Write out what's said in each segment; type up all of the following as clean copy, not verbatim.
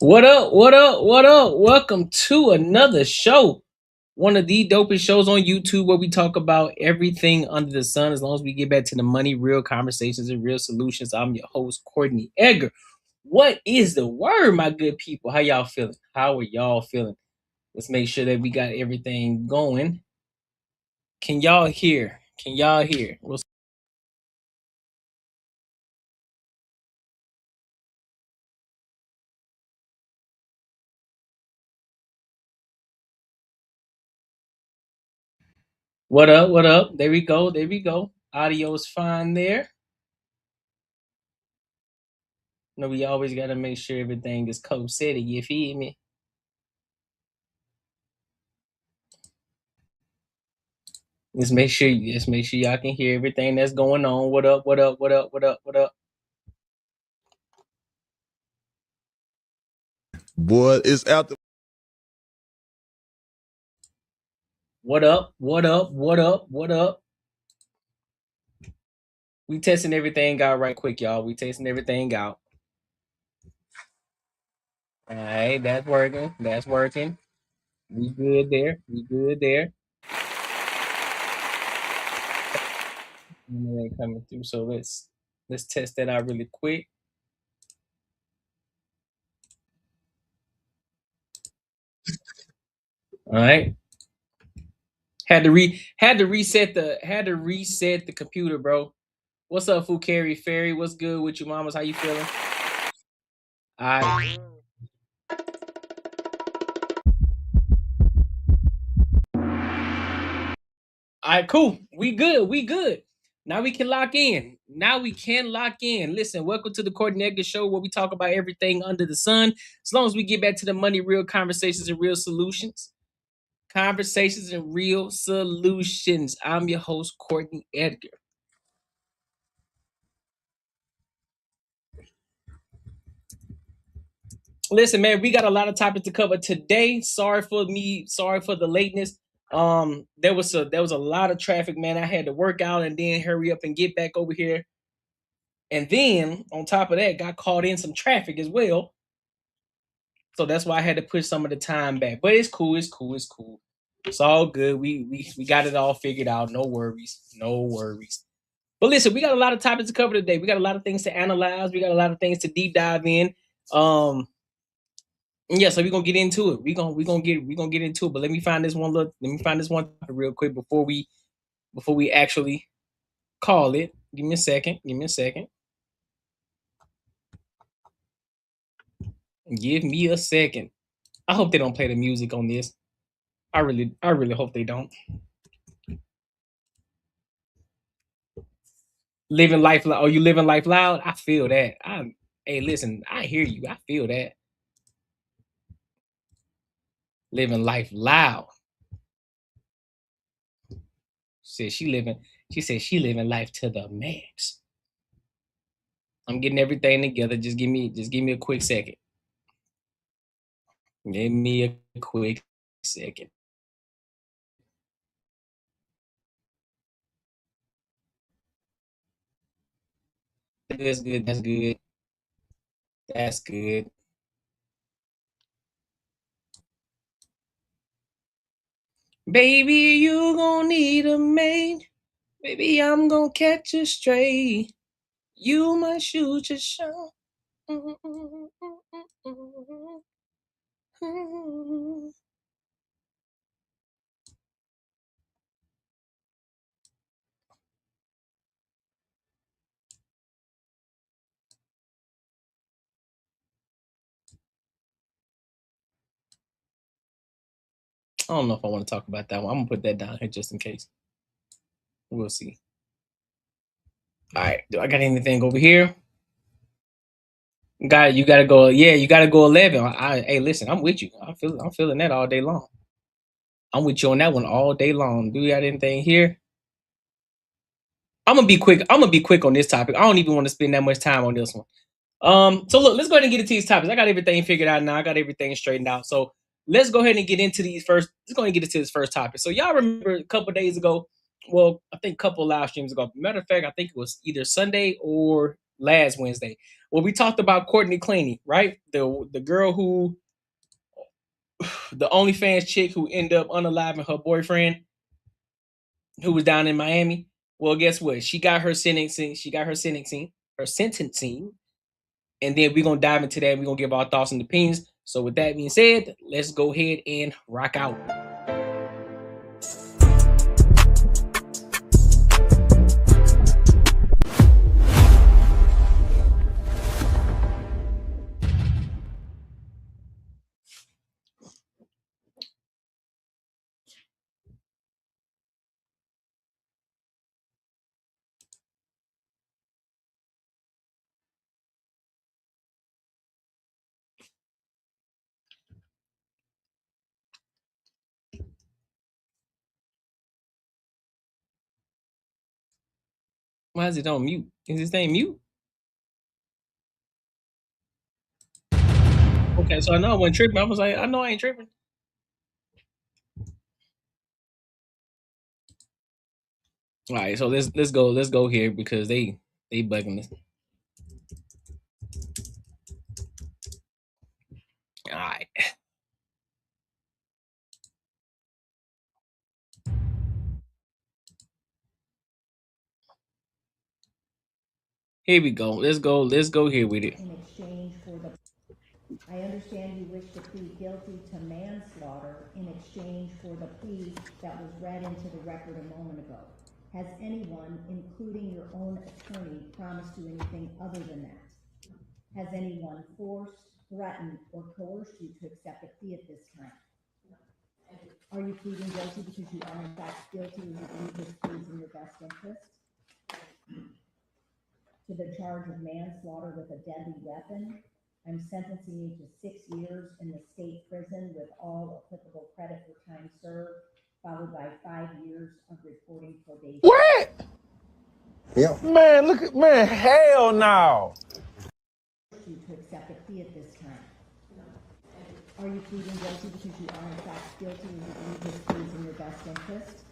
What up? What up? What up? Welcome to another show. One of the dopest shows on YouTube where we talk about everything under the sun as long as we get back to the money, real conversations, and real solutions. I'm your host, Courtney Edgar. What is the word, my good people? How y'all feeling? How are y'all feeling? Let's make sure that we got everything going. Can y'all hear? Can y'all hear? What up? What up? There we go. There we go. Audio is fine there. We always got to make sure everything is co-setted. You feel me? Let's make sure y'all can hear everything that's going on. What up? What up? What up? What up? What up? Boy, it's out the What up? What up? What up? What up? We testing everything out right quick, y'all. We testing everything out. All right, that's working. That's working. We good there. We good there. Coming through. So let's test that out really quick. All right. Had to reset the computer, bro. What's up, Fukari Fairy? What's good with you, mamas? How you feeling? All right. All right, cool. We good. We good. Now we can lock in. Now we can lock in. Listen, welcome to the Courtney Edgar Show where we talk about everything under the sun. As long as we get back to the money, real conversations and real solutions. Conversations and real solutions. I'm your host, Courtney Edgar. Listen, man, we got a lot of topics to cover today. Sorry for me. Sorry for the lateness. There was a lot of traffic, man. I had to work out and then hurry up and get back over here. And then on top of that, got caught in some traffic as well. So that's why I had to push some of the time back. But it's cool. It's cool. It's cool. It's all good. We got it all figured out. No worries. No worries. But listen, we got a lot of topics to cover today. We got a lot of things to analyze. We got a lot of things to deep dive in. Yeah, so we're gonna get into it. We're gonna get into it. But let me find this one topic real quick before we actually call it. Give me a second. Give me a second. Give me a second. I hope they don't play the music on this. I really hope they don't. Living life loud. Oh, you living life loud? I feel that. Hey, listen, I hear you. I feel that. Living life loud. Said she living. She said she living life to the max. I'm getting everything together. Just give me a quick second. Give me a quick second. That's good. That's good. That's good. Baby, you gonna need a mate. Baby, I'm gonna catch a stray. You might shoot your shot. I don't know if I want to talk about that one. I'm gonna put that down here just in case. We'll see. All right. Do I got anything over here? You gotta go. Yeah, you gotta go 11. Hey, listen, I'm with you. I'm feeling that all day long. I'm with you on that one all day long. Do you got anything here? I'm gonna be quick. I'm gonna be quick on this topic. I don't even want to spend that much time on this one. So look, let's go ahead and get into these topics. I got everything figured out now. I got everything straightened out. So let's go ahead and get into these first. Let's go ahead and get into this first topic. So y'all remember a couple days ago? Well, I think a couple live streams ago. Matter of fact, I think it was either Sunday or last Wednesday. Well, we talked about Courtney Claney, right? The girl who, the OnlyFans chick who ended up unaliving her boyfriend, who was down in Miami. Well, guess what? She got her sentencing. Her sentencing. And then we're gonna dive into that. We're gonna give our thoughts and opinions. So, with that being said, let's go ahead and rock out. Why is it on mute? Is this thing mute? Okay, so I know I wasn't tripping. I was like, I know I ain't tripping. All right, so let's go here because they bugging us. All right. Here we go. Let's go here with it. In exchange for the, I understand you wish to plead guilty to manslaughter in exchange for the plea that was read into the record a moment ago. Has anyone, including your own attorney, promised you anything other than that? Has anyone forced, threatened, or coerced you to accept a plea at this time? Are you pleading guilty because you are in fact guilty and you believe this plea is in your best interest? To the charge of manslaughter with a deadly weapon, I'm sentencing you to 6 years in the state prison with all applicable credit for time served, followed by 5 years of reporting probation. What? Yeah. Man, look at, man, hell no. You to accept a plea at this time. Are you pleading guilty because you are in fact guilty and you believe this plea is in your best interest?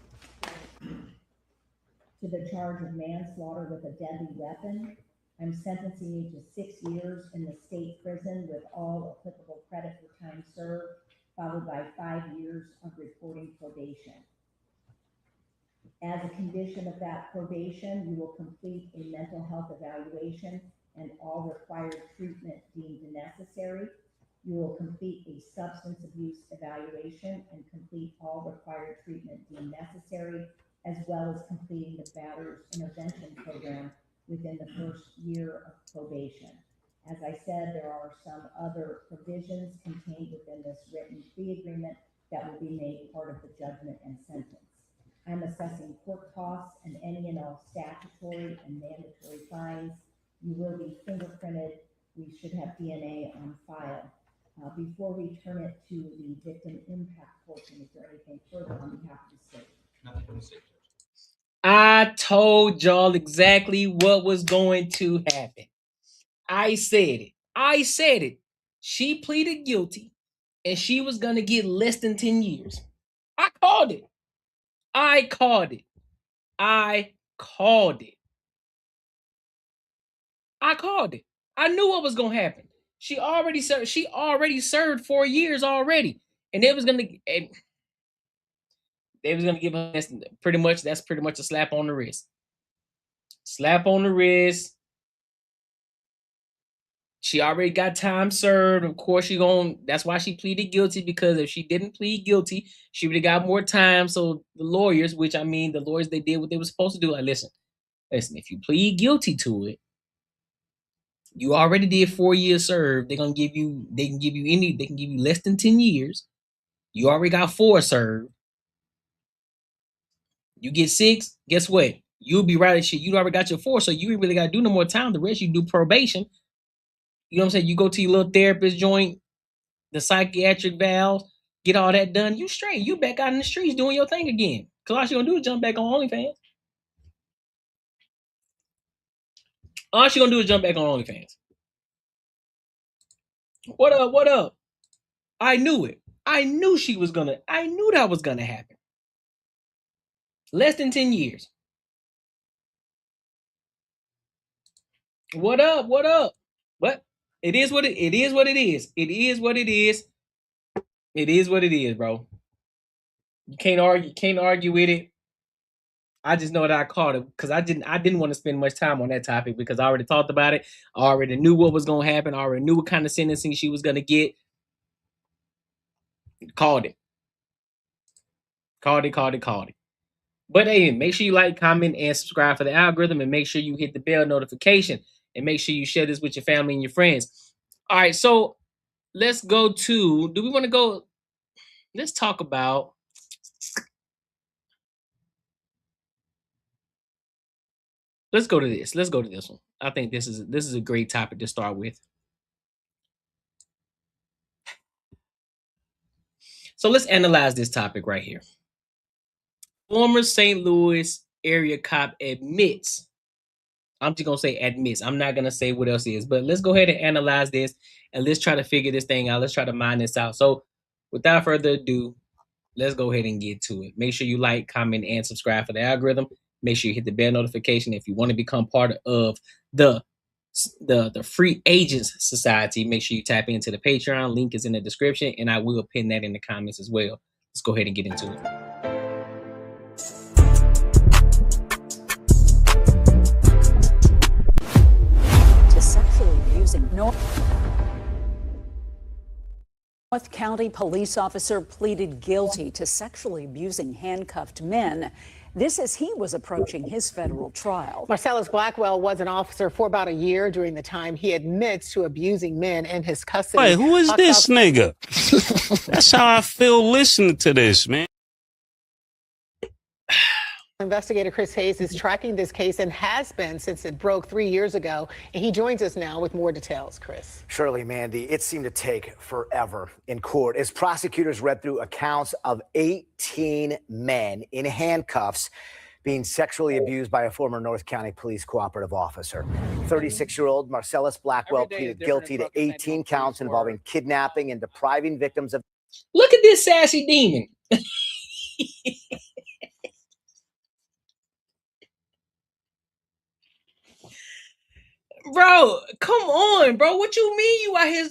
To the charge of manslaughter with a deadly weapon, I'm sentencing you to 6 years in the state prison with all applicable credit for time served, followed by 5 years of reporting probation. As a condition of that probation, you will complete a mental health evaluation and all required treatment deemed necessary. You will complete a substance abuse evaluation and complete all required treatment deemed necessary, as well as completing the batter's intervention program within the first year of probation. As I said, there are some other provisions contained within this written plea agreement that will be made part of the judgment and sentence. I'm assessing court costs and any and all statutory and mandatory fines. You will be fingerprinted. We should have DNA on file. Before we turn it to the victim impact portion, is there anything further on behalf of the state? Nothing to say. I told y'all exactly what was going to happen. I said it. I said it. She pleaded guilty and she was going to get less than 10 years. I called it. I called it. I called it. I called it. I knew what was going to happen. She already served 4 years already. And they was going to give her pretty much, that's pretty much a slap on the wrist. Slap on the wrist. She already got time served. Of course, that's why she pleaded guilty, because if she didn't plead guilty, she would have got more time. So the lawyers, they did what they were supposed to do. Like, listen, if you plead guilty to it, you already did 4 years served. They can give you less than 10 years. You already got 4 served. You get 6, guess what? You'll be right as shit. You already got your 4, so you ain't really got to do no more time. The rest you do probation. You know what I'm saying? You go to your little therapist joint, the psychiatric valve, get all that done. You straight. You back out in the streets doing your thing again. Cause all she gonna do is jump back on OnlyFans. All she gonna do is jump back on OnlyFans. What up? What up? I knew it. I knew that was gonna happen. Less than 10 years. What up? What up? What? It is what it is what it is. It is what it is. It is what it is, bro. You can't argue with it. I just know that I caught it because I didn't want to spend much time on that topic because I already talked about it. I already knew what was gonna happen. I already knew what kind of sentencing she was gonna get. Called it. Called it, called it, called it. But hey, make sure you like, comment, and subscribe for the algorithm, and make sure you hit the bell notification, and make sure you share this with your family and your friends. All right, so let's go to. Do we want to go? Let's talk about. Let's go to this. Let's go to this one. I think this is a great topic to start with. So let's analyze this topic right here. Former St. Louis area cop admits. I'm just gonna say admits. I'm not gonna say what else is, but let's go ahead and analyze this and let's try to figure this thing out. Let's try to mine this out. So without further ado, let's go ahead and get to it. Make sure you like, comment, and subscribe for the algorithm. Make sure you hit the bell notification if you want to become part of the free agents society. Make sure you tap into the Patreon. Link is in the description, and I will pin that in the comments as well. Let's go ahead and get into it. To sexually abusing North County police officer pleaded guilty to sexually abusing handcuffed men. This as he was approaching his federal trial. Marcellus Blackwell was an officer for about a year. During the time, he admits to abusing men in his custody. Wait, who is this nigga? That's how I feel listening to this, man. Investigator Chris Hayes is tracking this case and has been since it broke 3 years ago. And he joins us now with more details. Chris. Surely, Mandy, it seemed to take forever in court as prosecutors read through accounts of 18 men in handcuffs being sexually abused by a former North County Police cooperative officer. 36-year-old Marcellus Blackwell pleaded guilty to 18 counts involving kidnapping and depriving victims of. Look at this sassy demon. Bro, come on, bro. What you mean you out here?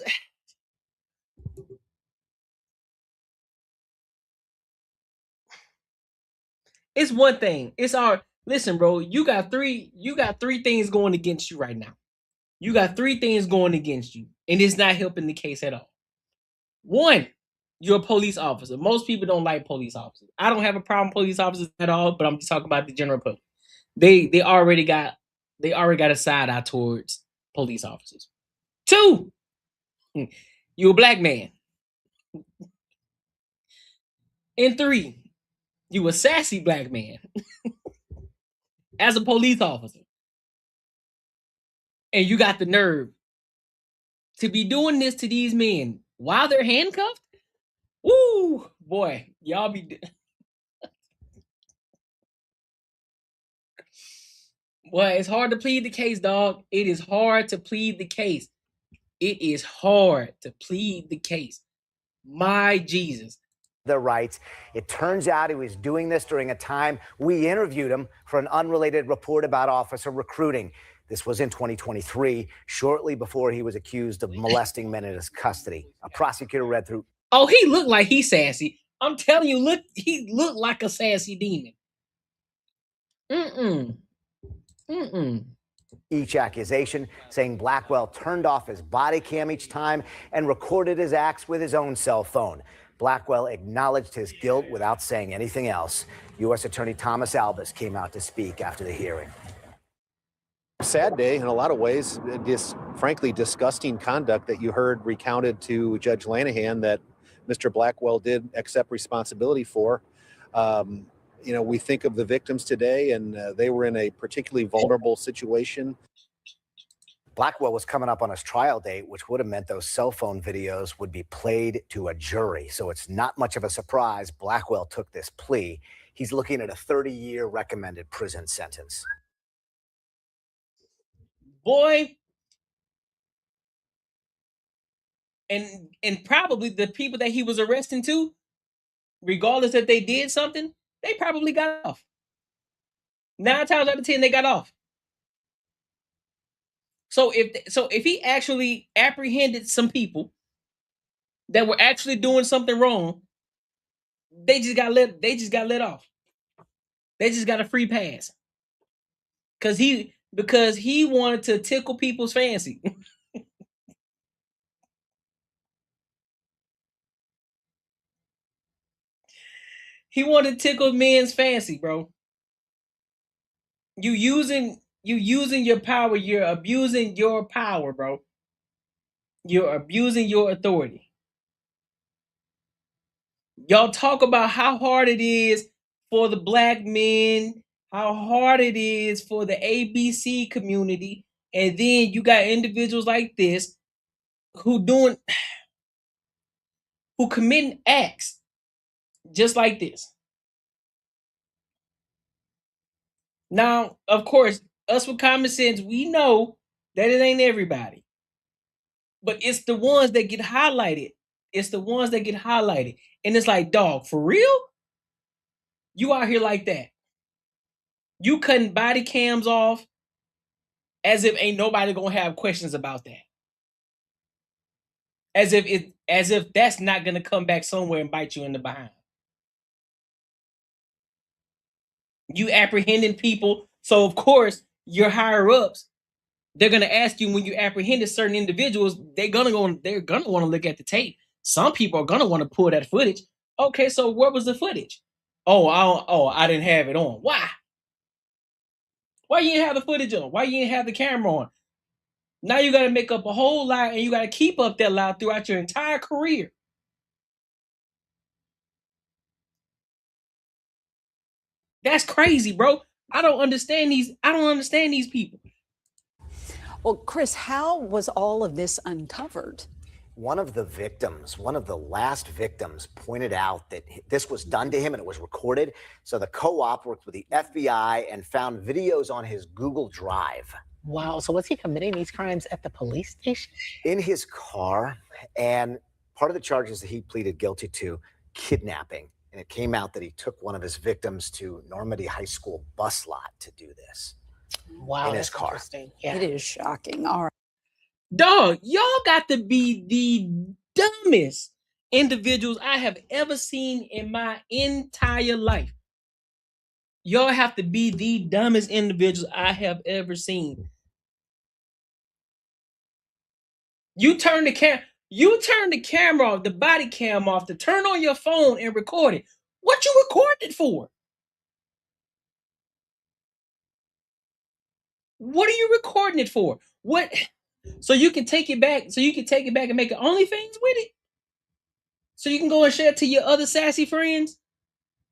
It's one thing. It's our listen, bro. You got three things going against you right now. You got three things going against you, and it's not helping the case at all. One, you're a police officer. Most people don't like police officers. I don't have a problem with police officers at all, but I'm just talking about the general public. They already got a side eye towards police officers. Two, you're a black man. And three, you a sassy black man as a police officer. And you got the nerve to be doing this to these men while they're handcuffed? Woo, boy, y'all be. Well, it's hard to plead the case, dog. It is hard to plead the case. It is hard to plead the case. My Jesus. Their rights. It turns out he was doing this during a time we interviewed him for an unrelated report about officer recruiting. This was in 2023, shortly before he was accused of molesting men in his custody. A prosecutor read through. Oh, he looked like he's sassy. I'm telling you, he looked like a sassy demon. Each accusation, saying Blackwell turned off his body cam each time and recorded his acts with his own cell phone. Blackwell acknowledged his guilt without saying anything else. U.S. Attorney Thomas Albus came out to speak after the hearing. Sad day in a lot of ways. This frankly disgusting conduct that you heard recounted to Judge Lanahan that Mr. Blackwell did accept responsibility for. You know, we think of the victims today, and they were in a particularly vulnerable situation. Blackwell was coming up on his trial date, which would have meant those cell phone videos would be played to a jury. So it's not much of a surprise Blackwell took this plea. He's looking at a 30-year recommended prison sentence. Boy. And probably the people that he was arresting too, regardless that they did something, they probably got off. 9 times out of 10, they got off. So if he actually apprehended some people that were actually doing something wrong, they just got let off. They just got a free pass. Because he wanted to tickle people's fancy. He wanted to tickle men's fancy, bro. You using your power, you're abusing your power, bro. You're abusing your authority. Y'all talk about how hard it is for the black men, how hard it is for the ABC community, and then you got individuals like this who committing acts just like this. Now, of course, us with common sense, we know that it ain't everybody. But it's the ones that get highlighted. It's the ones that get highlighted. And it's like, dog, for real? You out here like that. You cutting body cams off as if ain't nobody gonna have questions about that. As if that's not gonna come back somewhere and bite you in the behind. You apprehending people, so of course your higher ups, they're gonna ask you when you apprehended certain individuals, they're gonna want to look at the tape. Some people are gonna want to pull that footage. Okay, so where was the footage? I didn't have it on. Why? Why you didn't have the footage on? Why you didn't have the camera on? Now you got to make up a whole lie, and you got to keep up that lie throughout your entire career. That's crazy, bro. I don't understand these people. Well, Chris, how was all of this uncovered? One of the last victims, pointed out that this was done to him and it was recorded. So the co-op worked with the FBI and found videos on his Google Drive. Wow. So was he committing these crimes at the police station? In his car. And part of the charges that he pleaded guilty to, kidnapping. And it came out that he took one of his victims to Normandy High School bus lot to do this. Wow. In his car. Interesting. Yeah. It is shocking. All right. Dog, y'all got to be the dumbest individuals I have ever seen in my entire life. Y'all have to be the dumbest individuals I have ever seen. You turn the camera off, the body cam off, to turn on your phone and record it. What you recording it for? What are you recording it for? What? So you can take it back. So you can take it back and make an OnlyFans with it. So you can go and share it to your other sassy friends.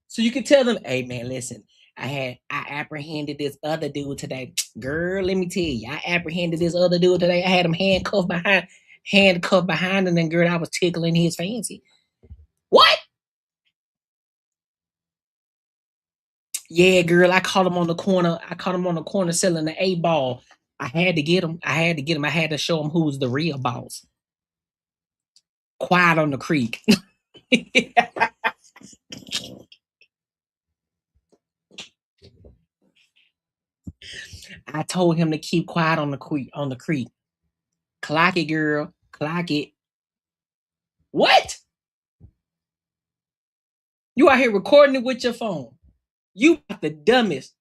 So you can tell them, "Hey man, listen, I apprehended this other dude today. Girl, let me tell you, I apprehended this other dude today. I had him handcuffed behind him, and girl, I was tickling his fancy." What? Yeah, girl, I caught him on the corner selling the A-ball. I had to get him. I had to show him who's the real boss. Quiet on the creek. I told him to keep quiet on the creek. Clock it, girl. Clock it. What? You out here recording it with your phone. You about the dumbest.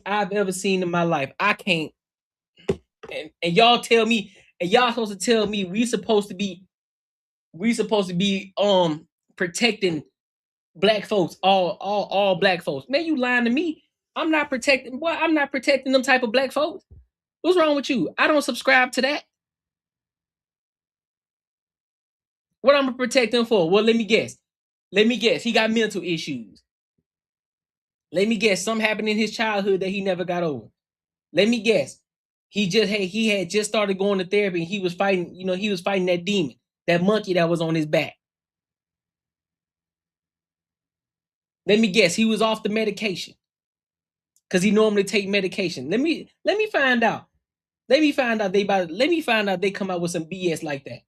I've ever seen in my life. I can't. And y'all tell me, and y'all supposed to tell me we supposed to be protecting black folks, all black folks. Man, you lying to me. I'm not protecting them type of black folks. What's wrong with you? I don't subscribe to that. What I'm gonna protect them for? Well, let me guess. He got mental issues. Let me guess. Something happened in his childhood that he never got over. Let me guess. He had just started going to therapy, and he was fighting that demon, that monkey that was on his back. Let me guess. He was off the medication because he normally take medication. Let me find out. Let me find out they come out with some BS like that.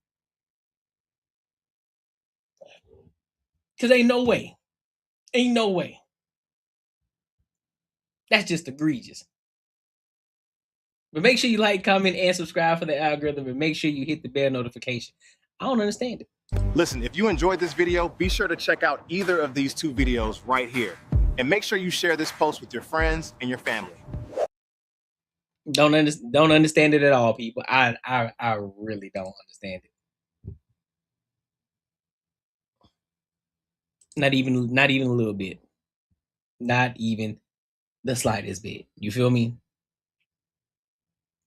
Because ain't no way. That's just egregious. But make sure you like, comment, and subscribe for the algorithm, and make sure you hit the bell notification. I don't understand it. Listen, if you enjoyed this video, be sure to check out either of these two videos right here. And make sure you share this post with your friends and your family. Don't understand it at all, people. I really don't understand it. Not even a little bit. Not even the slightest bit. You feel me?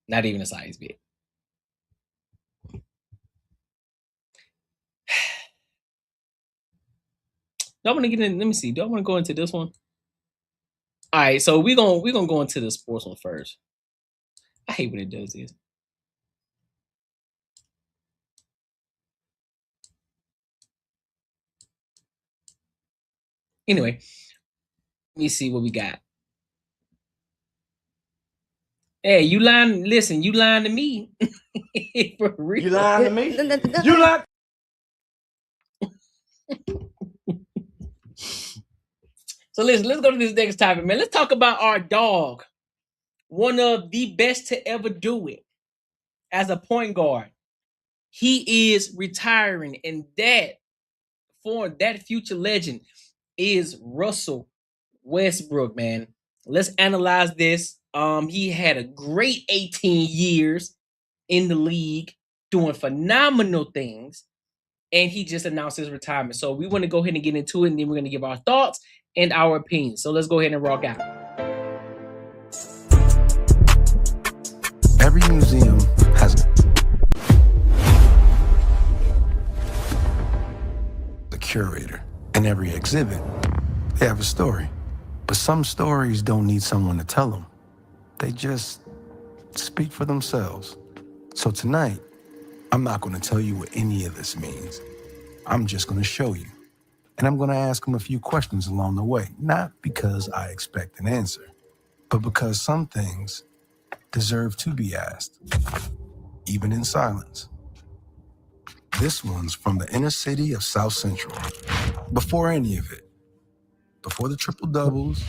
Not even the slightest bit. Do I want to get in? Let me see. Do I want to go into this one? All right, so we're gonna go into the sports one first. I hate when it does this. Anyway, let me see what we got. Hey, you lying? Listen, you lying to me. For real. You lying to me? You lying? So listen, let's go to this next topic, man. Let's talk about our dog. One of the best to ever do it as a point guard. He is retiring, and that future legend is Russell Westbrook, man. Let's analyze this. He had a great 18 years in the league, doing phenomenal things, and he just announced his retirement. So we want to go ahead and get into it, and then we're going to give our thoughts and our opinions. So let's go ahead and rock out. Every museum has a curator, and every exhibit, they have a story. But some stories don't need someone to tell them. They just speak for themselves. So tonight, I'm not going to tell you what any of this means. I'm just going to show you. And I'm going to ask them a few questions along the way, not because I expect an answer, but because some things deserve to be asked, even in silence. This one's from the inner city of South Central. Before any of it, before the triple doubles,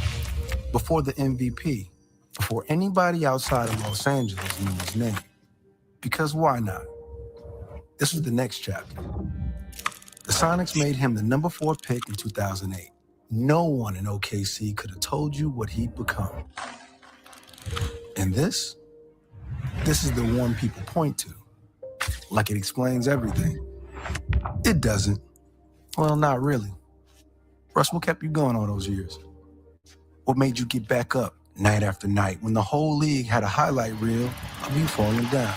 before the MVP, before anybody outside of Los Angeles knew his name. Because why not? This was the next chapter. The Sonics made him the number 4 pick in 2008. No one in OKC could have told you what he'd become. And this is the one people point to, like it explains everything. It doesn't. Well, not really. Russ, what kept you going all those years? What made you get back up night after night when the whole league had a highlight reel of you falling down?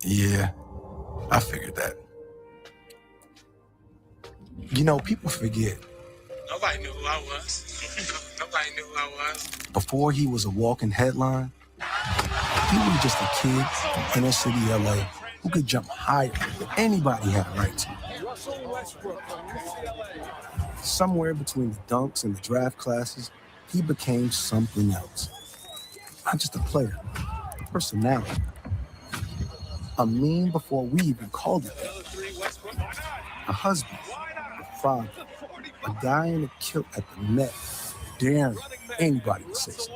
Yeah, I figured that. You know, people forget. Nobody knew who I was. Nobody knew who I was. Before he was a walking headline, he was just a kid from inner city LA who could jump higher than anybody had a right to. Somewhere between the dunks and the draft classes, he became something else. Not just a player, a personality. A meme before we even called it that. A husband, a father, a guy in a kilt at the net, daring anybody to say so.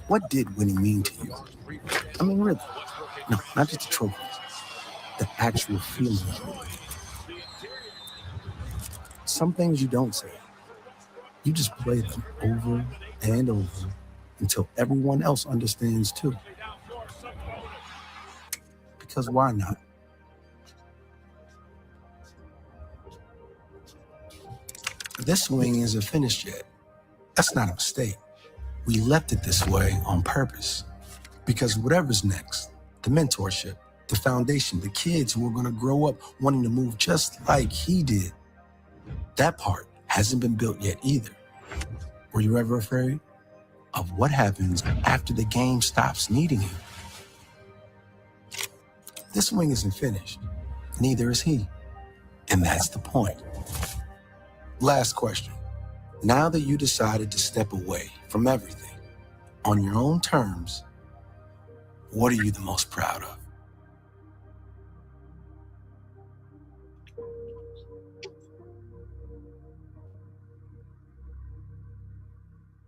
What did winning mean to you? I mean, really? No, not just the trophies. The actual feeling of it. Some things you don't say. You just play them over and over until everyone else understands too. Because why not? This swing isn't finished yet. That's not a mistake. We left it this way on purpose. Because whatever's next, the mentorship, the foundation, the kids who are going to grow up wanting to move just like he did, that part hasn't been built yet either. Were you ever afraid of what happens after the game stops needing you? This swing isn't finished. Neither is he. And that's the point. Last question. Now that you decided to step away from everything on your own terms, what are you the most proud of?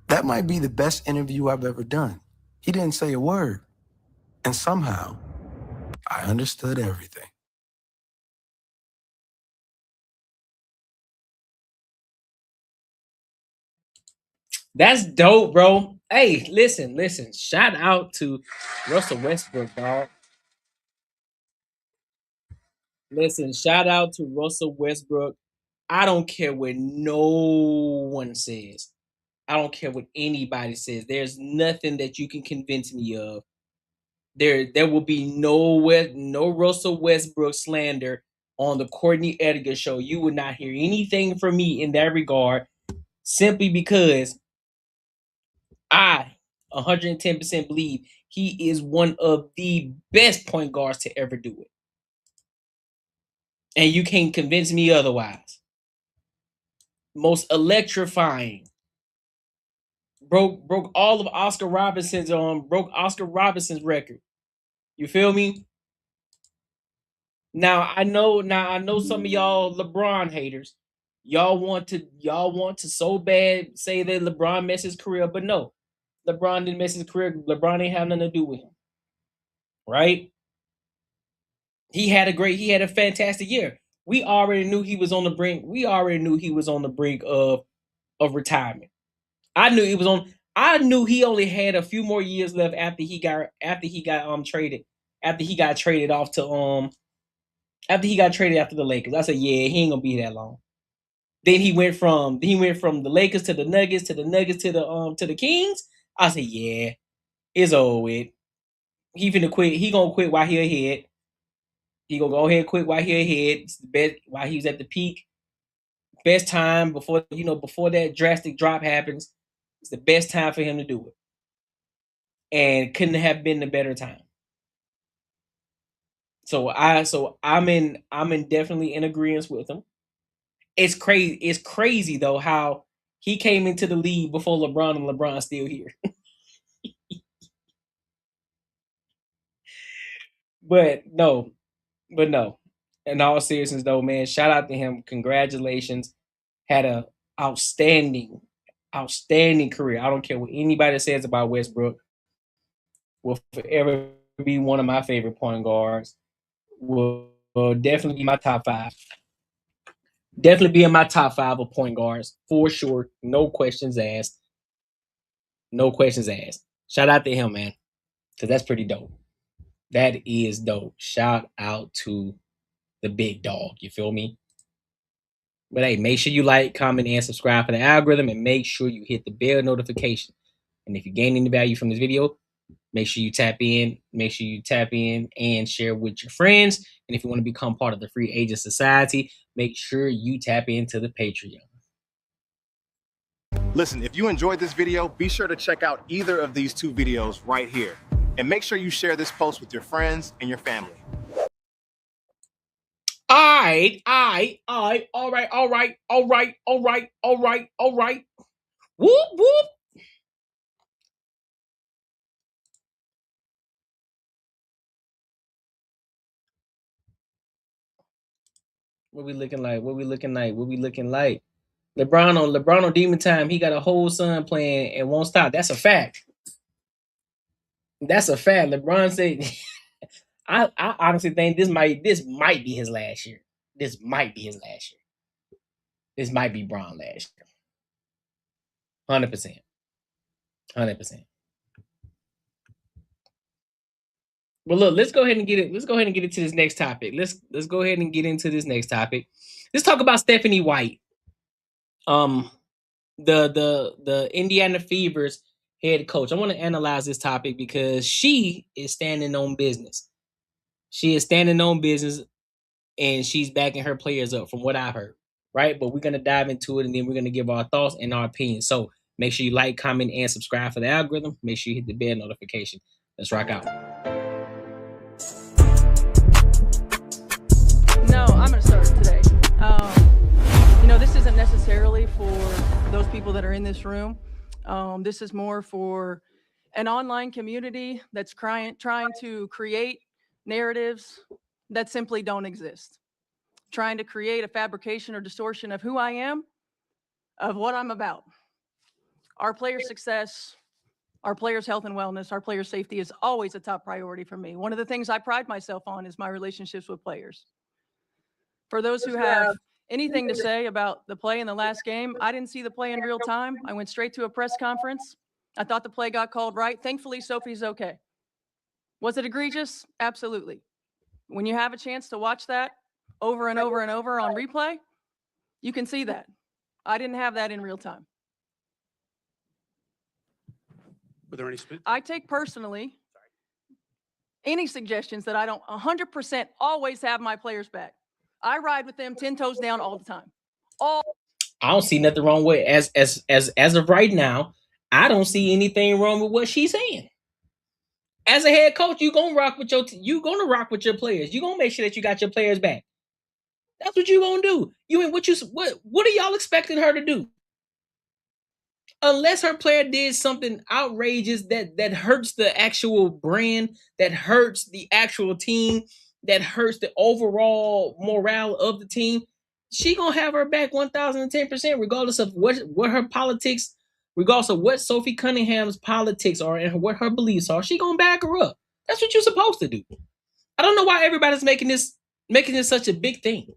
That might be the best interview I've ever done. He didn't say a word. And somehow, I understood everything. That's dope, bro. Hey, listen. Shout out to Russell Westbrook, dog. Listen, shout out to Russell Westbrook. I don't care what no one says. I don't care what anybody says. There's nothing that you can convince me of. There will be no Russell Westbrook slander on the Courtney Edgar show. You would not hear anything from me in that regard, simply because I 110% believe he is one of the best point guards to ever do it. And you can't convince me otherwise. Most electrifying. Broke all of Oscar Robinson's record. You feel me? Now I know some of y'all LeBron haters. Y'all want to so bad say that LeBron messed his career, but no. LeBron didn't mess his career. LeBron ain't have nothing to do with him. Right? He had a fantastic year. We already knew he was on the brink. We already knew he was on the brink of retirement. I knew he only had a few more years left after he got traded. After he got traded off to after he got traded after the Lakers. I said, yeah, he ain't gonna be that long. Then he went from the Lakers to the Nuggets to the Kings. I said, yeah, it's over with. He finna quit. He gonna quit while he ahead. He gonna go ahead and quit while he ahead. It's the best while he was at the peak. Best time before that drastic drop happens. It's the best time for him to do it. And couldn't have been a better time. So I'm definitely in agreement with him. It's crazy though how he came into the league before LeBron and LeBron's still here. but no. In all seriousness though, man, shout out to him. Congratulations. Had a outstanding career. I don't care what anybody says about Westbrook. Will forever be one of my favorite point guards. Will definitely be my top 5. Definitely be in my top 5 of point guards for sure. No questions asked. No questions asked. Shout out to him, man, because that's pretty dope. That is dope. Shout out to the big dog. You feel me? But hey, make sure you like, comment, and subscribe for the algorithm, and make sure you hit the bell notification. And if you gain any value from this video, make sure you tap in. Make sure you tap in and share with your friends. And if you want to become part of the Free Agent Society, make sure you tap into the Patreon. Listen, if you enjoyed this video, be sure to check out either of these 2 videos right here. And make sure you share this post with your friends and your family. All right. Whoop, whoop. What we looking like? LeBron on Demon Time. He got a whole son playing and won't stop. That's a fact. LeBron said, I honestly think this might be his last year. This might be Bron last year. 100%. Well, look, let's go ahead and get into this next topic. Let's go ahead and get into this next topic. Let's talk about Stephanie White. The Indiana Fever's head coach. I want to analyze this topic because she is standing on business. And she's backing her players up from what I've heard, right? But we're going to dive into it, and then we're going to give our thoughts and our opinions. So make sure you like, comment, and subscribe for the algorithm. Make sure you hit the bell notification. Let's rock out. No, I'm going to start today. This isn't necessarily for those people that are in this room. This is more for an online community that's trying to create narratives that simply don't exist. Trying to create a fabrication or distortion of who I am, of what I'm about. our player success, our players' health and wellness, our player safety is always a top priority for me. One of the things I pride myself on is my relationships with players. For those who have anything to say about the play in the last game, I didn't see the play in real time. I went straight to a press conference. I thought the play got called right. Thankfully, Sophie's okay. Was it egregious? Absolutely. When you have a chance to watch that over and over and over on replay, you can see that. I didn't have that in real time. Were there any I take personally any suggestions that I don't 100% always have my players back. I ride with them 10 toes down all the time. I don't see nothing wrong with as of right now. I don't see anything wrong with what she's saying. As a head coach, you're gonna rock with your players. You're gonna make sure that you got your players back. That's what you're gonna do. What are y'all expecting her to do? Unless her player did something outrageous that hurts the actual brand, that hurts the actual team, that hurts the overall morale of the team, she gonna have her back 1,010%, regardless of what her politics, regardless of what Sophie Cunningham's politics are and what her beliefs are. She gonna back her up. That's what you're supposed to do. I don't know why everybody's making this such a big thing.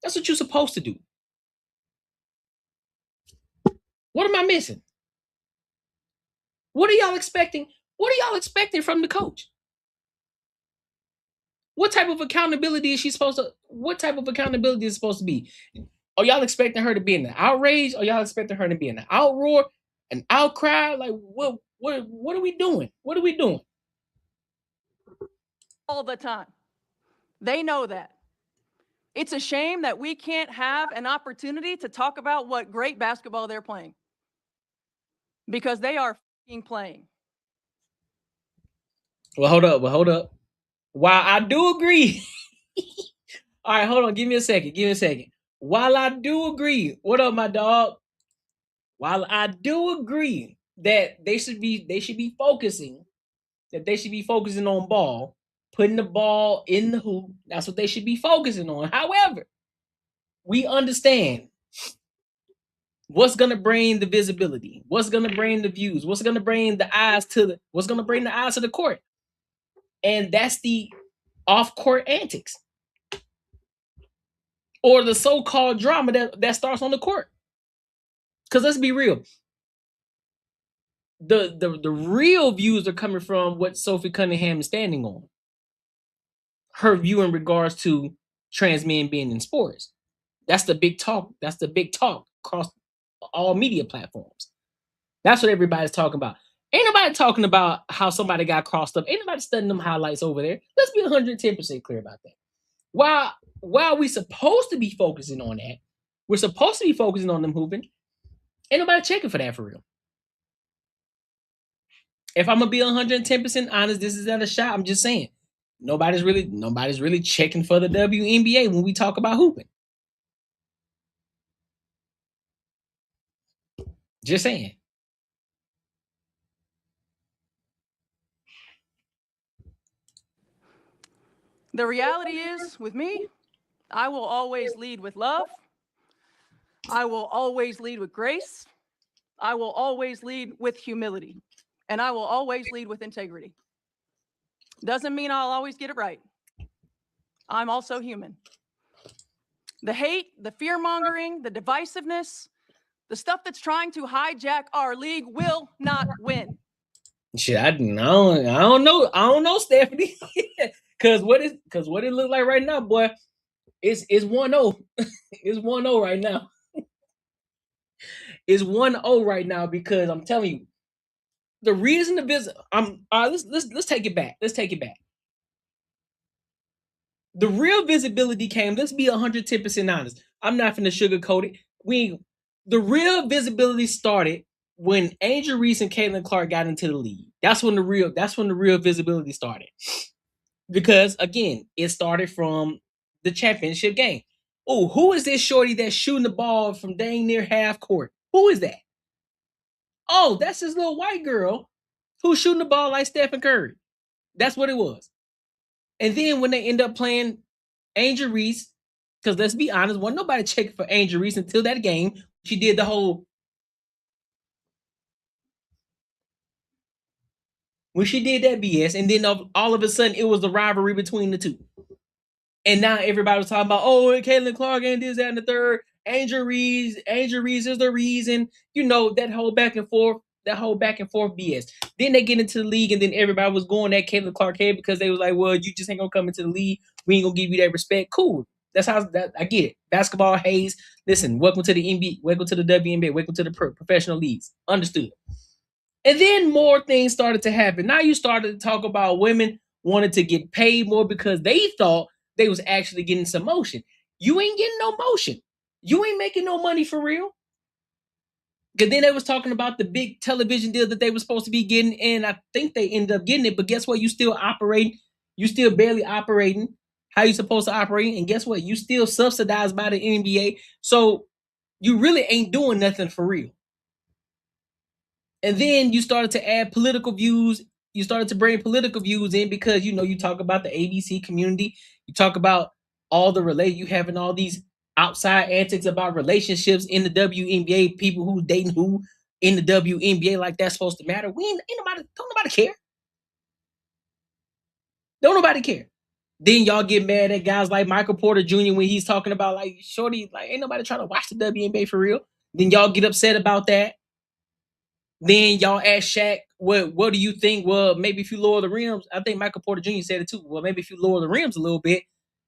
That's what you're supposed to do. What am I missing? What are y'all expecting? What are y'all expecting from the coach? What type of accountability is she supposed to? What type of accountability is supposed to be? Are y'all expecting her to be in the outrage? Or y'all expecting her to be in the outroar, an outcry? Like what are we doing? What are we doing? All the time. They know that. It's a shame that we can't have an opportunity to talk about what great basketball they're playing. Because they are playing. Well, hold up. While I do agree, all right, hold on. Give me a second. While I do agree, what up, my dog? While I do agree that they should be focusing, on ball, putting the ball in the hoop. That's what they should be focusing on. However, we understand what's gonna bring the visibility, what's gonna bring the views, what's gonna bring the eyes to the court, and that's the off-court antics or the so-called drama that starts on the court. Because let's be real, the real views are coming from what Sophie Cunningham is standing on. Her view in regards to trans men being in sports. That's the big talk. Across all media platforms. That's what everybody's talking about. Ain't nobody talking about how somebody got crossed up. Ain't nobody studying them highlights over there. Let's be 110% clear about that. While we supposed to be focusing on that, we're supposed to be focusing on them hooping. Ain't nobody checking for that for real. If I'm gonna be 110% honest, this is not a shot. I'm just saying, nobody's really checking for the WNBA when we talk about hooping. Just saying. The reality is, with me, I will always lead with love. I will always lead with grace. I will always lead with humility. And I will always lead with integrity. Doesn't mean I'll always get it right. I'm also human. The hate, the fear-mongering, the divisiveness, the stuff that's trying to hijack our league will not win. Shit, I don't know, Stephanie. Cause what it look like right now, boy, it's 1-0. It's 1-0 right now. It's 1-0 right now because I'm telling you, the reason to visit. Let's take it back. The real visibility came. Let's be 110% honest. I'm not finna sugarcoat it. The real visibility started when Angel Reese and Caitlin Clark got into the league. That's when the real visibility started. Because again, it started from the championship game. Oh, who is this shorty that's shooting the ball from dang near half court? Who is that? Oh, that's this little white girl who's shooting the ball like Stephen Curry. That's what it was. And then when they end up playing Angel Reese, because let's be honest, wasn't nobody checking for Angel Reese until that game. She did the whole when she did that BS, and then all of a sudden it was the rivalry between the two. And now everybody was talking about, oh, Caitlin Clark and this, that, and the third. Angel Reese is the reason. You know, that whole back and forth BS. Then they get into the league, and then everybody was going at Caitlin Clark head because they was like, well, you just ain't gonna come into the league. We ain't gonna give you that respect. Cool. That's how I get it. Basketball haze. Listen, welcome to the NBA, welcome to the WNBA, welcome to the professional leagues. Understood. And then more things started to happen. Now you started to talk about women wanted to get paid more because they thought they was actually getting some motion. You ain't getting no motion. You ain't making no money for real. Because then they was talking about the big television deal that they were supposed to be getting, and I think they ended up getting it. But guess what? You still operating. You still barely operating how you supposed to operate. And guess what? You still subsidized by the NBA. So you really ain't doing nothing for real. And then you started to add political views. You started to bring political views in because, you know, you talk about the ABC community. You talk about all the you having all these outside antics about relationships in the WNBA, people who dating who in the WNBA, like that's supposed to matter. Don't nobody care. Don't nobody care. Then y'all get mad at guys like Michael Porter Jr. when he's talking about like shorty, like ain't nobody trying to watch the WNBA for real. Then y'all get upset about that. Then y'all ask Shaq, what do you think? Well, maybe if you lower the rims, I think Michael Porter Jr. said it too. Well, maybe if you lower the rims a little bit,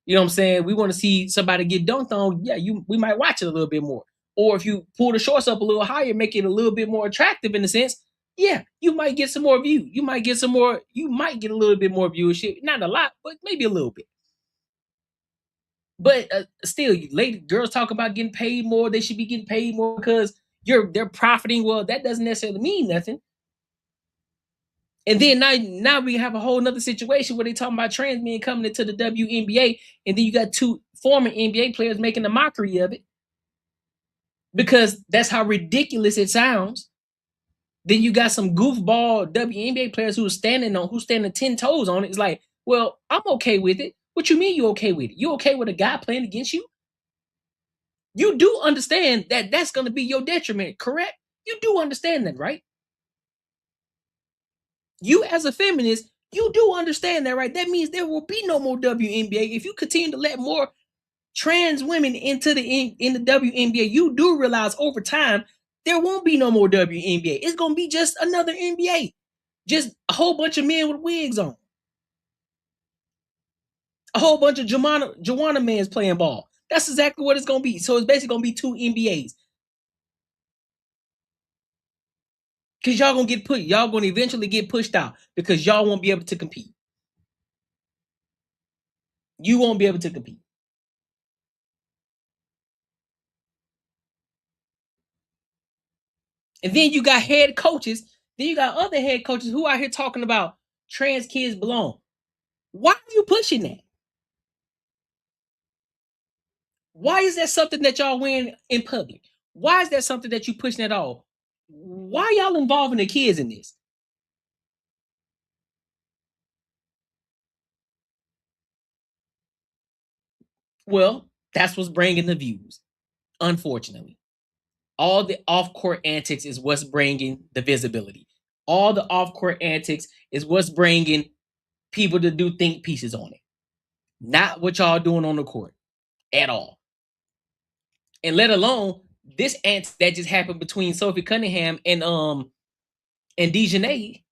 you know what I'm saying? We want to see somebody get dunked on. Yeah, we might watch it a little bit more. Or if you pull the shorts up a little higher, make it a little bit more attractive in a sense, yeah, you might get some more view. You might get a little bit more viewership. Not a lot, but maybe a little bit. But still, girls talk about getting paid more. They should be getting paid more because they're profiting. Well, that doesn't necessarily mean nothing. And then now we have a whole nother situation where they talking about trans men coming into the WNBA, and then you got two former NBA players making a mockery of it because that's how ridiculous it sounds. Then you got some goofball WNBA players who's standing 10 toes on it. It's like, well, I'm okay with it. What you mean you okay with it? You okay with a guy playing against you? You do understand that that's going to be your detriment, correct? You do understand that, right? You as a feminist, you do understand that, right? That means there will be no more WNBA. If you continue to let more trans women into in the WNBA, you do realize over time there won't be no more WNBA. It's gonna be just another NBA, just a whole bunch of men with wigs on, a whole bunch of Joanna mans playing ball. That's exactly what it's gonna be. So it's basically gonna be two NBAs. Because y'all gonna eventually get pushed out because y'all won't be able to compete. You won't be able to compete. And then you got head coaches. Then you got other head coaches who out here talking about trans kids belong. Why are you pushing that? Why is that something that y'all wearing in public? Why is that something that you pushing at all? Why y'all involving the kids in this? Well, that's what's bringing the views, unfortunately. All the off-court antics is what's bringing the visibility. All the off-court antics is what's bringing people to do think pieces on it. Not what y'all doing on the court at all. And let alone this antic that just happened between Sophie Cunningham and DeJounte.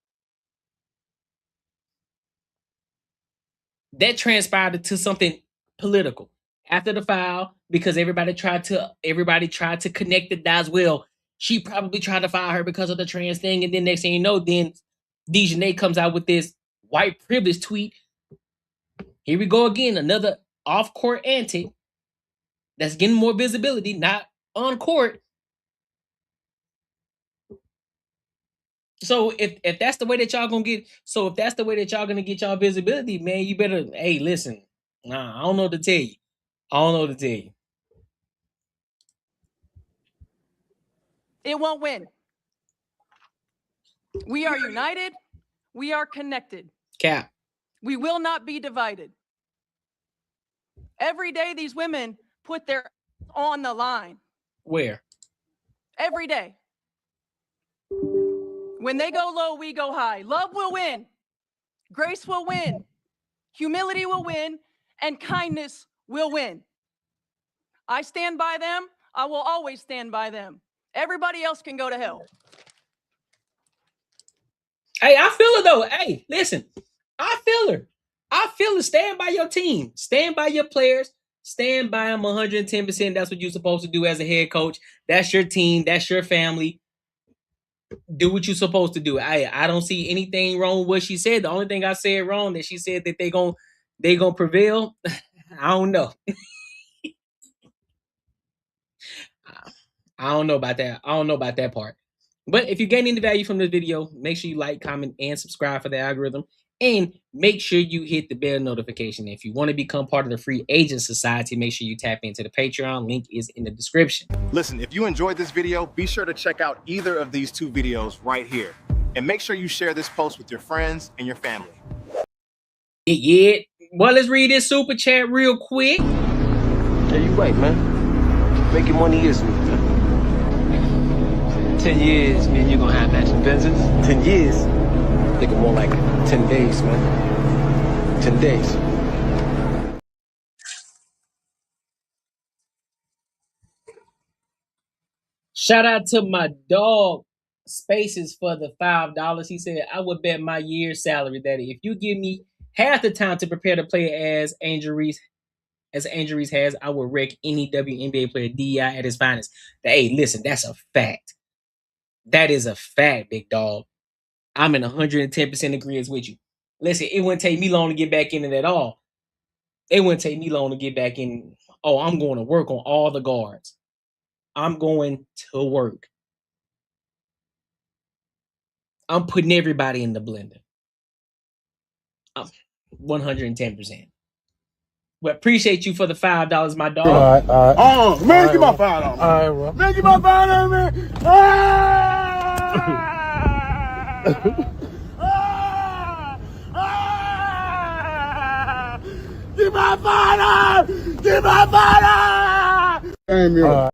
That transpired into something political after the foul because everybody tried to connect the dots. Well, she probably tried to fire her because of the trans thing, and then next thing you know, then DeJounte comes out with this white privilege tweet. Here we go again, another off-court antic that's getting more visibility, not on court. So if that's the way that y'all gonna get, so if that's the way that y'all gonna get y'all visibility, man, you better, hey, listen, nah, I don't know what to tell you. I don't know what to tell you. It won't win. We are united. We are connected. Cap. We will not be divided. Every day these women put their on the line. Where? Every day. When they go low, we go high. Love will win. Grace will win. Humility will win. And kindness will win. I stand by them. I will always stand by them. Everybody else can go to hell. Hey, I feel her though. Hey, listen, I feel her. I feel her. Stand by your team. Stand by your players. Stand by them 110%. That's what you're supposed to do as a head coach. That's your team. That's your family. Do what you're supposed to do. I don't see anything wrong with what she said. The only thing I said wrong that she said that they gonna prevail. I don't know. I don't know about that. I don't know about that part. But if you gain any value from this video, make sure you like, comment, and subscribe for the algorithm. And make sure you hit the bell notification. If you want to become part of the Free Agent Society, make sure you tap into the Patreon. Link is in the description. Listen, if you enjoyed this video, be sure to check out either of these two videos right here. And make sure you share this post with your friends and your family. Yeah. Well, let's read this super chat real quick. Yeah, you right, man. Making money is me, man. 10 years, man, you're gonna have matching Benzes. 10 years? Thinking more like 10 days, man. 10 days. Shout out to my dog Spaces for the $5. He said, I would bet my year's salary that if you give me half the time to prepare to play as Angel Reese has, I will wreck any WNBA player DEI at his finest. Hey, listen, that's a fact. That is a fact, big dog. I'm in 110% agreement with you. Listen, it wouldn't take me long to get back in it at all. It wouldn't take me long to get back in. Oh, I'm going to work on all the guards. I'm going to work. I'm putting everybody in the blender. 110%. Well, appreciate you for the $5, my dog. All right. Man, give my $5. All right, bro. Man, give my $5, man. Give my $5. Give my $5.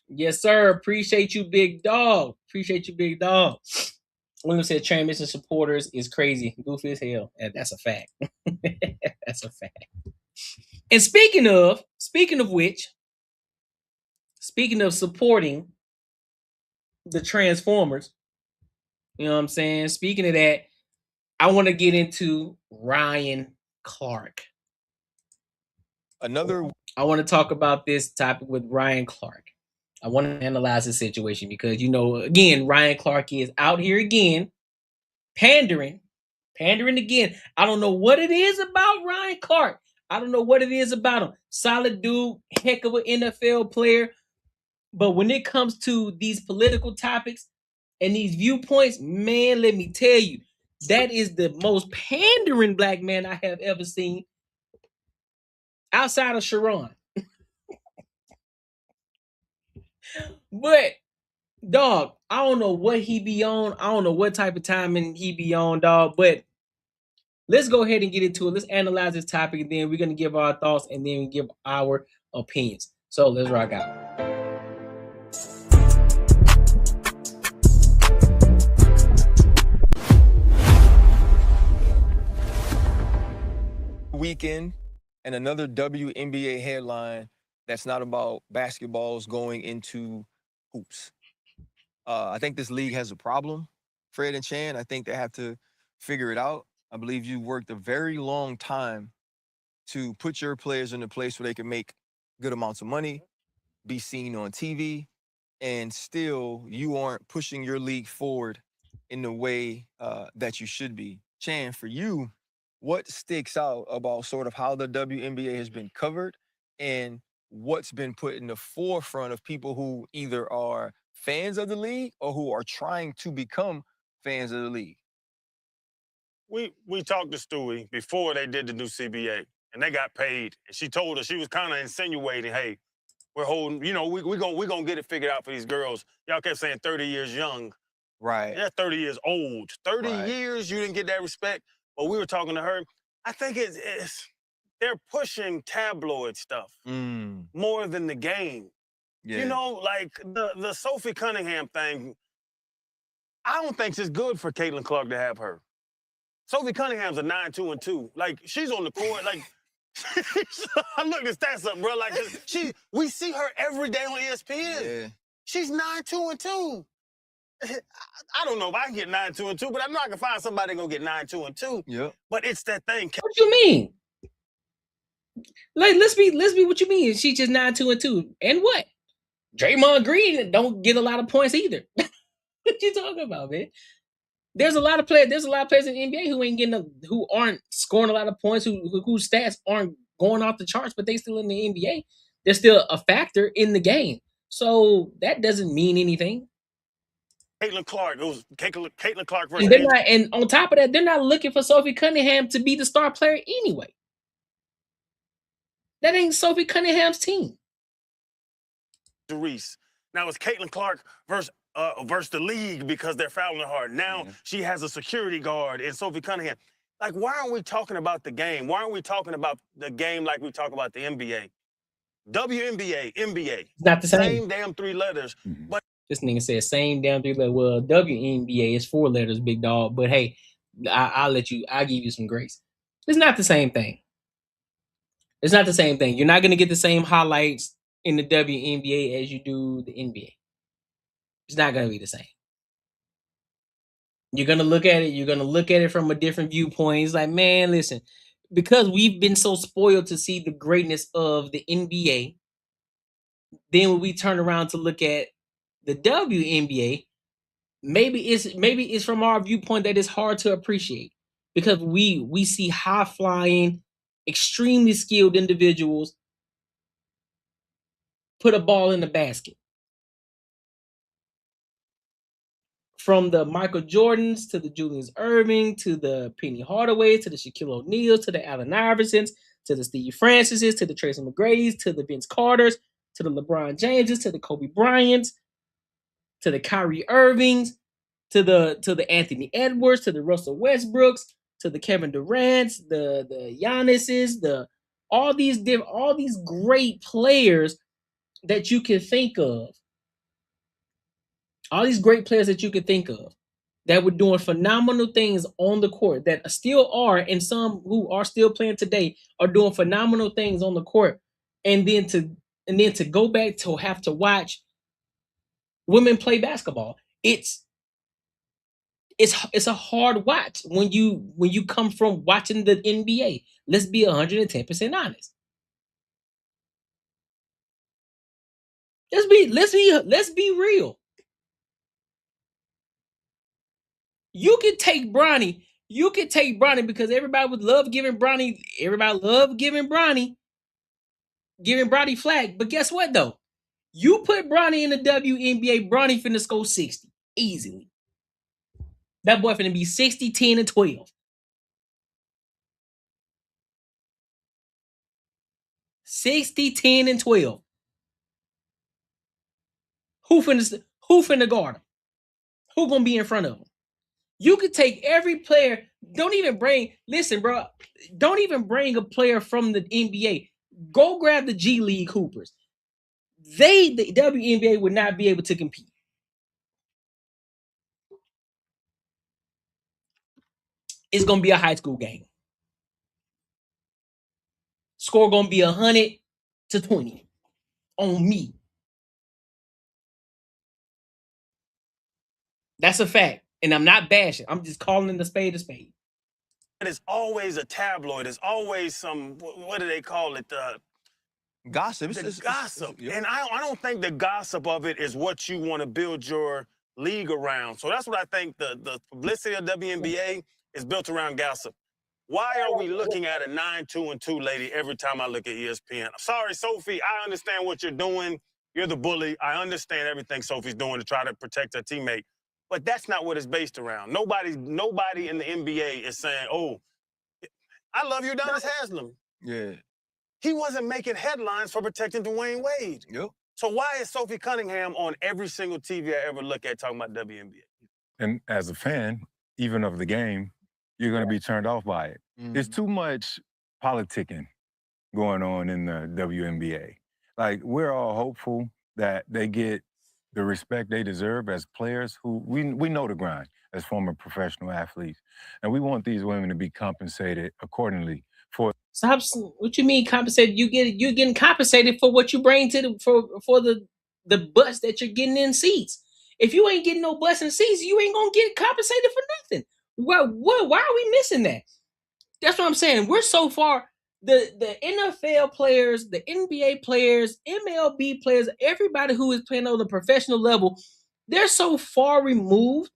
Yes, sir. Appreciate you, big dog. Appreciate you, big dog. William said transmission supporters is crazy. Goofy as hell. That's a fact. That's a fact. And speaking of supporting the Transformers, you know what I'm saying? Speaking of that, I want to get into Ryan Clark. I want to talk about this topic with Ryan Clark. I want to analyze the situation because, again, Ryan Clark is out here again, pandering again. I don't know what it is about Ryan Clark. I don't know what it is about him. Solid dude, heck of an NFL player. But when it comes to these political topics and these viewpoints, man, let me tell you, that is the most pandering black man I have ever seen outside of Sharon. But, dog, I don't know what he be on. I don't know what type of timing he be on, dog. But let's go ahead and get into it. Let's analyze this topic, and then we're going to give our thoughts, and then we give our opinions. So let's rock out. Weekend and another WNBA headline that's not about basketballs going into hoops. I think this league has a problem, Fred and Chan. I think they have to figure it out. I believe you worked a very long time to put your players in a place where they can make good amounts of money, be seen on TV, and still you aren't pushing your league forward in the way that you should be. Chan, for you, what sticks out about sort of how the WNBA has been covered and what's been put in the forefront of people who either are fans of the league or who are trying to become fans of the league? We talked to Stewie before they did the new CBA, and they got paid. And she told us, she was kind of insinuating, hey, we're holding, we're gonna get it figured out for these girls. Y'all kept saying 30 years young. Right. They're 30 years old. 30 years, you didn't get that respect. But we were talking to her. I think they're pushing tabloid stuff more than the game. Yeah. Like the Sophie Cunningham thing, I don't think it's good for Caitlin Clark to have her. Sophie Cunningham's a 9-2-2. Like, she's on the court. Like, I looked the stats up, bro. Like, we see her every day on ESPN. Yeah. She's 9-2-2. I don't know if I can get 9-2-2, but I know I can find somebody gonna get 9-2-2. Yep. But it's that thing. What you mean? Like, let's be what you mean. She just 9-2-2. And what? Draymond Green don't get a lot of points either. What you talking about, man? There's a lot of players in the NBA who aren't scoring a lot of points, whose stats aren't going off the charts, but they still in the NBA. They're still a factor in the game. So that doesn't mean anything. Caitlin Clark, it was Caitlin Clark versus And on top of that, they're not looking for Sophie Cunningham to be the star player anyway. That ain't Sophie Cunningham's team. Reese. Now it's Caitlin Clark versus the league because they're fouling her hard. Now she has a security guard in Sophie Cunningham. Like, why aren't we talking about the game? Why aren't we talking about the game like we talk about the NBA? WNBA, NBA. It's not the same. Same damn 3 letters. But this nigga said same damn 3 letters. Well, WNBA is 4 letters, big dog. But hey, I'll give you some grace. It's not the same thing. It's not the same thing. You're not gonna get the same highlights in the WNBA as you do the NBA. It's not gonna be the same. You're gonna look at it from a different viewpoint. It's like, man, listen, because we've been so spoiled to see the greatness of the NBA, then when we turn around to look at the WNBA, maybe it's from our viewpoint that it's hard to appreciate because we see high flying, extremely skilled individuals put a ball in the basket. From the Michael Jordans to the Julius Erving to the Penny Hardaways to the Shaquille O'Neals to the Allen Iversons to the Steve Francis's to the Tracy McGrady's to the Vince Carters to the LeBron Jameses to the Kobe Bryants to the Kyrie Irvings to the Anthony Edwards to the Russell Westbrooks to the Kevin Durant's, the Giannis's, all these great players that you can think of. All these great players that you could think of that were doing phenomenal things on the court that still are, and some who are still playing today are doing phenomenal things on the court. And then to go back to have to watch women play basketball, it's a hard watch when you come from watching the NBA. Let's be 110% honest. Let's be real. You could take Bronny because everybody would love giving Bronny. Everybody loved giving Bronny flag. But guess what though? You put Bronny in the WNBA, Bronny finna score 60 easily. That boy finna be 60, 10, and 12. 60, 10, and 12. Who finna guard him? Who gonna be in front of him? You could take every player. Don't even bring a player from the NBA. Go grab the G League Hoopers. The WNBA would not be able to compete. It's gonna be a high school game. Score gonna be 100-20 on me. That's a fact. And I'm not bashing. I'm just calling the spade a spade. it's always a tabloid. It's always some, what do they call it? Gossip. It's gossip. And I don't think the gossip of it is what you want to build your league around. So that's what I think the publicity of WNBA is built around gossip. Why are we looking at a 9-2-2 lady every time I look at ESPN? I'm sorry, Sophie. I understand what you're doing. You're the bully. I understand everything Sophie's doing to try to protect her teammate. But that's not what it's based around. Nobody in the NBA is saying, oh, I love Udonis Haslem. Yeah. He wasn't making headlines for protecting Dwayne Wade. Yep. So why is Sophie Cunningham on every single TV I ever look at talking about WNBA? And as a fan, even of the game, you're going to be turned off by it. Mm-hmm. There's too much politicking going on in the WNBA. Like, we're all hopeful that they get the respect they deserve as players who we know the grind as former professional athletes. And we want these women to be compensated accordingly for. Stop. What you mean compensated? You're getting compensated for what you bring to the bus that you're getting in seats. If you ain't getting no bus in seats, you ain't gonna get compensated for nothing. Why are we missing that? That's what I'm saying. We're so far. The NFL players, the NBA players, MLB players, everybody who is playing on the professional level, they're so far removed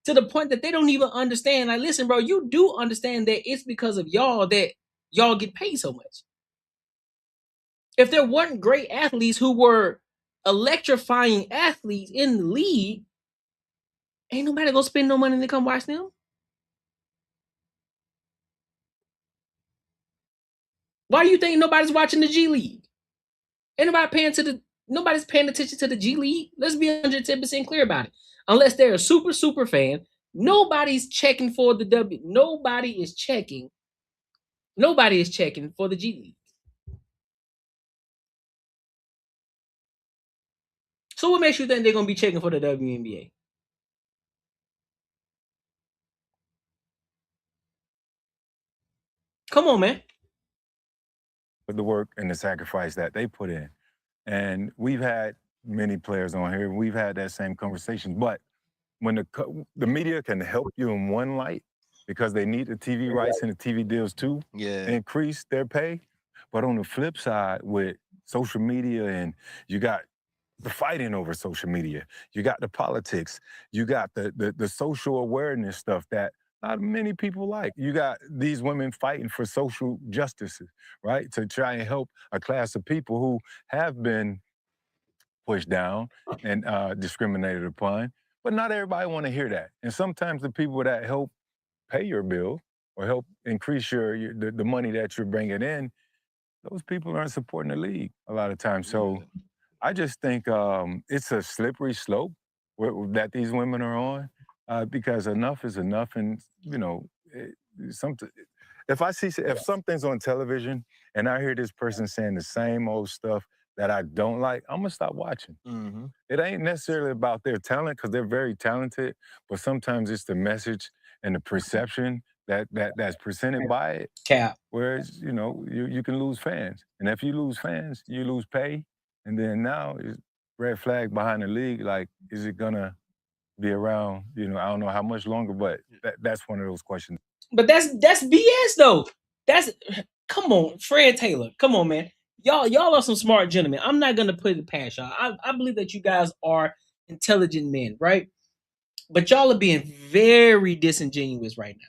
to the point that they don't even understand. Like, listen, bro, you do understand that it's because of y'all that y'all get paid so much. If there weren't great athletes who were electrifying athletes in the league, ain't nobody gonna spend no money to come watch them. Why do you think nobody's watching the G League? Ain't nobody nobody's paying attention to the G League. Let's be 110% clear about it. Unless they're a super fan, nobody's checking for the W. Nobody is checking for the G League. So what makes you think they're gonna be checking for the WNBA? Come on, man. The work and the sacrifice that they put in. And we've had many players on here, we've had that same conversation. But when the media can help you in one light because they need the TV rights and the TV deals to increase their pay. But on the flip side, with social media, and you got the fighting over social media, you got the politics, you got the social awareness stuff that not many people like. You got these women fighting for social justices, right? To try and help a class of people who have been pushed down and discriminated upon. But not everybody want to hear that. And sometimes the people that help pay your bill or help increase the money that you're bringing in, those people aren't supporting the league a lot of times. So I just think it's a slippery slope that these women are on because enough is enough. And, you know, if something's on television and I hear this person saying the same old stuff that I don't like, I'm gonna stop watching. It ain't necessarily about their talent because they're very talented, but sometimes it's the message and the perception that's presented by it. Cap. Whereas, you know, you can lose fans. And if you lose fans, you lose pay. And then now it's red flag behind the league. Like, is it gonna be around? You know, I don't know how much longer, but that's one of those questions. But that's BS though. Come on, Fred Taylor. Come on, man. Y'all are some smart gentlemen. I'm not gonna put it past y'all. I believe that you guys are intelligent men, right? But y'all are being very disingenuous right now.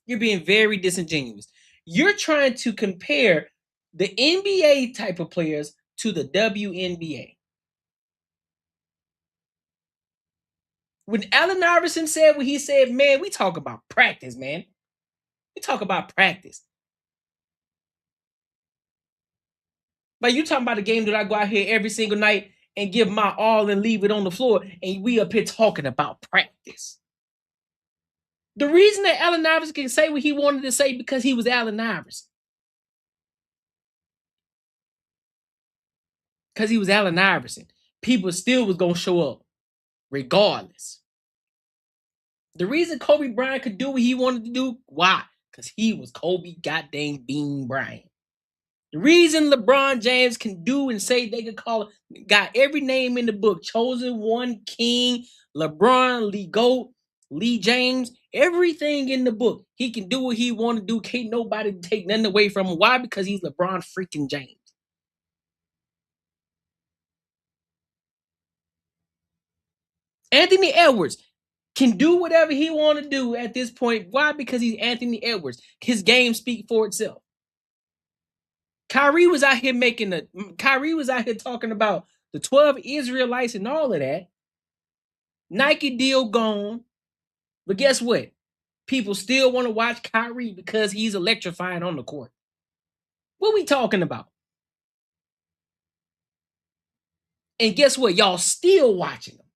You're being very disingenuous. You're trying to compare the NBA type of players to the WNBA. When Allen Iverson said what he said, man, we talk about practice, man. We talk about practice. Like, you talking about a game that I go out here every single night and give my all and leave it on the floor, and we up here talking about practice. The reason that Allen Iverson can say what he wanted to say because he was Allen Iverson. Because he was Allen Iverson. People still was going to show up regardless. The reason Kobe Bryant could do what he wanted to do, why? Because he was Kobe goddamn Bean Bryant. The reason LeBron James can do and say they could call it, got every name in the book, Chosen One, King, LeBron, Lee Goat, Lee James, everything in the book. He can do what he want to do. Can't nobody take nothing away from him. Why? Because he's LeBron freaking James. Anthony Edwards can do whatever he want to do at this point. Why? Because he's Anthony Edwards. His game speaks for itself. Kyrie was out here talking about the 12 Israelites and all of that. Nike deal gone. But guess what? People still want to watch Kyrie because he's electrifying on the court. What we talking about? And guess what? Y'all still watching him.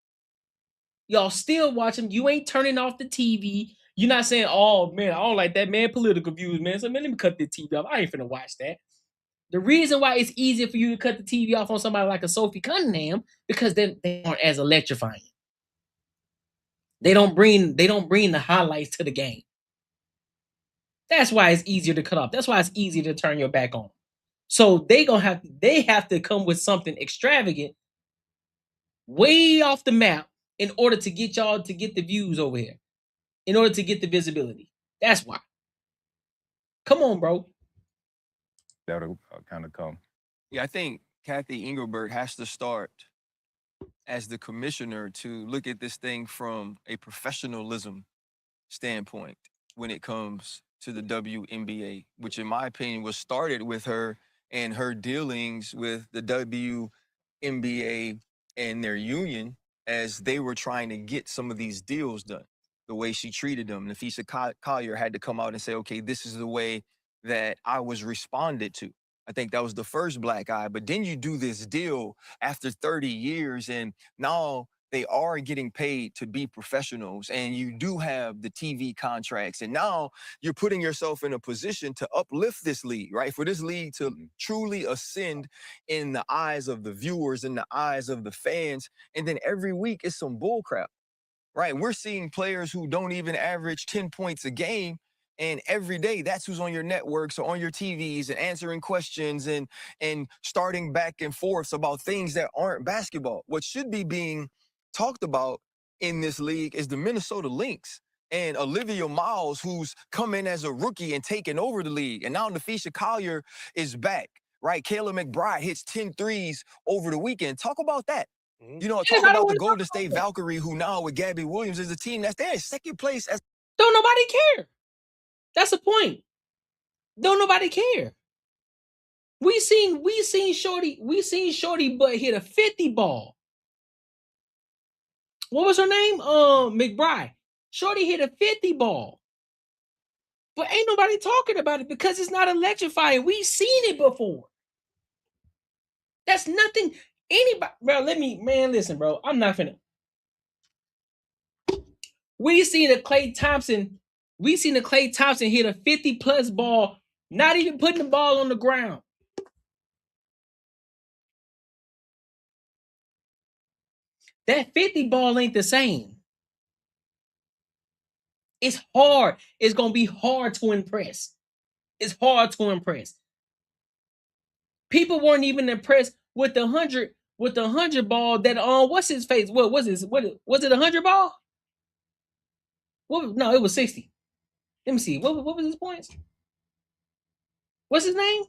Y'all still watching him. You ain't turning off the TV. You're not saying, oh, man, I don't like that, man, political views, man. So, man, let me cut the TV off. I ain't finna watch that. The reason why it's easier for you to cut the TV off on somebody like a Sophie Cunningham, because they aren't as electrifying. They don't bring the highlights to the game. That's why it's easier to cut off. That's why it's easier to turn your back on. So they have to come with something extravagant, way off the map, in order to get y'all to get the views over here, in order to get the visibility. That's why. Come on, bro. That'll kind of come. Yeah, I think Kathy Engelbert has to start as the commissioner to look at this thing from a professionalism standpoint when it comes to the WNBA, which in my opinion was started with her and her dealings with the WNBA and their union as they were trying to get some of these deals done. The way she treated them. Nafisa Collier had to come out and say, okay, this is the way that I was responded to. I think that was the first black eye. But then you do this deal after 30 years, and now they are getting paid to be professionals, and you do have the TV contracts, and now you're putting yourself in a position to uplift this league, right? For this league to truly ascend in the eyes of the viewers, in the eyes of the fans, and then every week is some bull crap, right? We're seeing players who don't even average 10 points a game, and every day that's who's on your networks or on your TVs and answering questions and starting back and forth about things that aren't basketball. What should be being talked about in this league is the Minnesota Lynx and Olivia Miles, who's come in as a rookie and taken over the league. And now Nafisa Collier is back, right? Kayla McBride hits 10 threes over the weekend. Talk about that. You know, talk about the Golden State Valkyrie, who now with Gabby Williams is a team that's there in second place. Don't nobody care. That's the point. Don't nobody care. We seen Shorty but hit a 50 ball. What was her name? McBride. Shorty hit a 50 ball. But ain't nobody talking about it because it's not electrifying. We've seen it before. That's nothing. Anybody, bro, listen, bro. I'm not finna. We seen a Klay Thompson hit a 50+ ball, not even putting the ball on the ground. That 50 ball ain't the same. It's hard. It's gonna be hard to impress. It's hard to impress. People weren't even impressed with the 100 ball that what's his face? What was it? Was it 100 ball? No, it was 60. Let me see. What was his points? What's his name?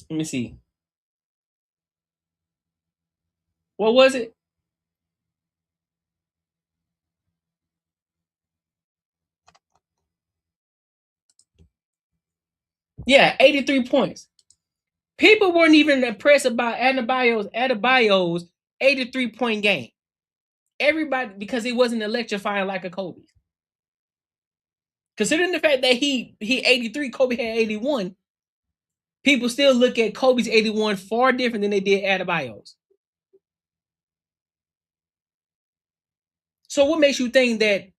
Let me see. What was it? Yeah, 83 points. People weren't even impressed about Adebayo's 83-point game. Everybody, because it wasn't electrifying like a Kobe. Considering the fact that he 83, Kobe had 81, people still look at Kobe's 81 far different than they did Adebayo's. So what makes you think that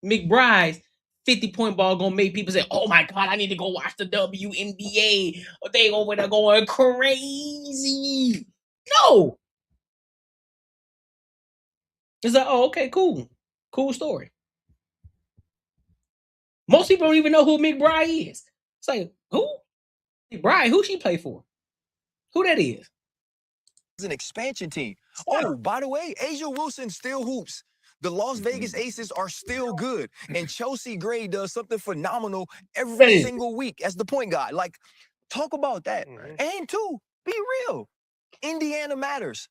McBride's 50-point ball gonna make people say, oh my God, I need to go watch the WNBA, or they over there going crazy? No. It's like, oh, okay, cool. Cool story. Most people don't even know who McBride is. It's like, who? McBride, who she play for? Who that is? It's an expansion team. Oh, by the way, Asia Wilson still hoops. The Las Vegas Aces are still good. And Chelsea Gray does something phenomenal every single week as the point guard. Like, talk about that. And two, be real. Indiana matters,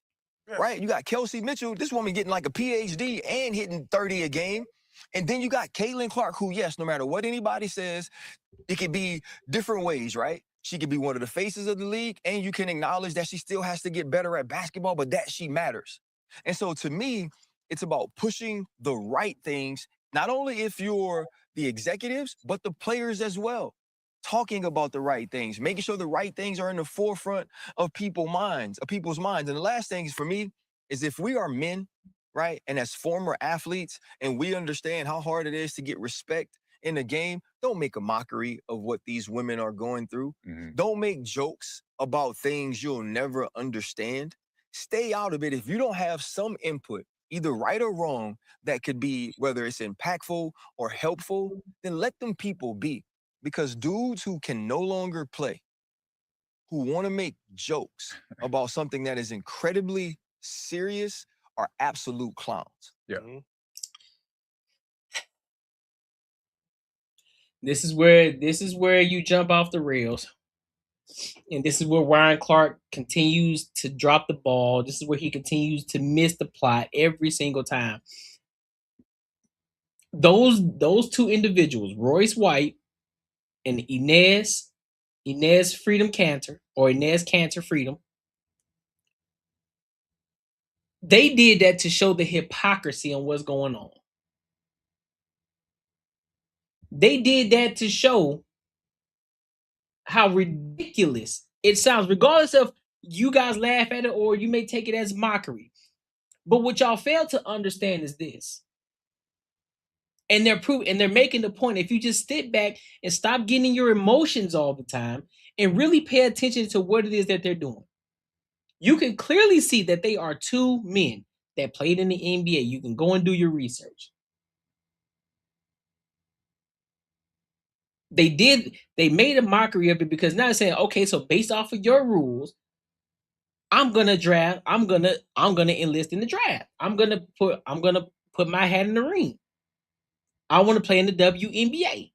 right? You got Kelsey Mitchell, this woman getting like a PhD and hitting 30 a game. And then you got Caitlin Clark, who, yes, no matter what anybody says, it could be different ways, right? She could be one of the faces of the league, and you can acknowledge that she still has to get better at basketball, but that she matters. And so to me, it's about pushing the right things, not only if you're the executives, but the players as well. Talking about the right things, making sure the right things are in the forefront of people's minds. And the last thing for me is if we are men right? And as former athletes, and we understand how hard it is to get respect in the game, don't make a mockery of what these women are going through. Don't make jokes about things you'll never understand. Stay out of it. If you don't have some input, either right or wrong, that could be, whether it's impactful or helpful, then let them people be. Because dudes who can no longer play, who want to make jokes about something that is incredibly serious, are absolute clowns. Yeah. This is where you jump off the rails. And this is where Ryan Clark continues to drop the ball. This is where he continues to miss the plot every single time. Those two individuals, Royce White and Inez Freedom Cantor, or Inez Cantor Freedom, they did that to show the hypocrisy on what's going on. They did that to show how ridiculous it sounds, regardless of you guys laugh at it or you may take it as mockery. But what y'all fail to understand is this. And they're making the point. If you just sit back and stop getting your emotions all the time and really pay attention to what it is that they're doing, you can clearly see that they are two men that played in the NBA. You can go and do your research. They made a mockery of it because now they're saying, okay, so based off of your rules, I'm gonna enlist in the draft. I'm gonna put my hat in the ring. I want to play in the WNBA.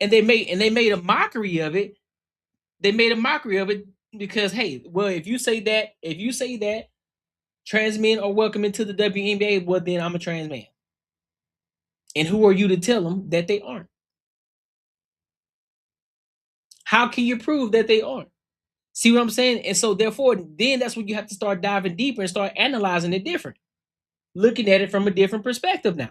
And they made a mockery of it. They made a mockery of it because, hey, well, if you say that trans men are welcome into the WNBA, well, then I'm a trans man. And who are you to tell them that they aren't? How can you prove that they aren't? See what I'm saying? And so therefore, then that's when you have to start diving deeper and start analyzing it different. Looking at it from a different perspective now.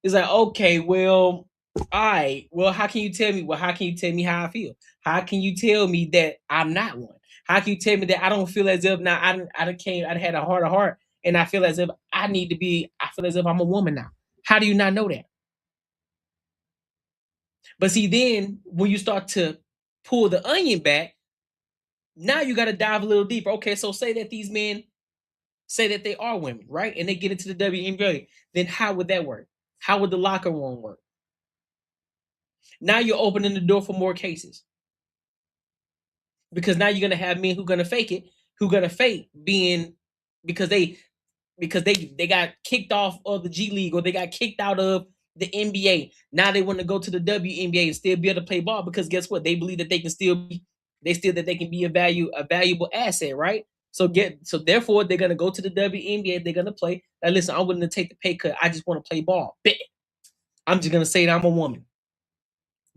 It's like, okay, well, all right. Well, how can you tell me? Well, how can you tell me how I feel? How can you tell me that I'm not one? How can you tell me that I don't feel as if now I had a heart of heart and I feel as if I feel as if I'm a woman now. How do you not know that? But see, then when you start to pull the onion back, now you got to dive a little deeper. Okay, so say that these men say that they are women, right? And they get into the WNBA. Then how would that work? How would the locker room work? Now you're opening the door for more cases. Because now you're going to have men who are going to fake it, who are going to fake being, because they got kicked off of the G League or they got kicked out of the NBA. Now they want to go to the WNBA and still be able to play ball because guess what? They believe that they can be a valuable asset, right? So therefore they're going to go to the WNBA, they're going to play. Now listen, I'm willing to take the pay cut. I just want to play ball. Bet. I'm just going to say that I'm a woman.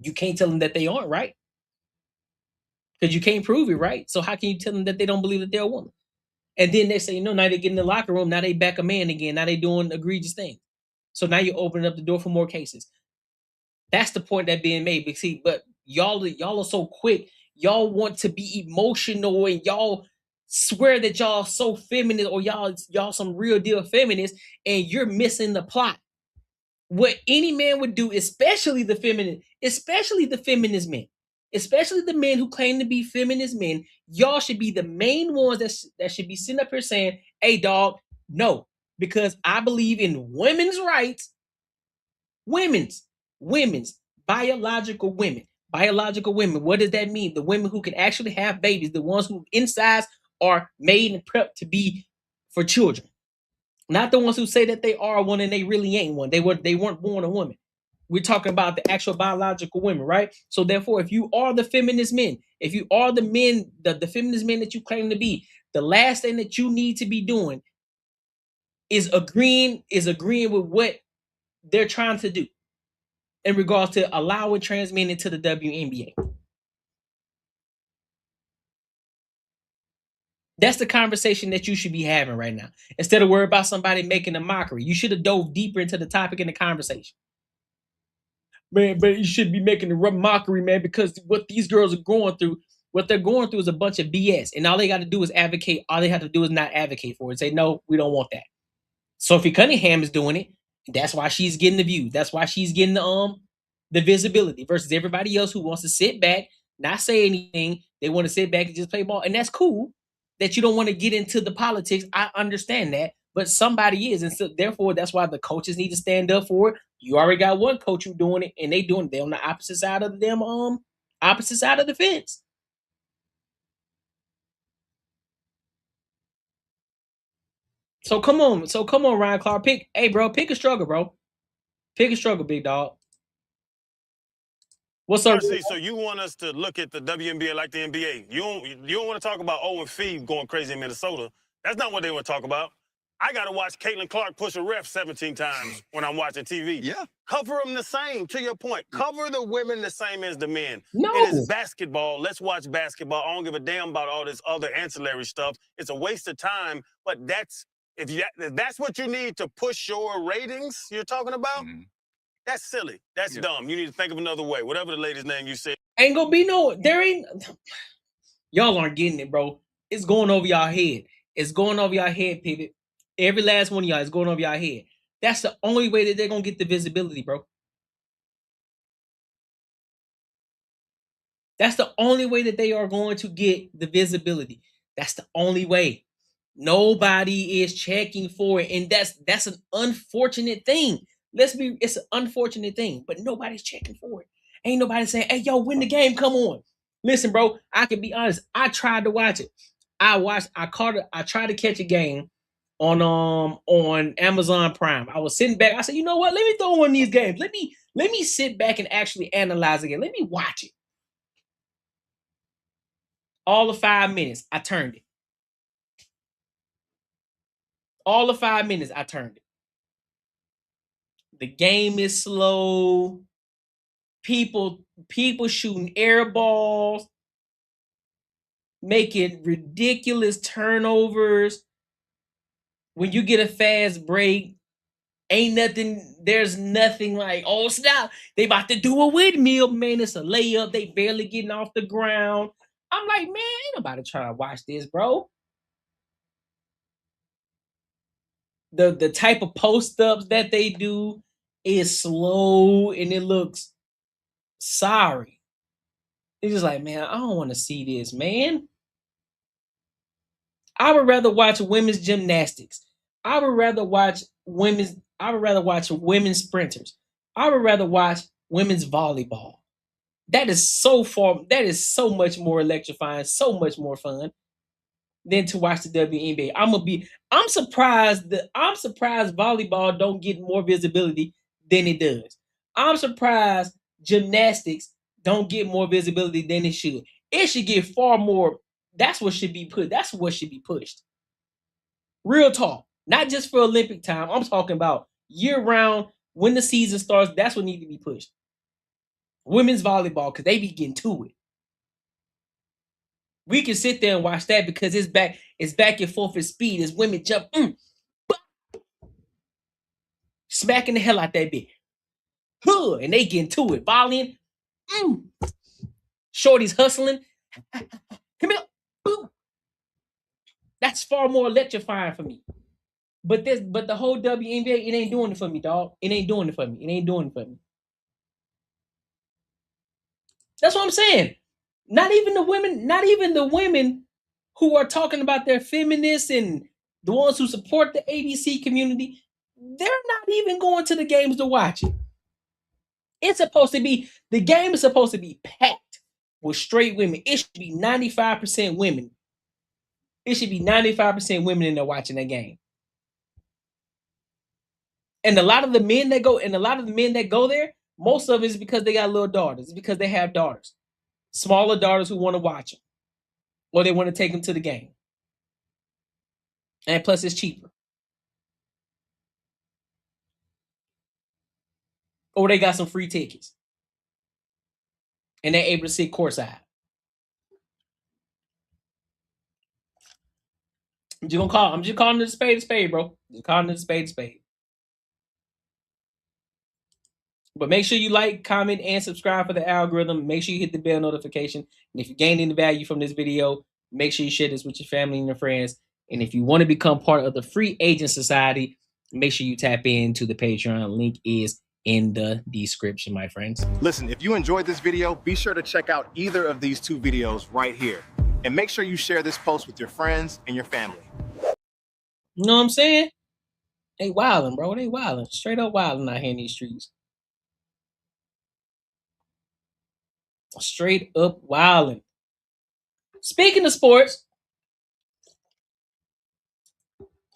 You can't tell them that they aren't, right? Because you can't prove it, right? So how can you tell them that they don't believe that they're a woman? And then they say, no, now they get in the locker room. Now they back a man again. Now they doing egregious things. So now you're opening up the door for more cases. That's the point that being made. But y'all are so quick. Y'all want to be emotional and y'all swear that y'all so feminist or y'all some real deal feminists and you're missing the plot. What any man would do, especially the feminist men, especially the men who claim to be feminist men, y'all should be the main ones that should be sitting up here saying, hey, dog, no, because I believe in women's rights, women's, biological women. What does that mean? The women who can actually have babies, the ones who inside are made and prepped to be for children. Not the ones who say that they are one and they really ain't one. They weren't born a woman. We're talking about the actual biological women, right? So therefore, if you are the feminist men, if you are the men, the feminist men that you claim to be, the last thing that you need to be doing is agreeing with what they're trying to do in regards to allowing trans men into the WNBA. That's the conversation that you should be having right now. Instead of worry about somebody making a mockery, you should have dove deeper into the topic and the conversation. Man, but you should be making a mockery, man, because what these girls are going through, what they're going through is a bunch of BS. And all they got to do is advocate. All they have to do is not advocate for it. Say, no, we don't want that. Sophie Cunningham is doing it. That's why she's getting the views. That's why she's getting the visibility versus everybody else who wants to sit back, not say anything. They want to sit back and just play ball. And that's cool that you don't want to get into the politics. I understand that. But somebody is. And so therefore, that's why the coaches need to stand up for it. You already got one coach who doing it, and they doing it. They're on the opposite side of the damn opposite side of the fence. So come on, Ryan Clark. Pick a struggle, bro. Pick a struggle, big dog. What's up? RC, so you want us to look at the WNBA like the NBA? You don't want to talk about Owen Fee going crazy in Minnesota. That's not what they want to talk about. I got to watch Caitlin Clark push a ref 17 times when I'm watching TV. Yeah. Cover them the same, to your point. Cover the women the same as the men. No. It is basketball. Let's watch basketball. I don't give a damn about all this other ancillary stuff. It's a waste of time, but if that's what you need to push your ratings you're talking about, that's silly. That's dumb. You need to think of another way. Whatever the lady's name you said. Ain't gonna be there ain't. Y'all aren't getting it, bro. It's going over y'all head. It's going over y'all head, pivot. Every last one of y'all is going over y'all head. That's the only way that they're gonna get the visibility, bro. That's the only way that they are going to get the visibility. That's the only way. Nobody is checking for it, and that's an unfortunate thing. It's an unfortunate thing, but nobody's checking for it. Ain't nobody saying, "Hey, yo, win the game, come on." Listen, bro, I can be honest. I tried to watch it. I tried to catch a game on Amazon Prime. I was sitting back. I said, you know what? Let me throw one of these games. Let me sit back and actually analyze again. Let me watch it. All of 5 minutes, I turned it. All of 5 minutes, I turned it. The game is slow. People shooting air balls, making ridiculous turnovers. When you get a fast break, there's nothing like, oh snap, they about to do a windmill, man. It's a layup. They barely getting off the ground. I'm like, man, ain't nobody trying to watch this, bro. The type of post-ups that they do is slow and it looks sorry. It's just like, man, I don't want to see this, man. I would rather watch women's gymnastics. I would rather watch women's sprinters. I would rather watch women's volleyball. That is so much more electrifying, so much more fun than to watch the WNBA. I'm surprised volleyball don't get more visibility than it does. I'm surprised gymnastics don't get more visibility than it should. It should get far more. That's what should be pushed. Real talk. Not just for Olympic time. I'm talking about year round when the season starts. That's what needs to be pushed. Women's volleyball, because they be getting to it. We can sit there and watch that because it's back and forth at speed as women jump, smacking the hell out that bitch. And they getting to it, volleying. Shorty's hustling. Come here. Boom. That's far more electrifying for me. But the whole WNBA, it ain't doing it for me, dog. It ain't doing it for me. That's what I'm saying. Not even the women who are talking about their feminists and the ones who support the ABC community, they're not even going to the games to watch it. The game is supposed to be packed with straight women. It should be 95% women. It should be 95% women in there watching that game. And a lot of the men that go there, most of it is because they got little daughters. It's because they have daughters. Smaller daughters who want to watch them. Or they want to take them to the game. And plus it's cheaper. Or they got some free tickets. And they're able to sit courtside. I'm just calling it a spade, bro. Just calling it a spade. But make sure you like, comment, and subscribe for the algorithm. Make sure you hit the bell notification. And if you gained any value from this video, make sure you share this with your family and your friends. And if you want to become part of the Free Agent Society, make sure you tap into the Patreon. Link is in the description, my friends. Listen, if you enjoyed this video, be sure to check out either of these 2 videos right here. And make sure you share this post with your friends and your family. You know what I'm saying? They wildin', bro. They wildin'. Straight up wildin' out here in these streets. Straight up wildin'. Speaking of sports,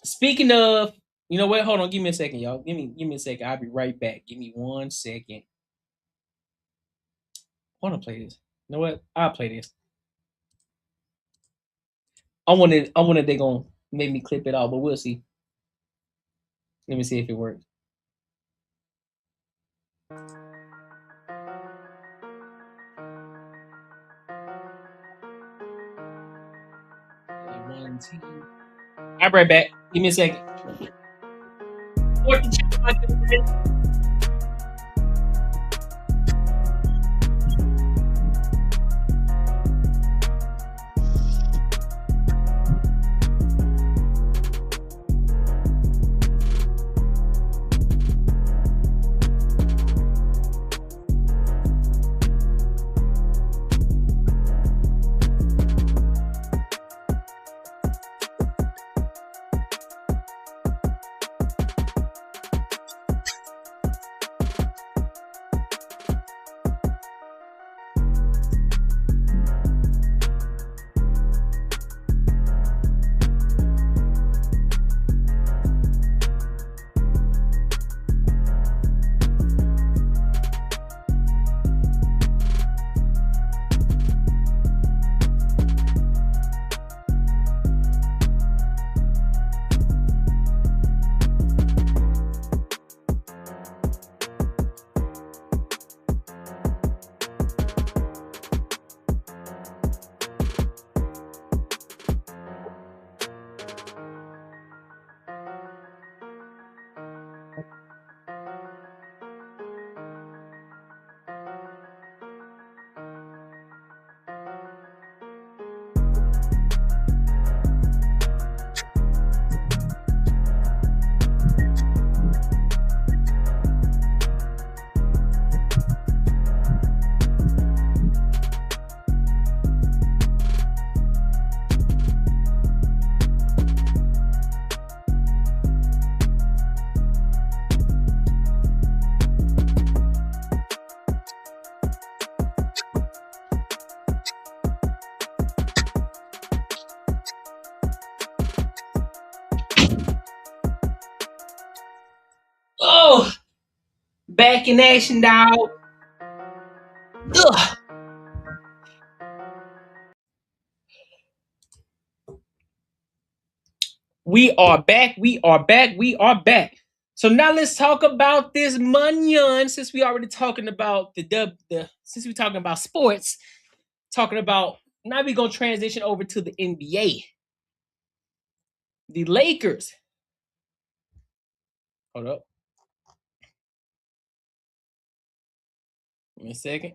speaking of, you know what? Hold on, give me a second, y'all. Give me a second. I'll be right back. Give me 1 second. I want to play this. You know what? I'll play this. I wanted they gonna make me clip it all, but we'll see. Let me see if it works. I'll be right back. Give me a second. Oh, back in action, dog. Ugh. We are back. We are back. We are back. So now let's talk about this Munyon. Since we already talking about since we talking about sports, talking about now we gonna transition over to the NBA. The Lakers. Hold up. Give me a second.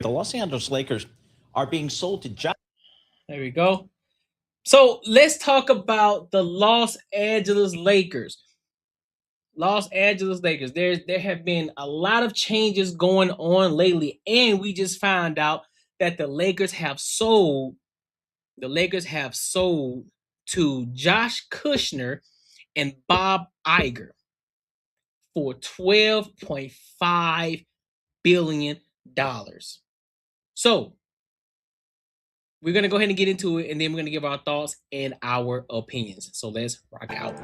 The Los Angeles Lakers are being sold to Josh. There we go. So let's talk about the Los Angeles Lakers. Los Angeles Lakers. There have been a lot of changes going on lately, and we just found out that the Lakers have sold. The Lakers have sold to Josh Kushner and Bob Iger for $12.5 billion. So we're going to go ahead and get into it, and then we're going to give our thoughts and our opinions. So let's rock out.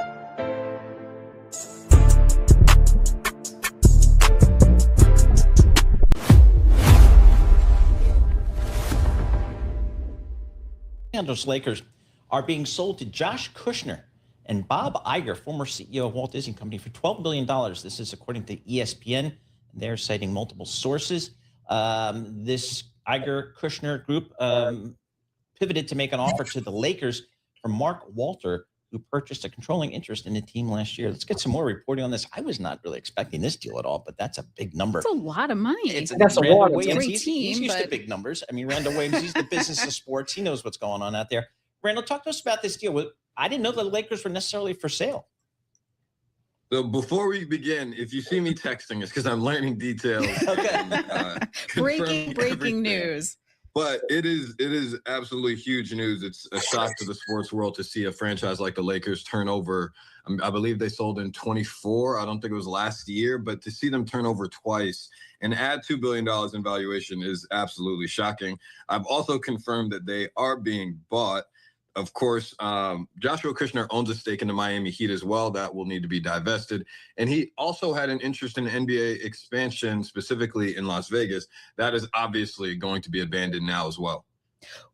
Angeles Lakers are being sold to Josh Kushner and Bob Iger, former CEO of Walt Disney Company, for $12 billion. This is according to ESPN. They're citing multiple sources. This Iger-Kushner group pivoted to make an offer to the Lakers from Mark Walter, who purchased a controlling interest in the team last year. Let's get some more reporting on this. I was not really expecting this deal at all, but that's a big number. That's a lot of money. That's a lot of money. He's used to big numbers. I mean, Randall Williams, he's the business of sports. He knows what's going on out there. Randall, talk to us about this deal. I didn't know the Lakers were necessarily for sale. So before we begin, if you see me texting, it's because I'm learning details. And, breaking news. But it is absolutely huge news. It's a shock to the sports world to see a franchise like the Lakers turn over. I believe they sold in 24. I don't think it was last year, but to see them turn over twice and add $2 billion in valuation is absolutely shocking. I've also confirmed that they are being bought. Of course, Joshua Kushner owns a stake in the Miami Heat as well. That will need to be divested. And he also had an interest in NBA expansion, specifically in Las Vegas. That is obviously going to be abandoned now as well.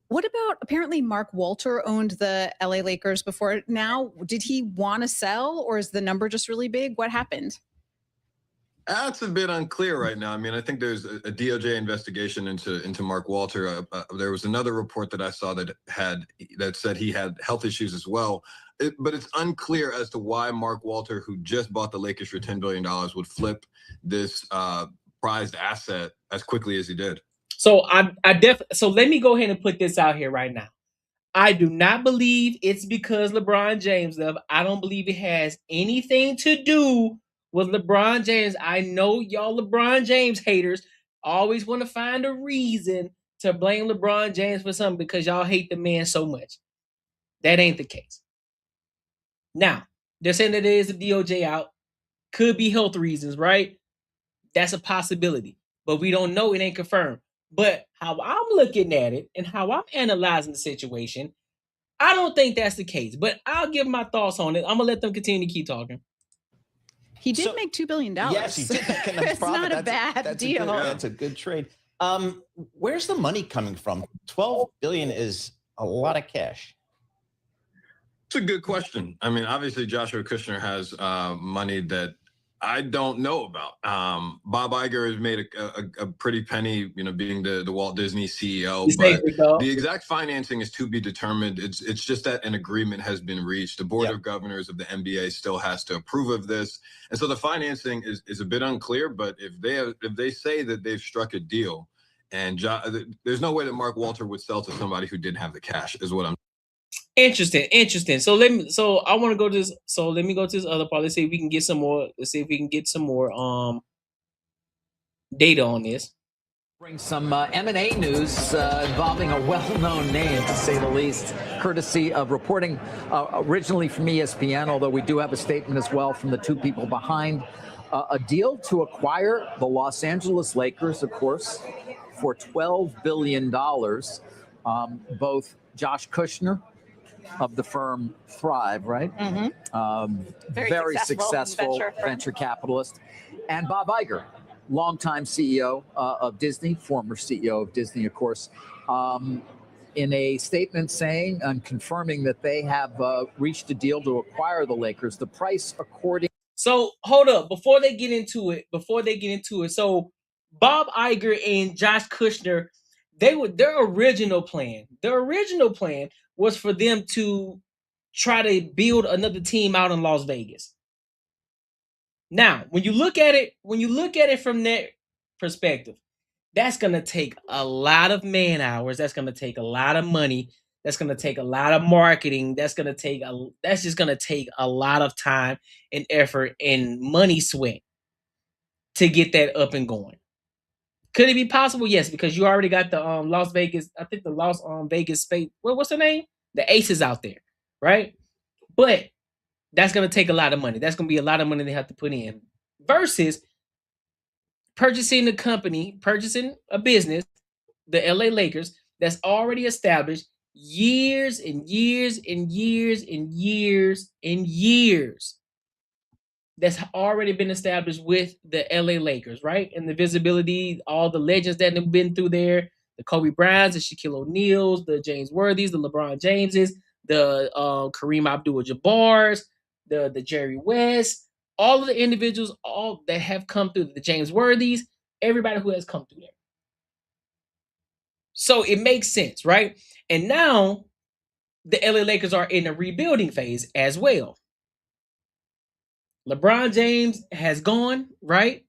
What about, apparently Mark Walter owned the LA Lakers before now. Did he want to sell, or is the number just really big? What happened? That's a bit unclear right now. I mean, I think there's a DOJ investigation into Mark Walter. There was another report that I saw that said he had health issues as well. But it's unclear as to why Mark Walter, who just bought the Lakers for $10 billion, would flip this prized asset as quickly as he did. So so let me go ahead and put this out here right now. I do not believe it's because LeBron James left. I don't believe it has anything to do with LeBron James. I know y'all LeBron James haters always want to find a reason to blame LeBron James for something because y'all hate the man so much. That ain't the case. Now, they're saying that there is a DOJ out. Could be health reasons, right? That's a possibility. But we don't know. It ain't confirmed. But how I'm looking at it and how I'm analyzing the situation, I don't think that's the case. But I'll give my thoughts on it. I'm going to let them continue to keep talking. He did make $2 billion. Yes, he did make enough It's profit. not a bad deal. That's a good trade. Where's the money coming from? $12 billion is a lot of cash. It's a good question. I mean, obviously, Joshua Kushner has money that I don't know about. Bob Iger has made a pretty penny, being the Walt Disney CEO. But the exact financing is to be determined. It's just that an agreement has been reached. The board of governors of the NBA still has to approve of this, and so the financing is a bit unclear. But if they say that they've struck a deal, and there's no way that Mark Walter would sell to somebody who didn't have the cash, is what I'm. Interesting. So I want to go to this. So let me go to this other part. Let's see if we can get some more. Data on this. Bring some M&A news involving a well-known name, to say the least, courtesy of reporting originally from ESPN, although we do have a statement as well from the two people behind a deal to acquire the Los Angeles Lakers, of course, for $12 billion. Both Josh Kushner of the firm Thrive, right? Mm-hmm. Very successful venture capitalist. And Bob Iger, longtime CEO of Disney, former CEO of Disney, of course, in a statement saying and confirming that they have reached a deal to acquire the Lakers. The price according. So hold up, before they get into it. So Bob Iger and Josh Kushner, their original plan was for them to try to build another team out in Las Vegas. Now, when you look at it from that perspective, that's going to take a lot of man hours. That's going to take a lot of money. That's going to take a lot of marketing. That's just going to take a lot of time and effort and money sweat to get that up and going. Could it be possible? Yes, because you already got the Las Vegas. I think the Las Vegas space. What's the name? The Aces out there, right? But that's going to take a lot of money. That's going to be a lot of money they have to put in. Versus purchasing a business, the LA Lakers, that's already established years and years and years and years and years. That's already been established with the LA Lakers, right? And the visibility, all the legends that have been through there, the Kobe Bryants, the Shaquille O'Neals, the James Worthys, the LeBron Jameses, the Kareem Abdul-Jabbars, the Jerry West, all of the individuals, all that have come through, the James Worthys, everybody who has come through there. So it makes sense, right? And now the LA Lakers are in a rebuilding phase as well. LeBron James has gone, right?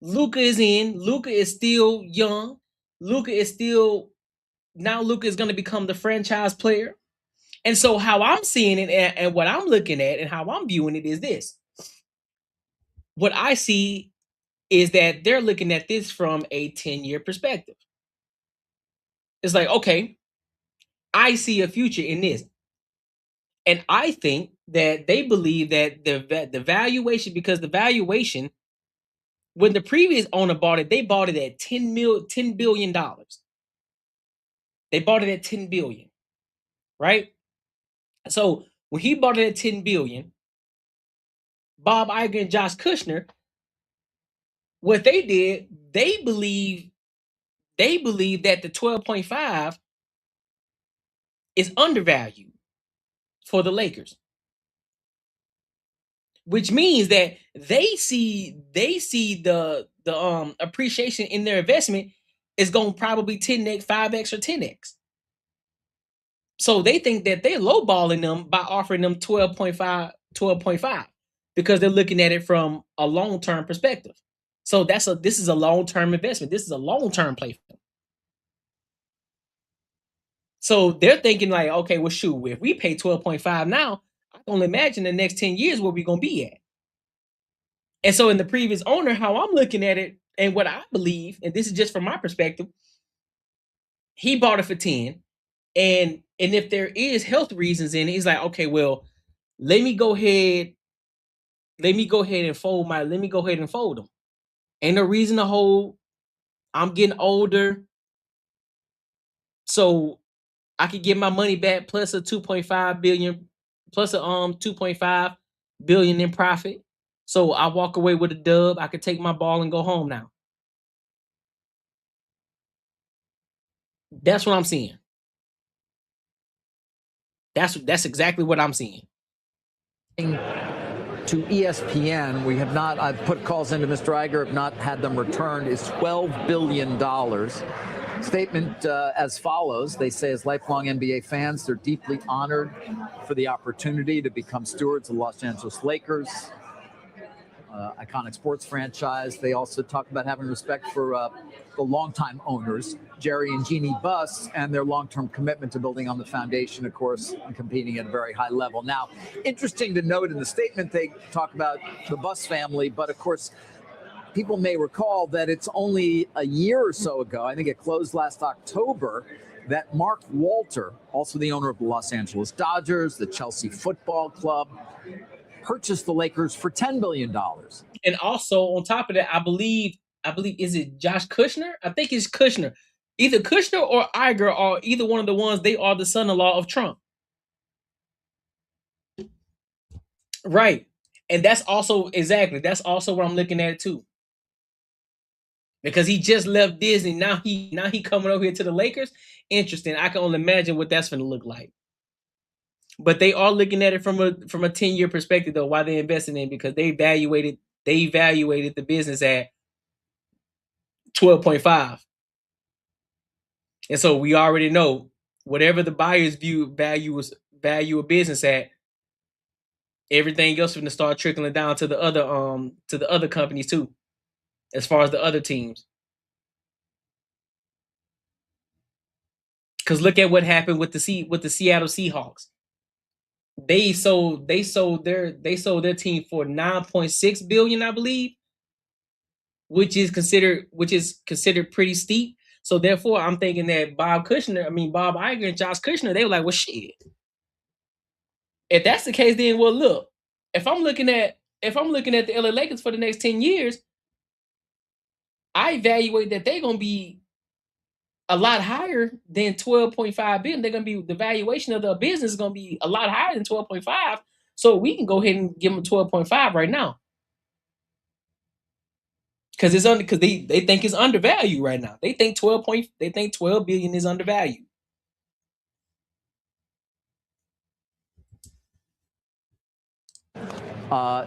Luka is in. Luka is still young. Luka is going to become the franchise player. And so how I'm seeing it and what I'm looking at and how I'm viewing it is this. What I see is that they're looking at this from a 10-year perspective. It's like, okay, I see a future in this. And I think that they believe that the valuation, because the valuation, when the previous owner bought it, they bought it at $10 billion. They bought it at 10 billion, right? So when he bought it at 10 billion, Bob Iger and Josh Kushner, what they did, they believe that the 12.5 is undervalued for the Lakers. Which means that they see the appreciation in their investment is going to probably 10x, 5x, or 10x. So they think that they're lowballing them by offering them 12.5 because they're looking at it from a long-term perspective. So this is a long-term investment. This is a long-term play for them. So they're thinking like, okay, well, shoot, if we pay 12.5 now, I can only imagine the next 10 years where we're going to be at. And so in the previous owner, how I'm looking at it and what I believe, and this is just from my perspective, he bought it for 10. And if there is health reasons in it, he's like, okay, well, let me go ahead and fold them. Ain't no reason to hold. I'm getting older. So I could get my money back plus a 2.5 billion, plus a 2.5 billion in profit. So I walk away with a dub. I could take my ball and go home now. That's what I'm seeing. That's exactly what I'm seeing. To ESPN, we have not, I've put calls into Mr. Iger, have not had them returned, is $12 billion. Statement as follows. They say, as lifelong NBA fans, they're deeply honored for the opportunity to become stewards of the Los Angeles Lakers, iconic sports franchise. They also talk about having respect for the longtime owners, Jerry and Jeannie Buss, and their long-term commitment to building on the foundation, of course, and competing at a very high level. Now, interesting to note in the statement, they talk about the Buss family, but of course, people may recall that it's only a year or so ago, I think it closed last October, that Mark Walter, also the owner of the Los Angeles Dodgers, the Chelsea Football Club, purchased the Lakers for $10 billion. And also on top of that, I believe, is it Josh Kushner? I think it's Kushner. Either Kushner or Iger are either one of the ones, they are the son-in-law of Trump. Right. And that's also what I'm looking at too. Because he just left Disney. Now he coming over here to the Lakers. Interesting. I can only imagine what that's going to look like. But they are looking at it from a 10-year perspective, though, why they're investing in, because they evaluated the business at 12.5. And so we already know whatever the buyers value a business at, everything else is going to start trickling down to the other companies too, as far as the other teams. Because look at what happened with the Seattle Seahawks. They sold their team for $9.6 billion, I believe, which is considered pretty steep. So therefore, I'm thinking that Bob Iger and Josh Kushner, they were like, well, shit. If that's the case, then well, look, if I'm looking at the LA Lakers for the next 10 years, I evaluate that they're gonna be a lot higher than 12.5 billion. They're gonna be, the valuation of the business is gonna be a lot higher than 12.5. So we can go ahead and give them 12.5 right now. Because they think it's undervalued right now. They think 12 billion is undervalued.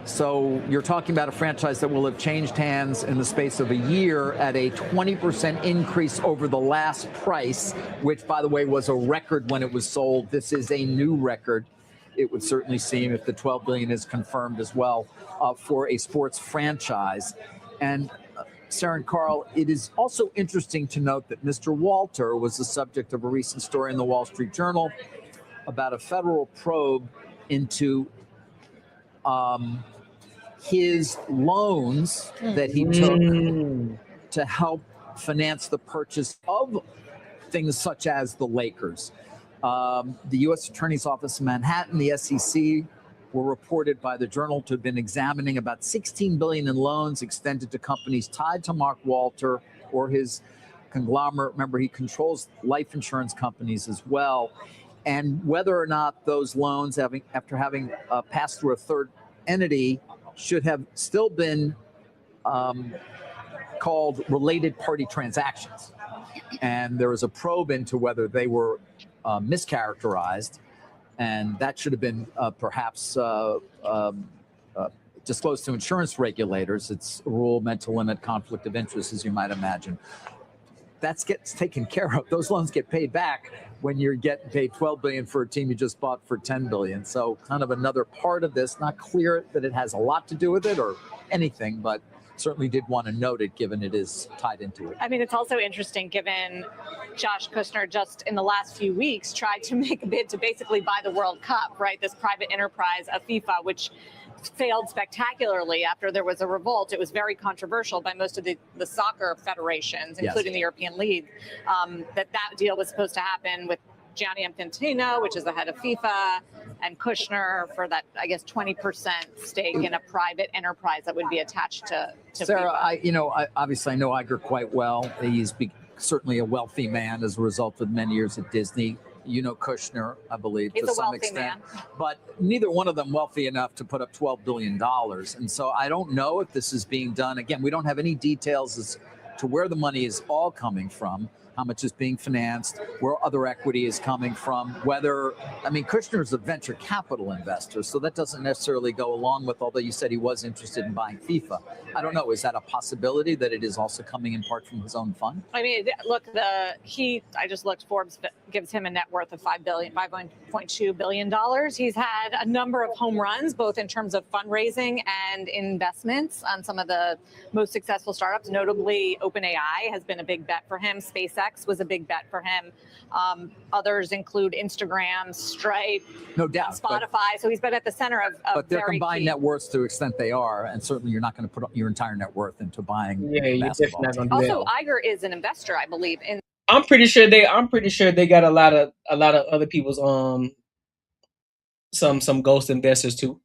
So you're talking about a franchise that will have changed hands in the space of a year at a 20% increase over the last price, which, by the way, was a record when it was sold. This is a new record. It would certainly seem, if the $12 billion is confirmed as well, for a sports franchise. And Sarah and Carl, it is also interesting to note that Mr. Walter was the subject of a recent story in the Wall Street Journal about a federal probe into his loans that he took to help finance the purchase of things such as the Lakers. The U.S. Attorney's Office in Manhattan, the SEC, were reported by the Journal to have been examining about $16 billion in loans extended to companies tied to Mark Walter or his conglomerate. Remember, he controls life insurance companies as well. And whether or not those loans, after having passed through a third entity, should have still been called related party transactions. And there was a probe into whether they were mischaracterized, and that should have been perhaps disclosed to insurance regulators. It's a rule meant to limit conflict of interest, as you might imagine. That gets taken care of. Those loans get paid back when you're getting paid $12 billion for a team you just bought for $10 billion. So kind of another part of this, not clear that it has a lot to do with it or anything, but certainly did want to note it given it is tied into it. I mean, it's also interesting given Josh Kushner just in the last few weeks tried to make a bid to basically buy the World Cup, right? This private enterprise of FIFA, which failed spectacularly after there was a revolt. It was very controversial by most of the soccer federations, including the European League, that deal was supposed to happen with Gianni Infantino, which is the head of FIFA, and Kushner for that, I guess, 20% stake in a private enterprise that would be attached to Sarah, FIFA. Obviously I know Iger quite well. He's certainly a wealthy man as a result of many years at Disney. You know Kushner, I believe, He's to a some wealthy extent. man. But neither one of them wealthy enough to put up $12 billion. And so I don't know if this is being done. Again, we don't have any details as to where the money is all coming from, how much is being financed, where other equity is coming from, Kushner is a venture capital investor, so that doesn't necessarily go along with, although you said he was interested in buying FIFA. I don't know, is that a possibility that it is also coming in part from his own fund? I mean, look, I just looked, Forbes gives him a net worth of $5.2 billion. He's had a number of home runs, both in terms of fundraising and investments on some of the most successful startups, notably OpenAI has been a big bet for him. SpaceX was a big bet for him. Others include Instagram, Stripe, no doubt, Spotify. So he's been at the center of but their very combined key. net worths to the extent they are, and certainly you're not going to put your entire net worth into buying basketball. Also, Iger is an investor, I believe. I'm pretty sure they got a lot of other people's some ghost investors too,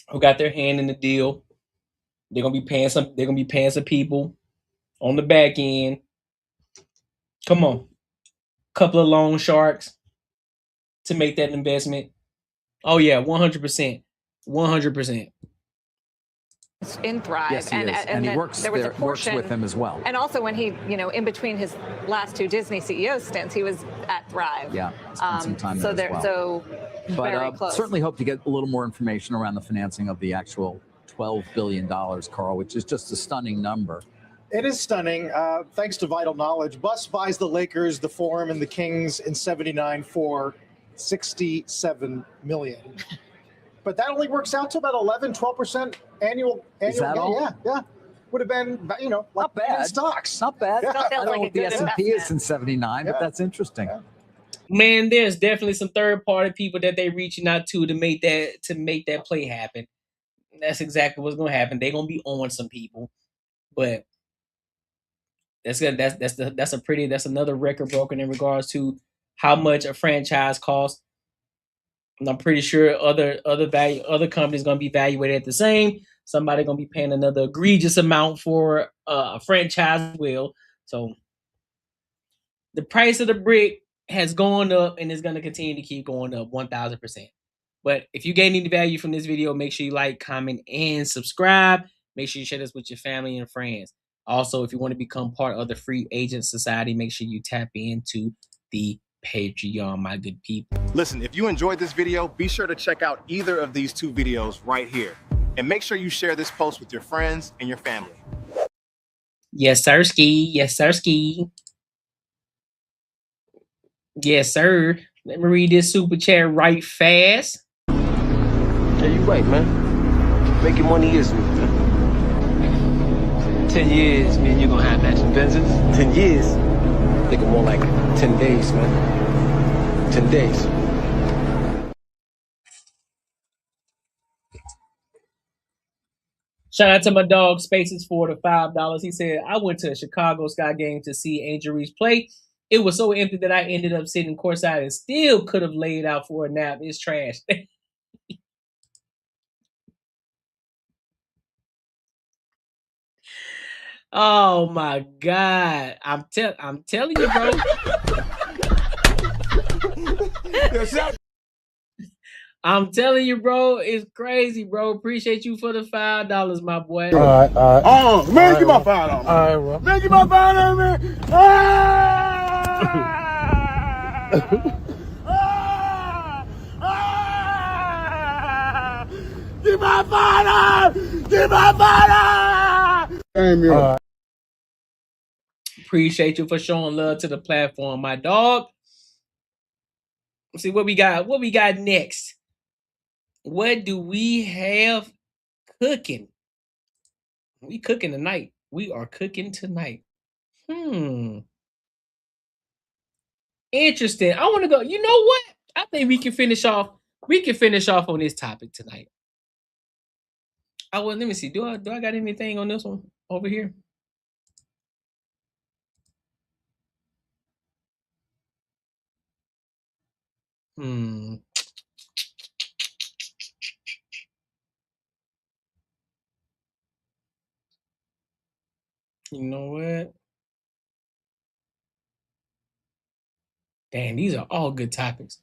who got their hand in the deal. They're gonna be paying some people on the back end. Come on, couple of loan sharks to make that investment. Oh yeah, 100%, 100%. In Thrive, Yes, he is. And he works with him as well. And also when he, in between his last two Disney CEO stints, he was at Thrive. Yeah, spent some time there as well. Very close. Certainly hope to get a little more information around the financing of the actual $12 billion, Carl, which is just a stunning number. It is stunning. Thanks to Vital Knowledge, Bus buys the Lakers, the Forum, and the Kings in '79 for $67 million. But that only works out to about 11-12% annual Is that gain. all? Yeah. Would have been, not bad. in stocks. Not bad. Yeah. I don't know what the S&P is in '79, but that's interesting. Man, there's definitely some third party people that they reaching out to make that play happen. That's exactly what's gonna happen. They're gonna be on some people, but that's another record broken in regards to how much a franchise costs. And I'm pretty sure other companies gonna be evaluated at the same. Somebody gonna be paying another egregious amount for a franchise as well. So the price of the brick has gone up and is gonna continue to keep going up 1,000%. But if you gain any value from this video, make sure you like, comment, and subscribe. Make sure you share this with your family and friends. Also, if you want to become part of the Free Agent Society, make sure you tap into the Patreon, my good people. Listen, if you enjoyed this video, be sure to check out either of these two videos right here. And make sure you share this post with your friends and your family. Yes, sirski. Yes, sirski. Yes, sir. Let me read this super chat right fast. Yeah, you right, man. Making money is me, man. 10 years, man, you're gonna have matching Benzes. 10 years, Thinking more like 10 days, man. 10 days. Shout out to my dog Spaces for the $5. He said, I went to a Chicago Sky game to see Angel Reese play. It was so empty that I ended up sitting courtside and still could have laid out for a nap. It's trash. Oh my God. I'm telling you, bro. I'm telling you, bro, it's crazy, bro. Appreciate you for the $5, my boy. All right. Man, give my $5. All right, bro. Man, give my $5, man. Give my $5. Give my $5. Appreciate you for showing love to the platform, my dog. Let's see what we got. What we got next? What do we have cooking? We cooking tonight. We are cooking tonight. Interesting. I want to go. You know what? I think we can finish off. We can finish off on this topic tonight. Let me see. Do I got anything on this one over here? You know what? Damn, these are all good topics.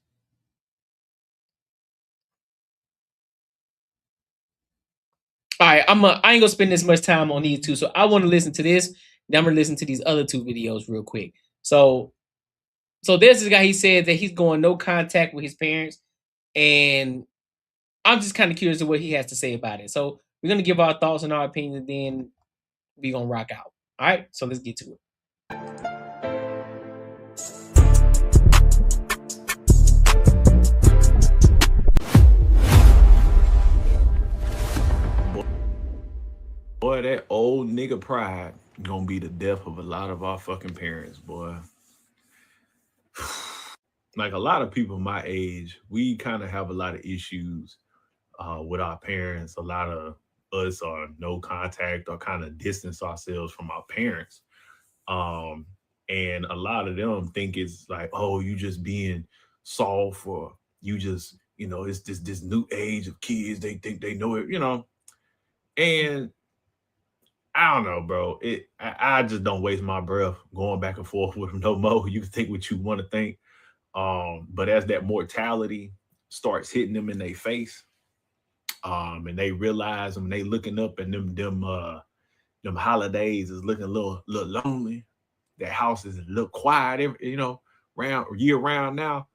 All right, I ain't gonna spend this much time on these two, so I want to listen to this. Then I'm gonna listen to these other two videos real quick. So there's this guy. He said that he's going no contact with his parents, and I'm just kind of curious of what he has to say about it. So we're gonna give our thoughts and our opinions, and then we're gonna rock out. All right, so let's get to it. Boy, that old nigga pride gonna be the death of a lot of our fucking parents, boy. Like a lot of people my age, we kind of have a lot of issues with our parents. A lot of us are no contact or kind of distance ourselves from our parents. And a lot of them think it's like, oh, you just being soft, or you just, it's this new age of kids. They think they know it, and I don't know, bro. I just don't waste my breath going back and forth with them no more. You can think what you want to think. But as that mortality starts hitting them in their face, and they realize when they looking up and them holidays is looking a little lonely. That house is a little quiet, year round now.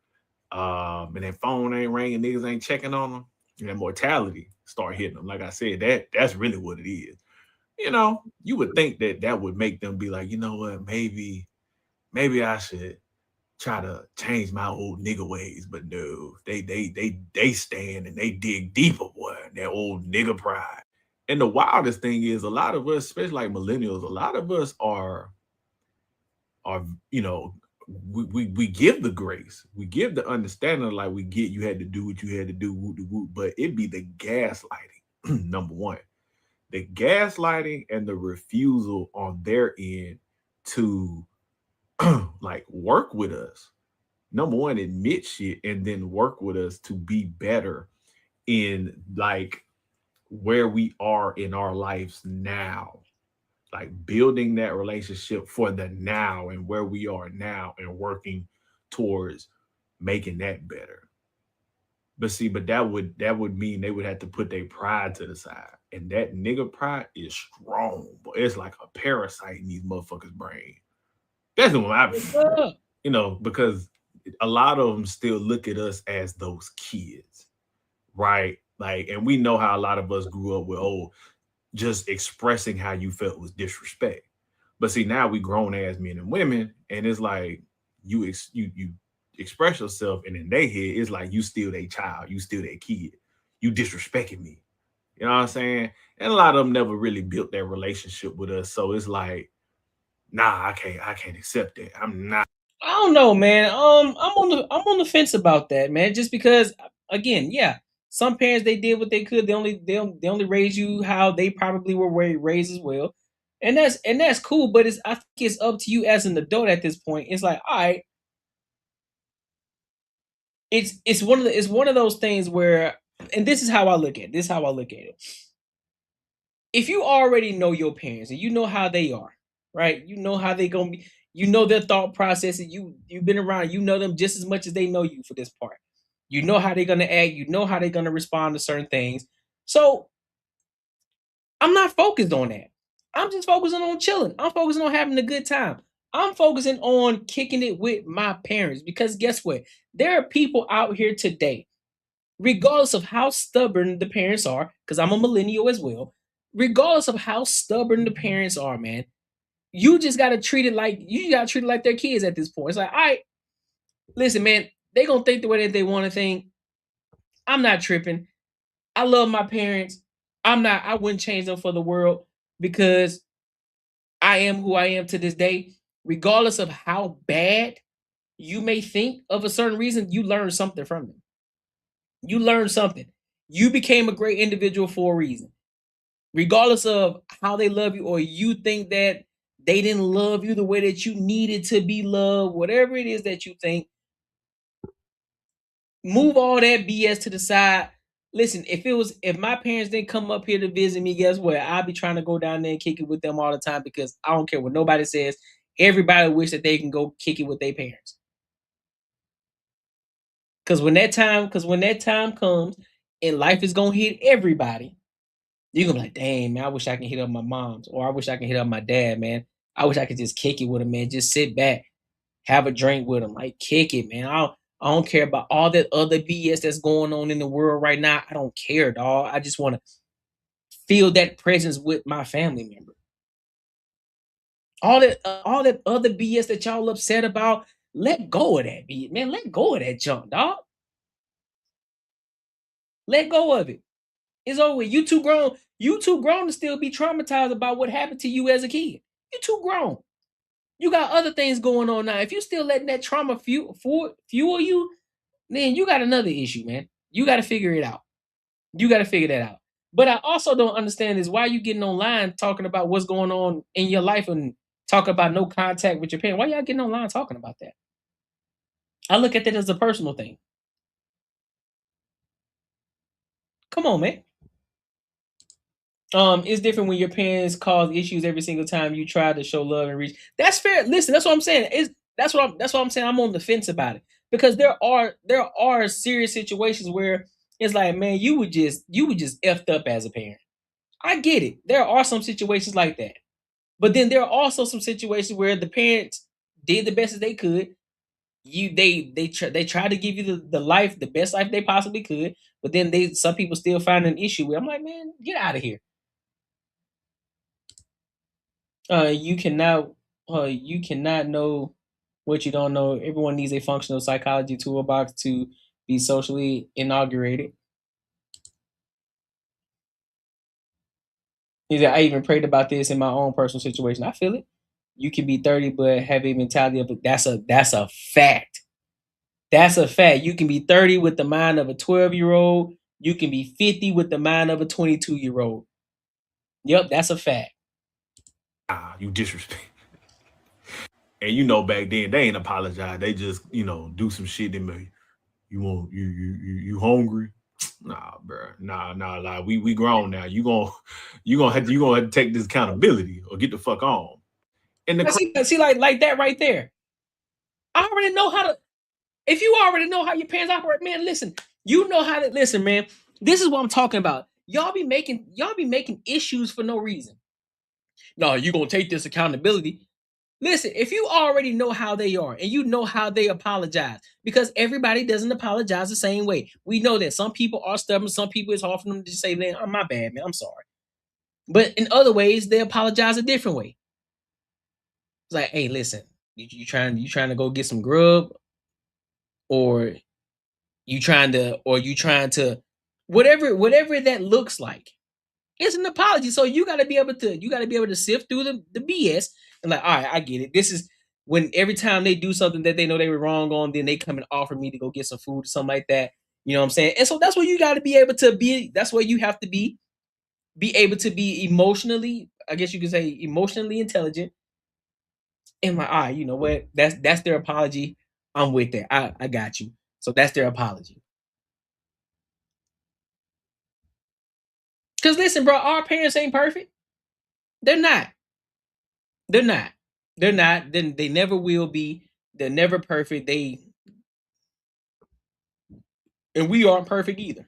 And that phone ain't ringing, niggas ain't checking on them. And that mortality start hitting them. Like I said, that's really what it is. You would think that would make them be like, you know what, maybe I should try to change my old nigga ways. But no, they stand and they dig deeper, boy, that old nigga pride. And the wildest thing is a lot of us, especially like millennials, a lot of us are we give the grace, we give the understanding, like we get you had to do what you had to do, but it be the gaslighting. Number one. The gaslighting and the refusal on their end to like work with us. Number one, admit shit and then work with us to be better in like where we are in our lives now. Like building that relationship for the now and where we are now and working towards making that better. But that would mean they would have to put their pride to the side. And that nigga pride is strong, but it's like a parasite in these motherfuckers' brain. That's what because a lot of them still look at us as those kids, right? Like, and we know how a lot of us grew up with, just expressing how you felt was disrespect. But see, now we grown ass men and women, and it's like you express yourself, and in their head, it's like you still their child, you still their kid, you disrespecting me. You know what I'm saying? And a lot of them never really built that relationship with us. So it's like nah, I can't accept that. I'm not. I don't know, man. I'm on the fence about that, man. Just because, again, yeah, some parents they did what they could. They only raised you how they probably were raised as well, and that's cool. But I think it's up to you as an adult at this point. It's like, all right, it's one of those things where, and this is how I look at it. This is how I look at it. If you already know your parents and you know how they are, right? You know how they gonna be. You know their thought processes. You've been around. You know them just as much as they know you for this part. You know how they're gonna act. You know how they're gonna respond to certain things. So I'm not focused on that. I'm just focusing on chilling. I'm focusing on having a good time. I'm focusing on kicking it with my parents because guess what? There are people out here today, regardless of how stubborn the parents are, because I'm a millennial as well. Regardless of how stubborn the parents are, man, you just gotta treat it like their kids at this point. It's like, all right, listen, man, they gonna think the way that they want to think. I'm not tripping. I love my parents. I wouldn't change them for the world because I am who I am to this day. Regardless of how bad you may think of a certain reason, you learn something from them. You learn something. You became a great individual for a reason. Regardless of how they love you, or you think that they didn't love you the way that you needed to be loved, whatever it is that you think, move all that BS to the side. Listen, if my parents didn't come up here to visit me, guess what? I'll be trying to go down there and kick it with them all the time because I don't care what nobody says. Everybody wish that they can go kick it with their parents. Because when that time comes and life is gonna hit everybody, you're gonna be like, dang, man, I wish I can hit up my mom's, or I wish I can hit up my dad, man. I wish I could just kick it with him, man. Just sit back, have a drink with him, like kick it, man. I don't care about all that other BS that's going on in the world right now. I don't care, dog. I just want to feel that presence with my family member. All that other BS that y'all upset about, let go of that, man. Let go of that junk, dog. Let go of it. It's over. You too grown. You too grown to still be traumatized about what happened to you as a kid. You too grown. You got other things going on now. If you still letting that trauma fuel you, then you got another issue, man. You got to figure it out. You got to figure that out. But I also don't understand is why you getting online talking about what's going on in your life and talk about no contact with your parents. Why y'all getting online talking about that? I look at that as a personal thing. Come on, man. It's different when your parents cause issues every single time you try to show love and reach. That's fair. Listen, that's what I'm saying. That's what I'm saying. I'm on the fence about it because there are serious situations where it's like, man, you would just effed up as a parent. I get it. There are some situations like that, but then there are also some situations where the parents did the best as they could. They try to give you the best life they possibly could, but then some people still find an issue with. I'm like, man, get out of here. You cannot know what you don't know. Everyone needs a functional psychology toolbox to be socially inaugurated. He said, I even prayed about this in my own personal situation. I feel it. You can be 30 but have a mentality of that's a fact. That's a fact. You can be 30 with the mind of a 12-year-old. You can be 50 with the mind of a 22-year-old. Yep, that's a fact. You disrespect. And you know, back then they ain't apologize. They just, do some shit. They make you hungry? Nah, bro. Nah. Like we grown now. You gonna have to take this accountability or get the fuck on. And see like that right there. I already know how to. If you already know how your parents operate, man, listen. You know how to listen, man. This is what I'm talking about. Y'all be making issues for no reason. No, you gonna take this accountability. Listen, if you already know how they are and you know how they apologize, because everybody doesn't apologize the same way. We know that some people are stubborn. Some people, it's hard for them to say, man, oh, my bad, man, I'm sorry. But in other ways, they apologize a different way. It's like, hey, listen, you trying to go get some grub, or you trying to whatever that looks like. It's an apology. So you got to be able to sift through the BS I'm like, all right, I get it. This is when every time they do something that they know they were wrong on, then they come and offer me to go get some food or something like that. You know what I'm saying? And so that's what you got to be able to be. That's what you have to be able to be emotionally, I guess you could say emotionally intelligent. And like, all right, you know what? That's their apology. I'm with that. I got you. So that's their apology. Because listen, bro, our parents ain't perfect. They're not. They're not. They're not. Then they never will be. They're never perfect. And we aren't perfect either.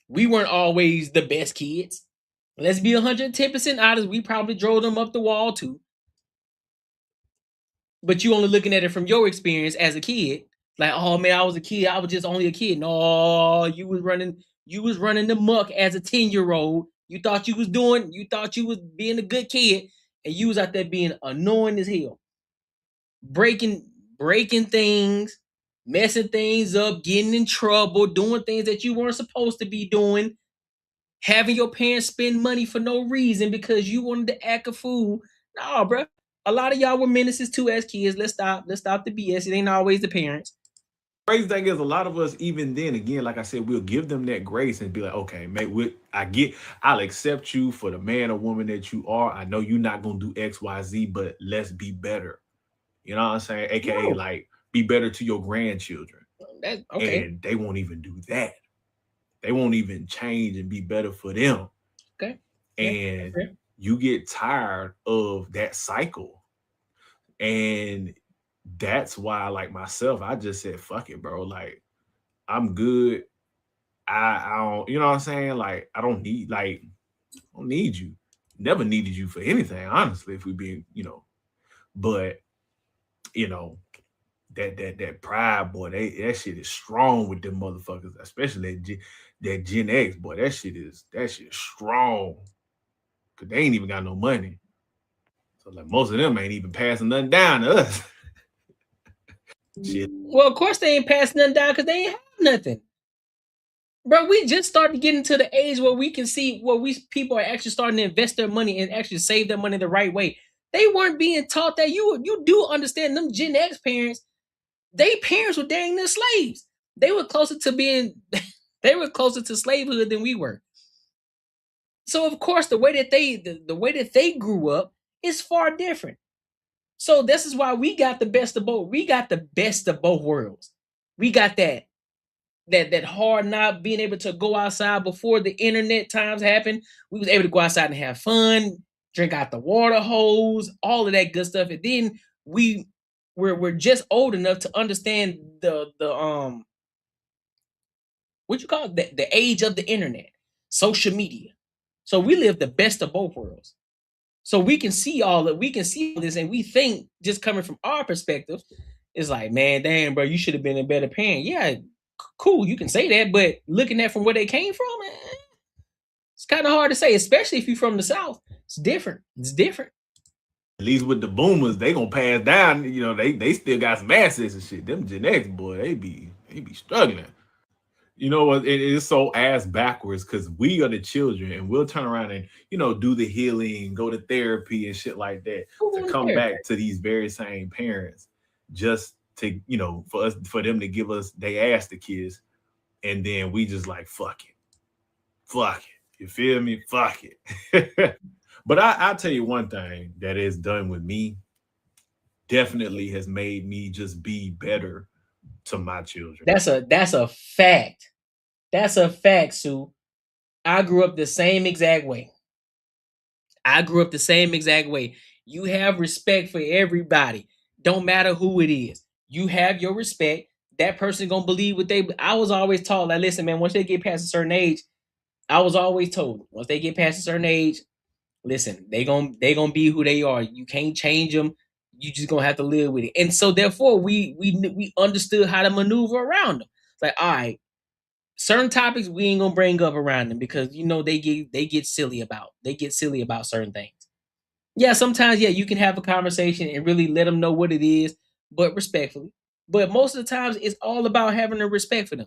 We weren't always the best kids. Let's be 110% honest. We probably drove them up the wall too. But you only looking at it from your experience as a kid. Like, oh man, I was a kid. I was just only a kid. No, you was running the muck as a 10-year-old. You thought you was being a good kid, and you was out there being annoying as hell. Breaking things, messing things up, getting in trouble, doing things that you weren't supposed to be doing, having your parents spend money for no reason because you wanted to act a fool. No, bro. A lot of y'all were menaces too as kids. Let's stop the BS. It ain't always the parents. Crazy thing is, a lot of us, even then, again, like I said, we'll give them that grace and be like, okay, mate, I'll accept you for the man or woman that you are. I know you're not gonna do X, Y, Z, but let's be better. You know what I'm saying? AKA, like, be better to your grandchildren. Okay. And they won't even do that. They won't even change and be better for them. Okay. And you get tired of that cycle. And that's why, like myself, I just said, fuck it, bro. Like, I'm good. I don't, you know what I'm saying? Like, I don't need you. Never needed you for anything, honestly, if we being, but that pride, boy, that shit is strong with them motherfuckers, especially that Gen X, boy. That shit is strong. Cause they ain't even got no money. So like most of them ain't even passing nothing down to us. Shit. Well, of course they ain't passing nothing down because they ain't have nothing. Bro, we just started getting to the age where we can see people are actually starting to invest their money and actually save their money the right way. They weren't being taught that. You do understand them Gen X parents, they parents were dang near slaves. They were closer to slavehood than we were. So of course the way that they grew up is far different. So this is why we got the best of both. We got the best of both worlds. We got that hard not being able to go outside before the internet times happened. We was able to go outside and have fun, drink out the water hose, all of that good stuff. And then we're just old enough to understand the what you call it? The age of the internet, social media. So we live the best of both worlds. So we can see all this, and we think, just coming from our perspective, it's like, man, damn, bro, you should have been a better parent. Yeah, cool, you can say that, but looking at from where they came from, it's kind of hard to say, especially if you're from the South. It's different. At least with the boomers, they gonna pass down. They still got some assets and shit. Them Gen X, boy, they be struggling. You know what? It is so ass backwards because we are the children, and we'll turn around and do the healing, go to therapy and shit like that to come back to these very same parents, just to for them to give us they ass the kids, and then we just like fuck it. You feel me? Fuck it. But I'll tell you one thing that is done with me. Definitely has made me just be better to my children. That's a fact. That's a fact, Sue. I grew up the same exact way. You have respect for everybody. Don't matter who it is. You have your respect. That person gonna believe what they. I was always taught, like, listen, man, once they get past a certain age, I was always told, once they get past a certain age, listen, they gonna be who they are. You can't change them. You just gonna have to live with it. And so therefore, we understood how to maneuver around them. It's like, all right, certain topics we ain't gonna bring up around them because they get silly about certain things. Yeah, sometimes you can have a conversation and really let them know what it is, but respectfully. But most of the times it's all about having a respect for them.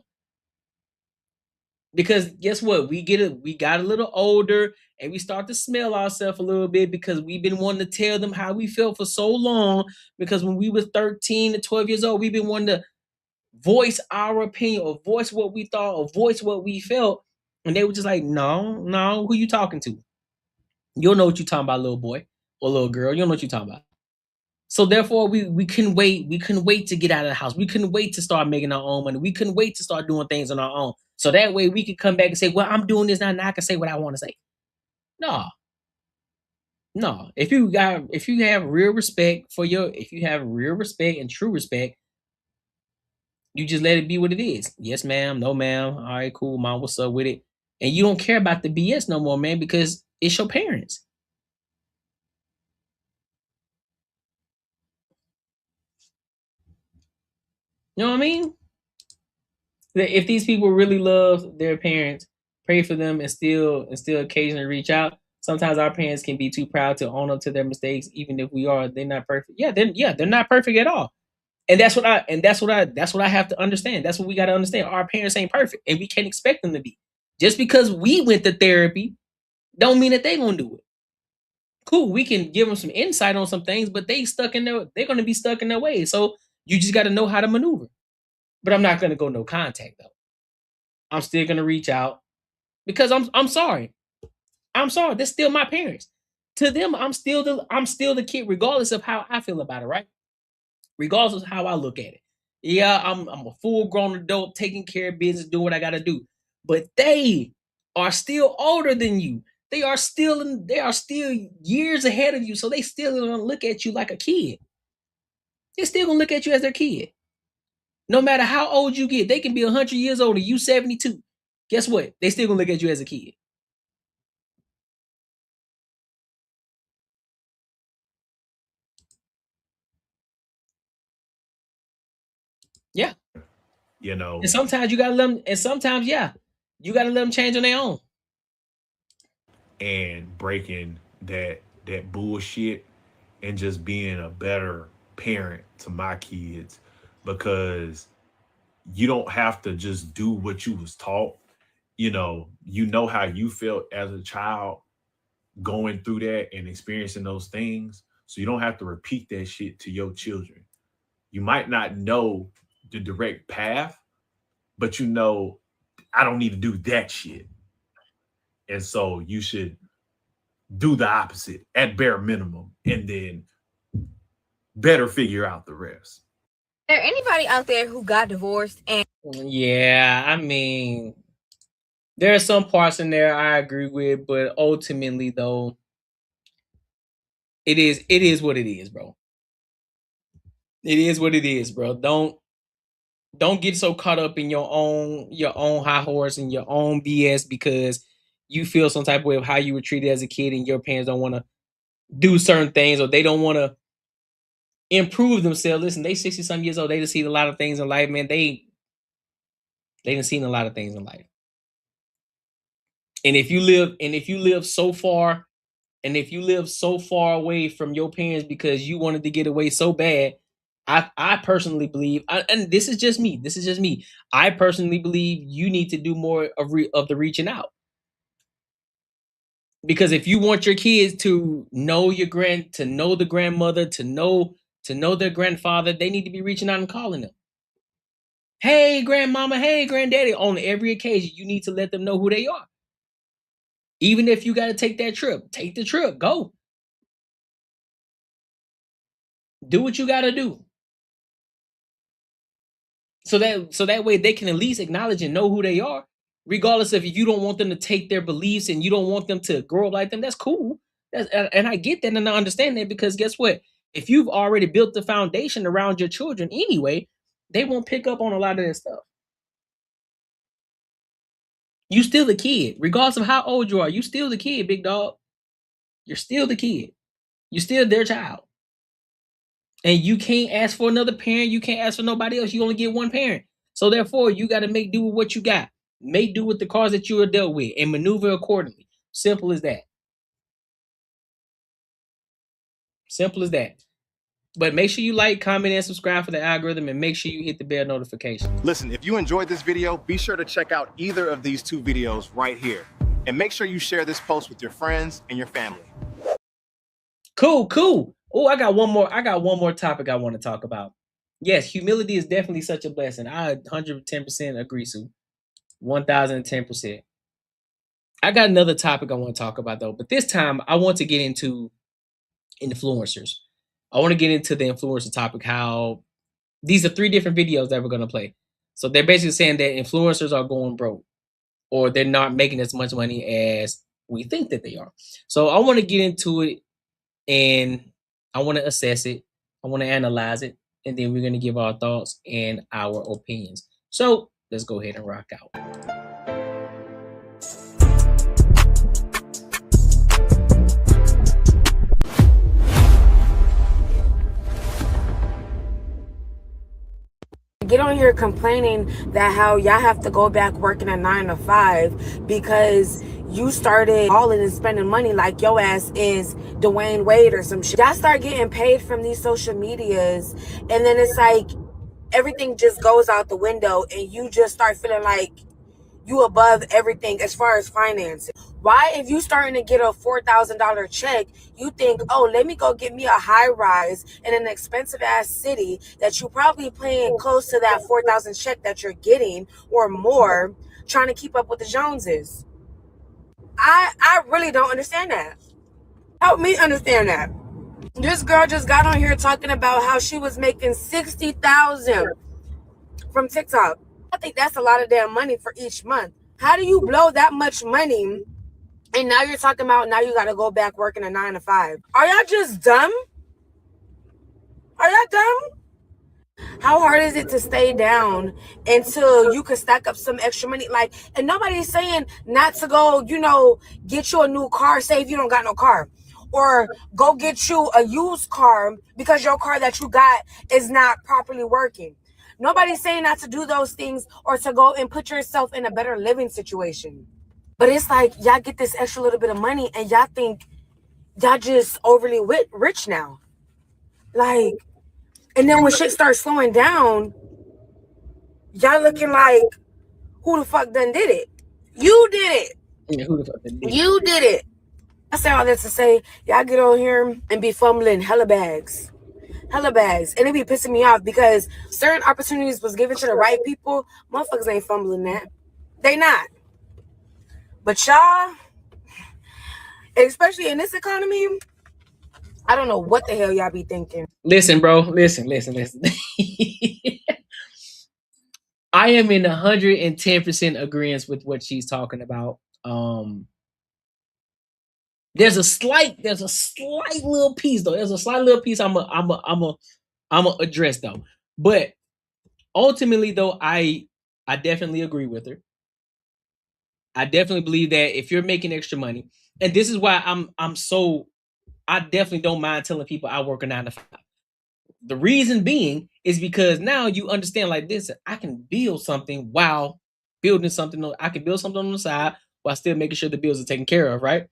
Because guess what? We got a little older and we start to smell ourselves a little bit because we've been wanting to tell them how we felt for so long. Because when we were 13 to 12 years old, we've been wanting to voice our opinion or voice what we thought or voice what we felt. And they were just like, no, who you talking to? You don't know what you're talking about, little boy or little girl. You don't know what you're talking about. So therefore, we couldn't wait. We couldn't wait to get out of the house. We couldn't wait to start making our own money. We couldn't wait to start doing things on our own. So that way we could come back and say, well, I'm doing this now, and I can say what I want to say. No. No. If you have real respect if you have real respect and true respect, you just let it be what it is. Yes, ma'am. No, ma'am. All right, cool, mom. What's up with it? And you don't care about the BS no more, man, because it's your parents. You know what I mean? If these people really love their parents, pray for them and still occasionally reach out. Sometimes our parents can be too proud to own up to their mistakes, even if they're not perfect. They're not perfect at all. And that's what I have to understand. That's what we got to understand. Our parents ain't perfect, and we can't expect them to be. Just because we went to therapy, don't mean that they gonna do it. Cool, we can give them some insight on some things, but they're gonna be stuck in their ways. So you just got to know how to maneuver. But I'm not gonna go no contact though. I'm still gonna reach out because I'm sorry. I'm sorry. They're still my parents. To them, I'm still the kid, regardless of how I feel about it, right? Regardless of how I look at it. Yeah, I'm a full grown adult taking care of business, doing what I gotta do. But they are still older than you. They are still years ahead of you. So they still gonna look at you like a kid. They're still gonna look at you as their kid. No matter how old you get, they can be 100 years old and you 72. Guess what? They still gonna look at you as a kid. Yeah. You know, And sometimes you gotta let them, and sometimes, you gotta let them change on their own. and breaking that bullshit and just being a better parent to my kids, because you don't have to just do what you was taught. You know how you felt as a child going through that and experiencing those things. So you don't have to repeat that shit to your children. You might not know the direct path, but I don't need to do that shit. And so you should do the opposite at bare minimum and then better figure out the rest. Is there anybody out there who got divorced and Yeah, I mean, there are some parts in there I agree with, but ultimately though, it is what it is, bro. It is what it is, bro. Don't get so caught up in your own high horse and your own BS because you feel some type of way of how you were treated as a kid and your parents don't want to do certain things or they don't want to improve themselves. Listen, they 60 some years old. They just seen a lot of things in life, man. They done seen a lot of things in life. And if you live so far, and if you live so far away from your parents because you wanted to get away so bad, I personally believe, and this is just me. This is just me. I personally believe you need to do more of the reaching out. Because if you want your kids to know to know the grandmother, to know their grandfather, they need to be reaching out and calling them. Hey, grandmama. Hey, granddaddy. On every occasion, you need to let them know who they are. Even if you got to take that trip, take the trip. Go. Do what you got to do. So that way they can at least acknowledge and know who they are, regardless of if you don't want them to take their beliefs and you don't want them to grow up like them. That's cool. And I get that and I understand that because guess what? If you've already built the foundation around your children anyway, they won't pick up on a lot of that stuff. You still the kid, regardless of how old you are. You still the kid, big dog. You're still the kid. You're still their child. And you can't ask for another parent. You can't ask for nobody else. You only get one parent. So therefore, you got to make do with what you got. Make do with the cards that you are dealt with and maneuver accordingly. Simple as that. Simple as that. But make sure you like, comment, and subscribe for the algorithm, and make sure you hit the bell notification. Listen, if you enjoyed this video, be sure to check out either of these 2 videos right here. And make sure you share this post with your friends and your family. Cool, cool. Oh, I got one more topic I want to talk about. Yes, humility is definitely such a blessing. I 110% agree, Sue. 1010%. I got another topic I want to talk about though, but this time I want to get into influencers. I want to get into the influencer topic, how these are 3 different videos that we're going to play. So they're basically saying that influencers are going broke or they're not making as much money as we think that they are. So I want to get into it and I want to assess it. I want to analyze it. And then we're going to give our thoughts and our opinions. So let's go ahead and rock out. Get on here complaining that how y'all have to go back working a 9 to 5 because you started hauling and spending money like your ass is Dwayne Wade or some shit. Y'all start getting paid from these social medias and then it's like everything just goes out the window and you just start feeling like you above everything as far as finances. Why, if you starting to get a $4,000 check, you think, oh, let me go get me a high rise in an expensive ass city that you probably paying close to that 4,000 check that you're getting or more, trying to keep up with the Joneses. I really don't understand that. Help me understand that. This girl just got on here talking about how she was making $60,000 from TikTok. I think that's a lot of damn money for each month. How do you blow that much money? And now you're talking about now you got to go back working a 9 to 5. Are y'all just dumb? Are y'all dumb? How hard is it to stay down until you can stack up some extra money? Like, and nobody's saying not to go, get you a new car, say if you don't got no car. Or go get you a used car because your car that you got is not properly working. Nobody's saying not to do those things or to go and put yourself in a better living situation. But it's like y'all get this extra little bit of money and y'all think y'all just overly rich now. Like, and then when shit starts slowing down, y'all looking like, who the fuck done did it? You did it. Yeah, who the fuck did it? You did it. I say all that to say, y'all get on here and be fumbling hella bags. Hella bags. And it be pissing me off because certain opportunities was given to the right people. Motherfuckers ain't fumbling that. They not. But y'all, especially in this economy, I don't know what the hell y'all be thinking. Listen, bro. Listen. I am in 110% agreement with what she's talking about. There's a slight little piece though. There's a slight little piece I'm a address though. But ultimately though, I definitely agree with her. I definitely believe that if you're making extra money, and this is why I definitely don't mind telling people I work a 9 to 5. The reason being is because now you understand like this, I can build something while building something. I can build something on the side while still making sure the bills are taken care of, right?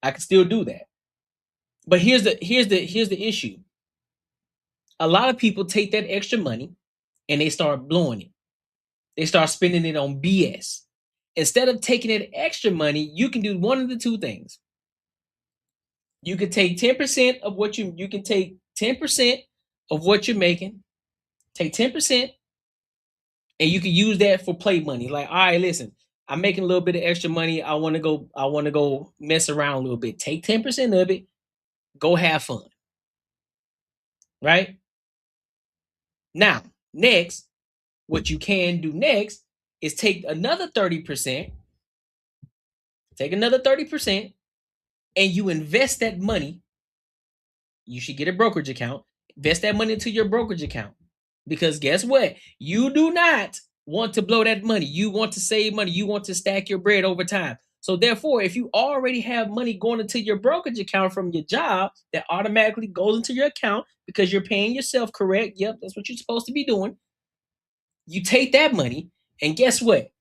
I can still do that. But here's the issue. A lot of people take that extra money and they start blowing it. They start spending it on BS. Instead of taking that extra money, you can do one of the 2 things. You can take 10% of what you can take 10% of what you're making. Take 10% and you can use that for play money. Like, all right, listen, I'm making a little bit of extra money. I want to go mess around a little bit. Take 10% of it, go have fun. Right? Now, next, what you can do next is take another 30%. Take another 30% and you invest that money. You should get a brokerage account. Invest that money into your brokerage account. Because guess what? You do not want to blow that money. You want to save money. You want to stack your bread over time. So therefore, if you already have money going into your brokerage account from your job, that automatically goes into your account because you're paying yourself, correct? Yep, that's what you're supposed to be doing. You take that money and guess what?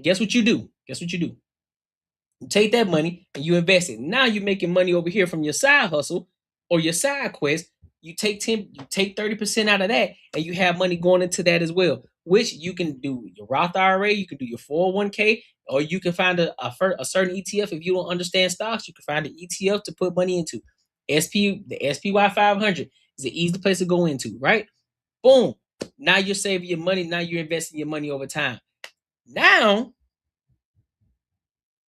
Guess what you do? You take that money and you invest it. Now you're making money over here from your side hustle or your side quest You take 30% out of that, and you have money going into that as well, which you can do your Roth IRA, you can do your 401k, or you can find a certain ETF. If you don't understand stocks, you can find an ETF to put money into. The SPY 500 is an easy place to go into, right? Boom. Now you're saving your money. Now you're investing your money over time. Now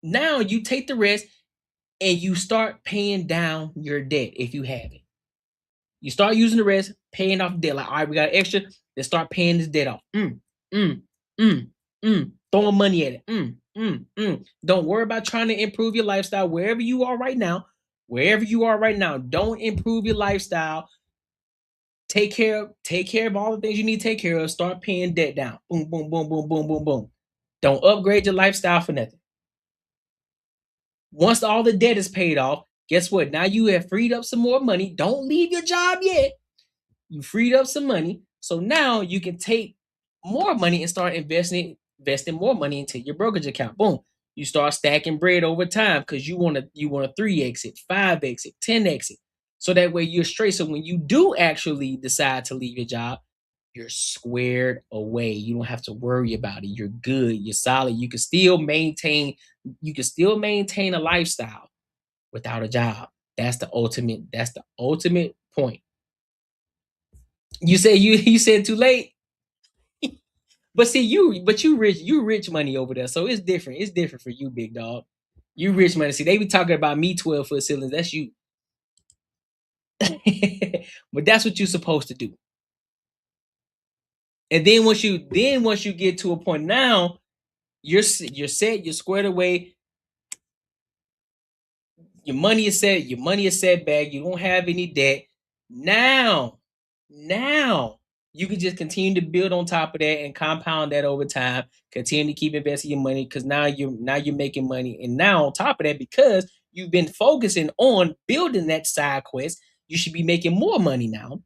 you take the rest and you start paying down your debt if you have it. You start using the rest, paying off debt. Like, all right, we got extra. Let's start paying this debt off. Throwing money at it. Don't worry about trying to improve your lifestyle wherever you are right now. Wherever you are right now, don't improve your lifestyle. Take care of all the things you need to take care of. Start paying debt down. Boom, boom, boom, boom, boom, boom, boom. Don't upgrade your lifestyle for nothing. Once all the debt is paid off, guess what? Now you have freed up some more money. Don't leave your job yet. You freed up some money. So now you can take more money and start investing more money into your brokerage account. Boom. You start stacking bread over time because you want a 3 exit, 5 exit, 10 exit. So that way you're straight. So when you do actually decide to leave your job, you're squared away. You don't have to worry about it. You're good. You're solid. You can still maintain a lifestyle without a job. That's the ultimate point. You said too late. But see, you rich money over there. So it's different. It's different for you, big dog. You rich money. See, they be talking about me 12-foot ceilings. That's you. But that's what you're supposed to do. And then once you get to a point, now you're set, you're squared away. Your money is set back. You don't have any debt. Now you can just continue to build on top of that and compound that over time. Continue to keep investing your money because now you're making money. And now on top of that, because you've been focusing on building that side quest, you should be making more money now.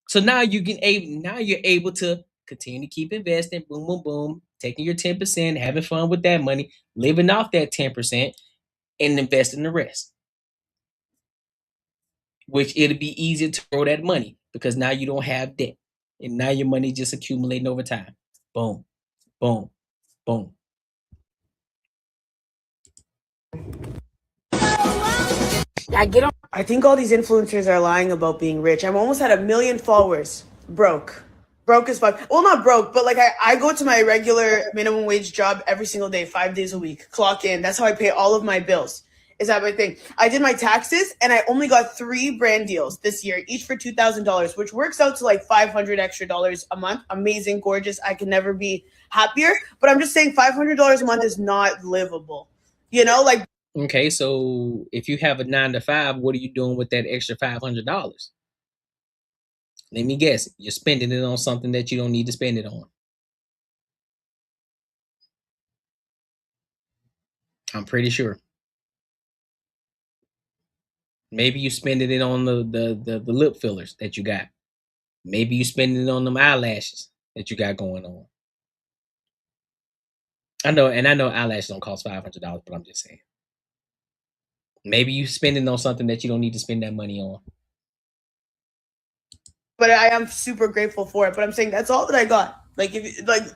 So now you're able to continue to keep investing, boom, boom, boom, taking your 10%, having fun with that money, living off that 10%, and investing the rest. Which it'll be easier to grow that money because now you don't have debt. And now your money just accumulating over time. Boom, boom, boom. I think all these influencers are lying about being rich. I'm almost at 1 million followers. Broke as fuck. Well, not broke, but like I go to my regular minimum wage job every single day, 5 days a week. Clock in. That's how I pay all of my bills. Is that my thing? I did my taxes and I only got 3 brand deals this year, each for $2,000, which works out to like $500 extra a month. Amazing, gorgeous. I can never be happier. But I'm just saying $500 a month is not livable. You know, like. Okay, so if you have a 9-to-5, what are you doing with that extra $500? Let me guess. You're spending it on something that you don't need to spend it on. I'm pretty sure. Maybe you spending it on the lip fillers that you got. Maybe you spending it on them eyelashes that you got going on. I know eyelashes don't cost $500, but I'm just saying. Maybe you spending on something that you don't need to spend that money on. But I am super grateful for it. But I'm saying that's all that I got. Like if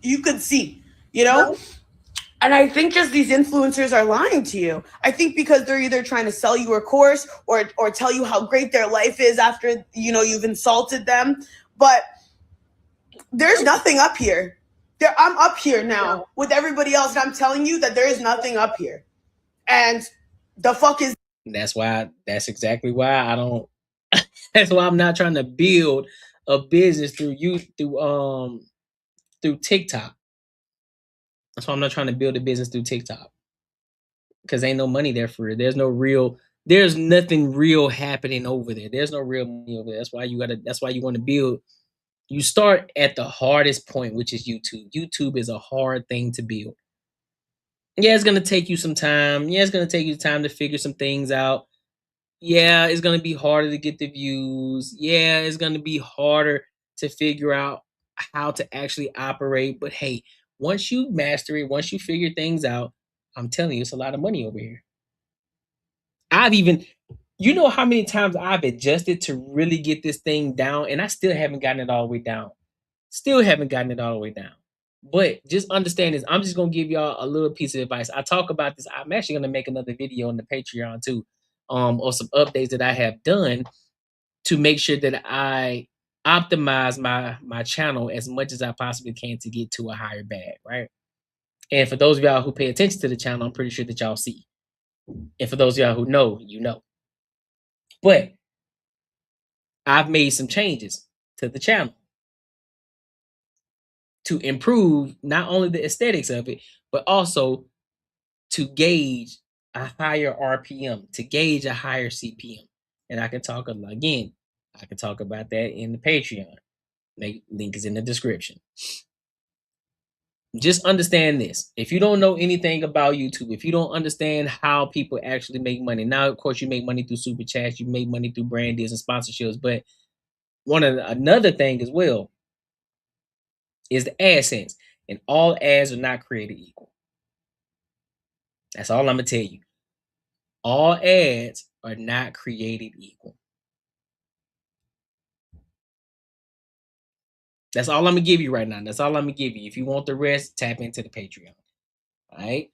you could see, you know? And I think just these influencers are lying to you. I think because they're either trying to sell you a course or tell you how great their life is after, you know, you've insulted them. But there's nothing up here. I'm up here now with everybody else. And I'm telling you that there is nothing up here. And the fuck is. That's exactly why I don't. That's why I'm not trying to build a business through TikTok. That's why I'm not trying to build a business through TikTok. Because ain't no money there for it. There's nothing real happening over there. There's no real money over there. That's why you want to build. You start at the hardest point, which is YouTube. YouTube is a hard thing to build. Yeah, it's gonna take you some time. Yeah, it's gonna take you time to figure some things out. Yeah, it's gonna be harder to get the views. Yeah, it's gonna be harder to figure out how to actually operate. But hey, once you master it, once you figure things out, I'm telling you, it's a lot of money over here. You know how many times I've adjusted to really get this thing down, and I still haven't gotten it all the way down. Still haven't gotten it all the way down. But just understand this. I'm just gonna give y'all a little piece of advice. I talk about this. I'm actually gonna make another video on the Patreon too, or some updates that I have done to make sure that I optimize my channel as much as I possibly can to get to a higher bag, right? And for those of y'all who pay attention to the channel, I'm pretty sure that y'all see. And for those of y'all who know, you know. But I've made some changes to the channel to improve not only the aesthetics of it, but also to gauge a higher RPM, to gauge a higher CPM. And I can talk again, I can talk about that in the Patreon. Link is in the description. Just understand this. If you don't know anything about YouTube, if you don't understand how people actually make money, now of course you make money through super chats, you make money through brand deals and sponsorships, but another thing as well is the AdSense. And all ads are not created equal. That's all I'm gonna tell you. All ads are not created equal. That's all I'm gonna give you right now. That's all I'm gonna give you. If you want the rest, tap into the Patreon. All right.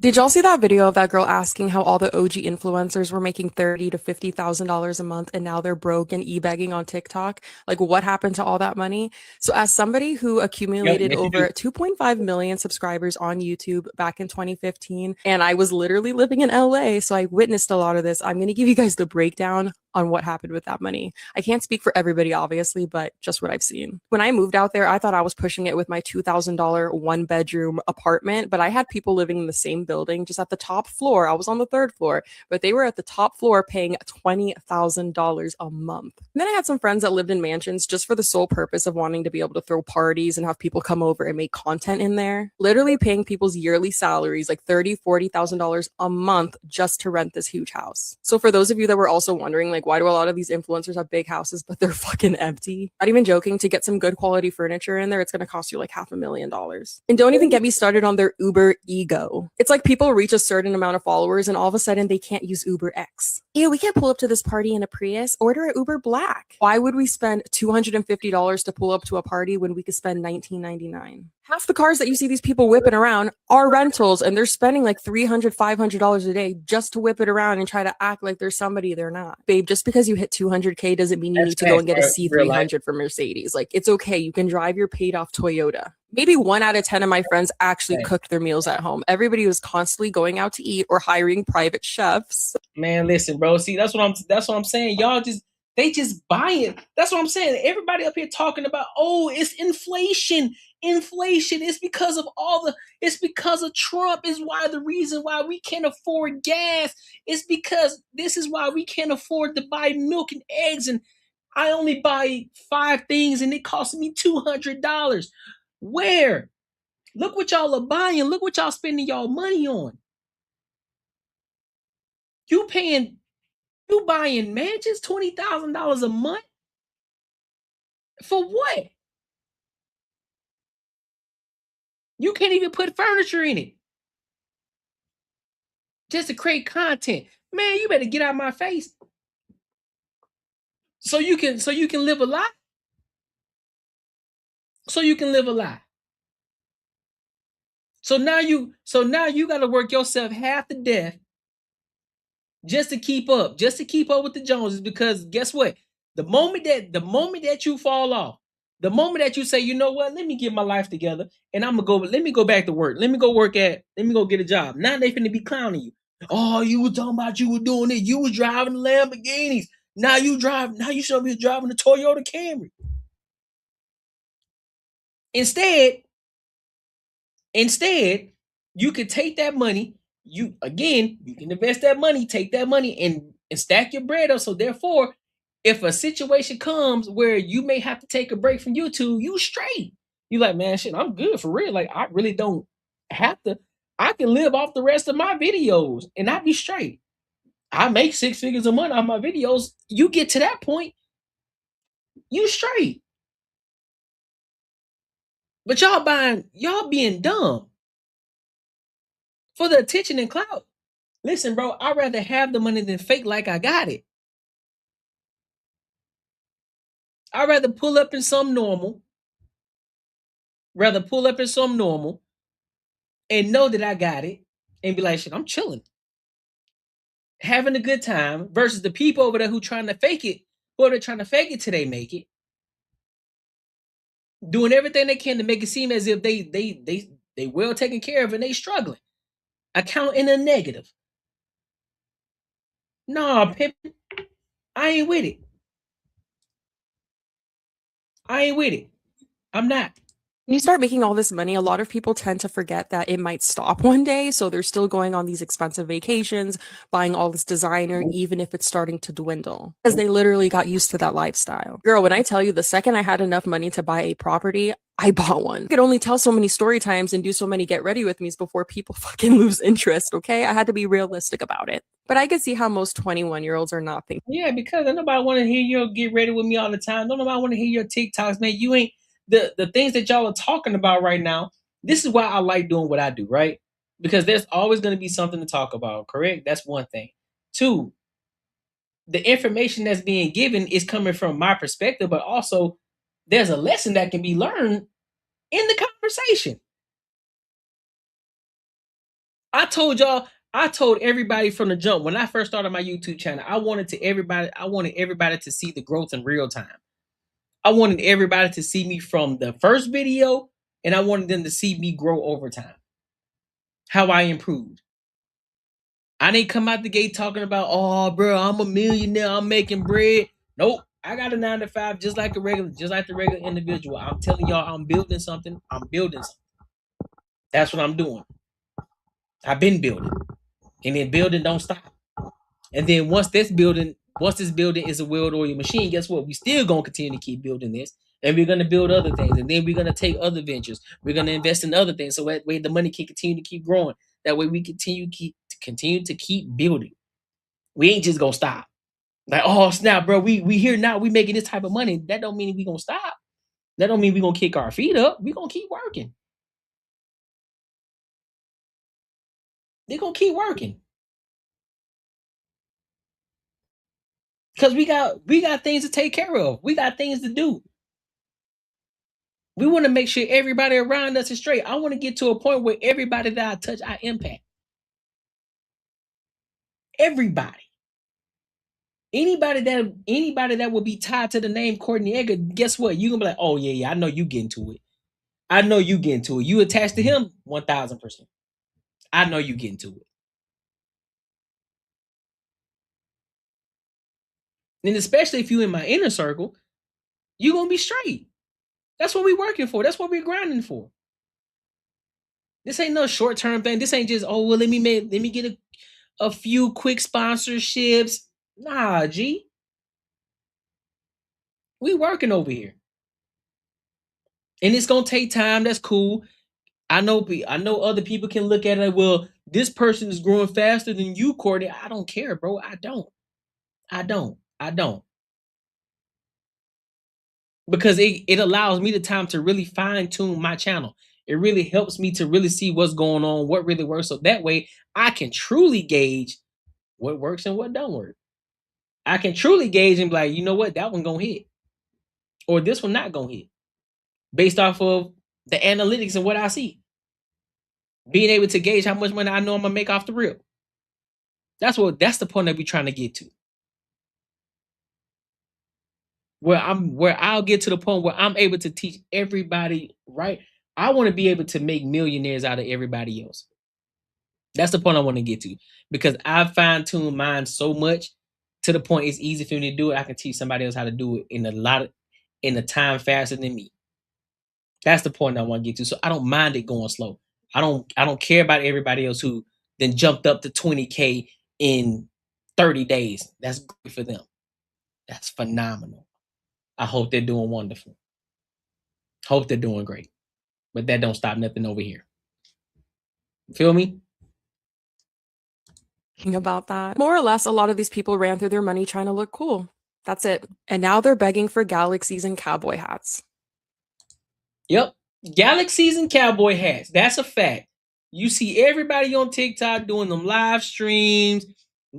Did y'all see that video of that girl asking how all the OG influencers were making $30,000 to $50,000 a month and now they're broke and e-begging on TikTok? Like, what happened to all that money? So as somebody who accumulated yes, you over do. 2.5 million subscribers on YouTube back in 2015, and I was literally living in LA, so I witnessed a lot of this, I'm going to give you guys the breakdown on what happened with that money. I can't speak for everybody, obviously, but just what I've seen. When I moved out there, I thought I was pushing it with my $2,000 one-bedroom apartment, but I had people living in the same building, just at the top floor. I was on the third floor, but they were at the top floor paying $20,000 a month. And then I had some friends that lived in mansions just for the sole purpose of wanting to be able to throw parties and have people come over and make content in there. Literally paying people's yearly salaries, like $30,000, $40,000 a month just to rent this huge house. So for those of you that were also wondering, like, why do a lot of these influencers have big houses, but they're fucking empty? Not even joking, to get some good quality furniture in there, it's going to cost you like $500,000. And don't even get me started on their Uber ego. It's like people reach a certain amount of followers and all of a sudden they can't use Uber X. Ew, we can't pull up to this party in a Prius. Order an Uber Black. Why would we spend $250 to pull up to a party when we could spend $19.99? Half the cars that you see these people whipping around are rentals, and they're spending like $300, $500 a day just to whip it around and try to act like there's somebody they're not. Babe, just because you hit 200K doesn't mean you need to go and get a C300 for Mercedes. Like, it's okay. You can drive your paid off Toyota. Maybe 1 out of 10 of my friends actually cooked their meals at home. Everybody was constantly going out to eat or hiring private chefs. Man, listen, bro. See, that's what I'm saying. They just buy it. That's what I'm saying. Everybody up here talking about, oh, it's inflation. Inflation. It's because of it's because of Trump is why the reason why we can't afford gas. It's because this is why we can't afford to buy milk and eggs. And I only buy 5 things and it costs me $200. Where? Look what y'all are buying. Look what y'all spending y'all money on. You buying mansions, $20,000 a month? For what? You can't even put furniture in it. Just to create content. Man, you better get out of my face. So you can live a lie? So you can live a lie. So now you gotta work yourself half to death just to keep up with the Joneses, because guess what? The moment that you fall off, the moment that you say, you know what, let me get my life together and let me go back to work. Let me go get a job. Now they finna be clowning you. Oh, you were talking about you were doing it. You was driving Lamborghinis. Now you should be driving a Toyota Camry. Instead, you could take that money, you can invest that money, take that money and stack your bread up. So therefore, if a situation comes where you may have to take a break from YouTube, you straight. You like, man, shit, I'm good for real. Like, I really don't have to. I can live off the rest of my videos and I be straight. I make 6 figures a month off my videos. You get to that point, you straight. But y'all being dumb for the attention and clout. Listen, bro, I'd rather have the money than fake like I got it. I'd rather pull up in some normal, and know that I got it and be like, shit, I'm chilling, having a good time versus the people over there who trying to fake it, who are trying to fake it till they make it, doing everything they can to make it seem as if they well taken care of and they struggling. Account in a negative. Nah, pimp, I ain't with it. I ain't with it. I'm not. When you start making all this money, a lot of people tend to forget that it might stop one day. So they're still going on these expensive vacations, buying all this designer, even if it's starting to dwindle, because they literally got used to that lifestyle. Girl, when I tell you, the second I had enough money to buy a property, I bought one. I could only tell so many story times and do so many get ready with me's before people fucking lose interest, okay? I had to be realistic about it. But I could see how most 21-year-olds are not thinking. Yeah, because don't nobody want to hear you get ready with me all the time. Don't nobody want to hear your TikToks, man. You ain't the things that y'all are talking about right now. This is why I like doing what I do, right? Because there's always going to be something to talk about, correct? That's one thing. Two, the information that's being given is coming from my perspective, but also there's a lesson that can be learned in the conversation. I told everybody from the jump when I first started my YouTube channel, I wanted everybody to see the growth in real time. I wanted everybody to see me from the first video, and I wanted them to see me grow over time. How I improved. I didn't come out the gate talking about, oh, bro, I'm a millionaire, I'm making bread. Nope. I got a 9 to 5 just like the regular individual. I'm telling y'all, I'm building something. That's what I'm doing. I've been building. And then building don't stop. And then once this building is a well-oiled machine, guess what? We still gonna continue to keep building this, and we're gonna build other things, and then we're gonna take other ventures. We're gonna invest in other things, so that way the money can continue to keep growing. That way we continue to keep building. We ain't just gonna stop. Like, oh snap, bro, we here now. We making this type of money. That don't mean we gonna stop. That don't mean we gonna kick our feet up. We gonna keep working. They gonna keep working. Because we got things to take care of. We got things to do. We want to make sure everybody around us is straight. I want to get to a point where everybody that I touch, I impact. Everybody. Anybody that will be tied to the name Courtney Iger, guess what? You're gonna be like, oh yeah, I know you get into it. I know you get into it. You attached to him 1000%. I know you get into it. And especially if you in my inner circle, you're gonna be straight. That's what we working for. That's what we're grinding for. This ain't no short-term thing. This ain't just, oh well, let me get a few quick sponsorships. Nah, G. We working over here. And it's gonna take time. That's cool. I know other people can look at it like, well, this person is growing faster than you, Courtney. I don't care, bro. I don't. Because it allows me the time to really fine-tune my channel. It really helps me to really see what's going on, what really works. So that way I can truly gauge what works and what don't work. I can truly gauge and be like, you know what, that one gonna hit. Or this one not gonna hit. Based off of the analytics and what I see. Being able to gauge how much money I know I'm gonna make off the rip. That's the point that we're trying to get to. Where I'll get to the point where I'm able to teach everybody, right? I want to be able to make millionaires out of everybody else. That's the point I want to get to. Because I've fine-tuned mine so much to the point it's easy for me to do it. I can teach somebody else how to do it in a time faster than me. That's the point I want to get to. So I don't mind it going slow. I don't care about everybody else who then jumped up to 20K in 30 days. That's great for them. That's phenomenal. I hope they're doing wonderful. Hope they're doing great. But that don't stop nothing over here. Feel me? About that. More or less, a lot of these people ran through their money trying to look cool. That's it. And now they're begging for galaxies and cowboy hats. Yep. Galaxies and cowboy hats. That's a fact. You see everybody on TikTok doing them live streams,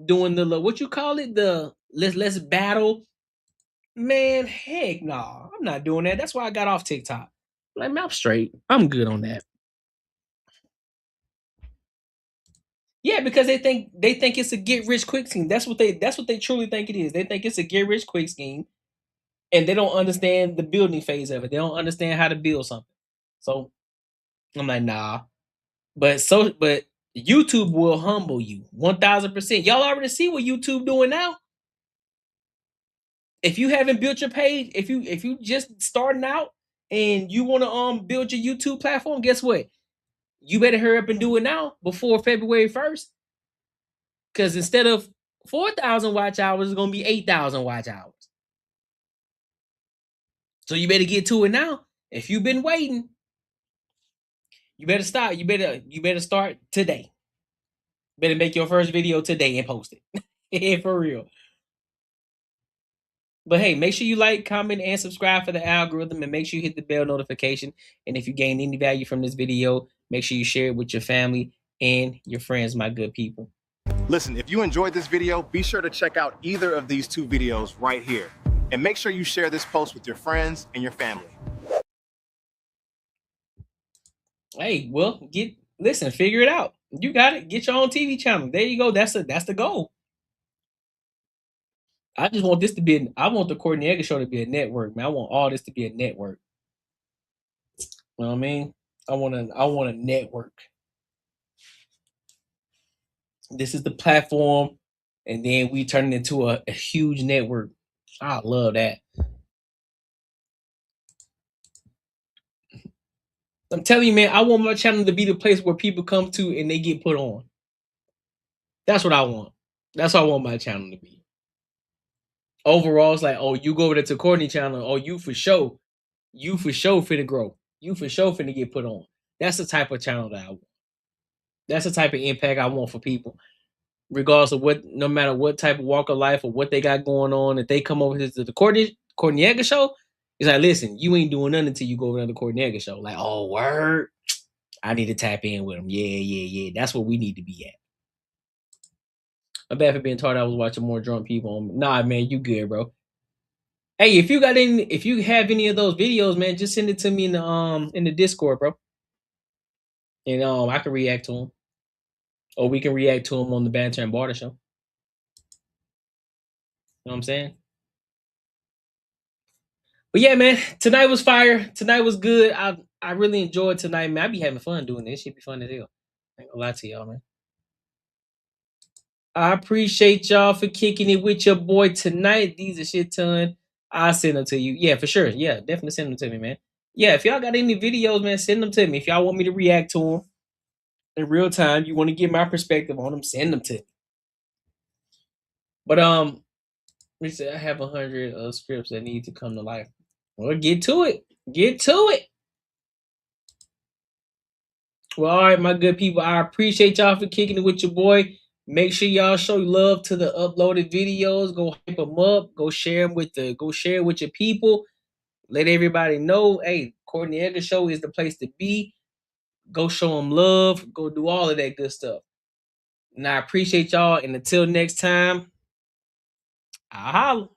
doing the what you call it, the let's battle. Man, heck no, I'm not doing that. That's why I got off TikTok. Like, man, I'm straight. I'm good on that. Yeah, because they think it's a get rich quick scheme. That's what they truly think it is. They think it's a get rich quick scheme, and they don't understand the building phase of it. They don't understand how to build something. So I'm like, nah. But YouTube will humble you 1000%. Y'all already see what YouTube doing now. If you haven't built your page, if you just starting out and you want to build your YouTube platform, guess what? You better hurry up and do it now before February 1st. Because instead of 4,000 watch hours, it's gonna be 8,000 watch hours. So you better get to it now. If you've been waiting, you better start. You better start today. Better make your first video today and post it. For real. But hey, make sure you like, comment, and subscribe for the algorithm, and make sure you hit the bell notification. And if you gain any value from this video, make sure you share it with your family and your friends, my good people. Listen, if you enjoyed this video, be sure to check out either of these 2 videos right here. And make sure you share this post with your friends and your family. Hey, well, listen, figure it out. You got it. Get your own TV channel. There you go. That's the goal. I just want this to be I want the Courtney Iger show to be a network, man. I want all this to be a network. You know what I mean? I want a network. This is the platform, and then we turn it into a huge network. I love that. I'm telling you, man, I want my channel to be the place where people come to and they get put on. That's what I want. That's what I want my channel to be. Overall, it's like, oh, you go over to Courtney channel. Oh, you for sure finna grow. You for sure finna get put on. That's the type of channel that I want. That's the type of impact I want for people. Regardless of no matter what type of walk of life or what they got going on, if they come over to the Courtney Iger show, it's like, listen, you ain't doing nothing until you go over to the Courtney Iger show. Like, oh, word, I need to tap in with them. Yeah. That's what we need to be at. I'm bad for being taught I was watching more drunk people. Nah, man, you good, bro. Hey, if you have any of those videos, man, just send it to me in the Discord, bro. And I can react to them. Or we can react to them on the Banter and Barter show. You know what I'm saying? But yeah, man, tonight was fire. Tonight was good. I really enjoyed tonight, man. I be having fun doing this. Should be fun as hell. I ain't gonna lie to y'all, man. I appreciate y'all for kicking it with your boy tonight. These are shit ton. I'll send them to you. Yeah, for sure. Yeah, definitely send them to me, man. Yeah, if y'all got any videos, man, send them to me. If y'all want me to react to them in real time, you want to get my perspective on them, send them to me. But we said I have 100 scripts that need to come to life. Well, get to it. Get to it. Well, all right, my good people. I appreciate y'all for kicking it with your boy. Make sure y'all show love to the uploaded videos. Go hype them up. Go share them with your people. Let everybody know, hey, Courtney Iger show is the place to be. Go show them love. Go do all of that good stuff. And I appreciate y'all. And until next time, I'll holla.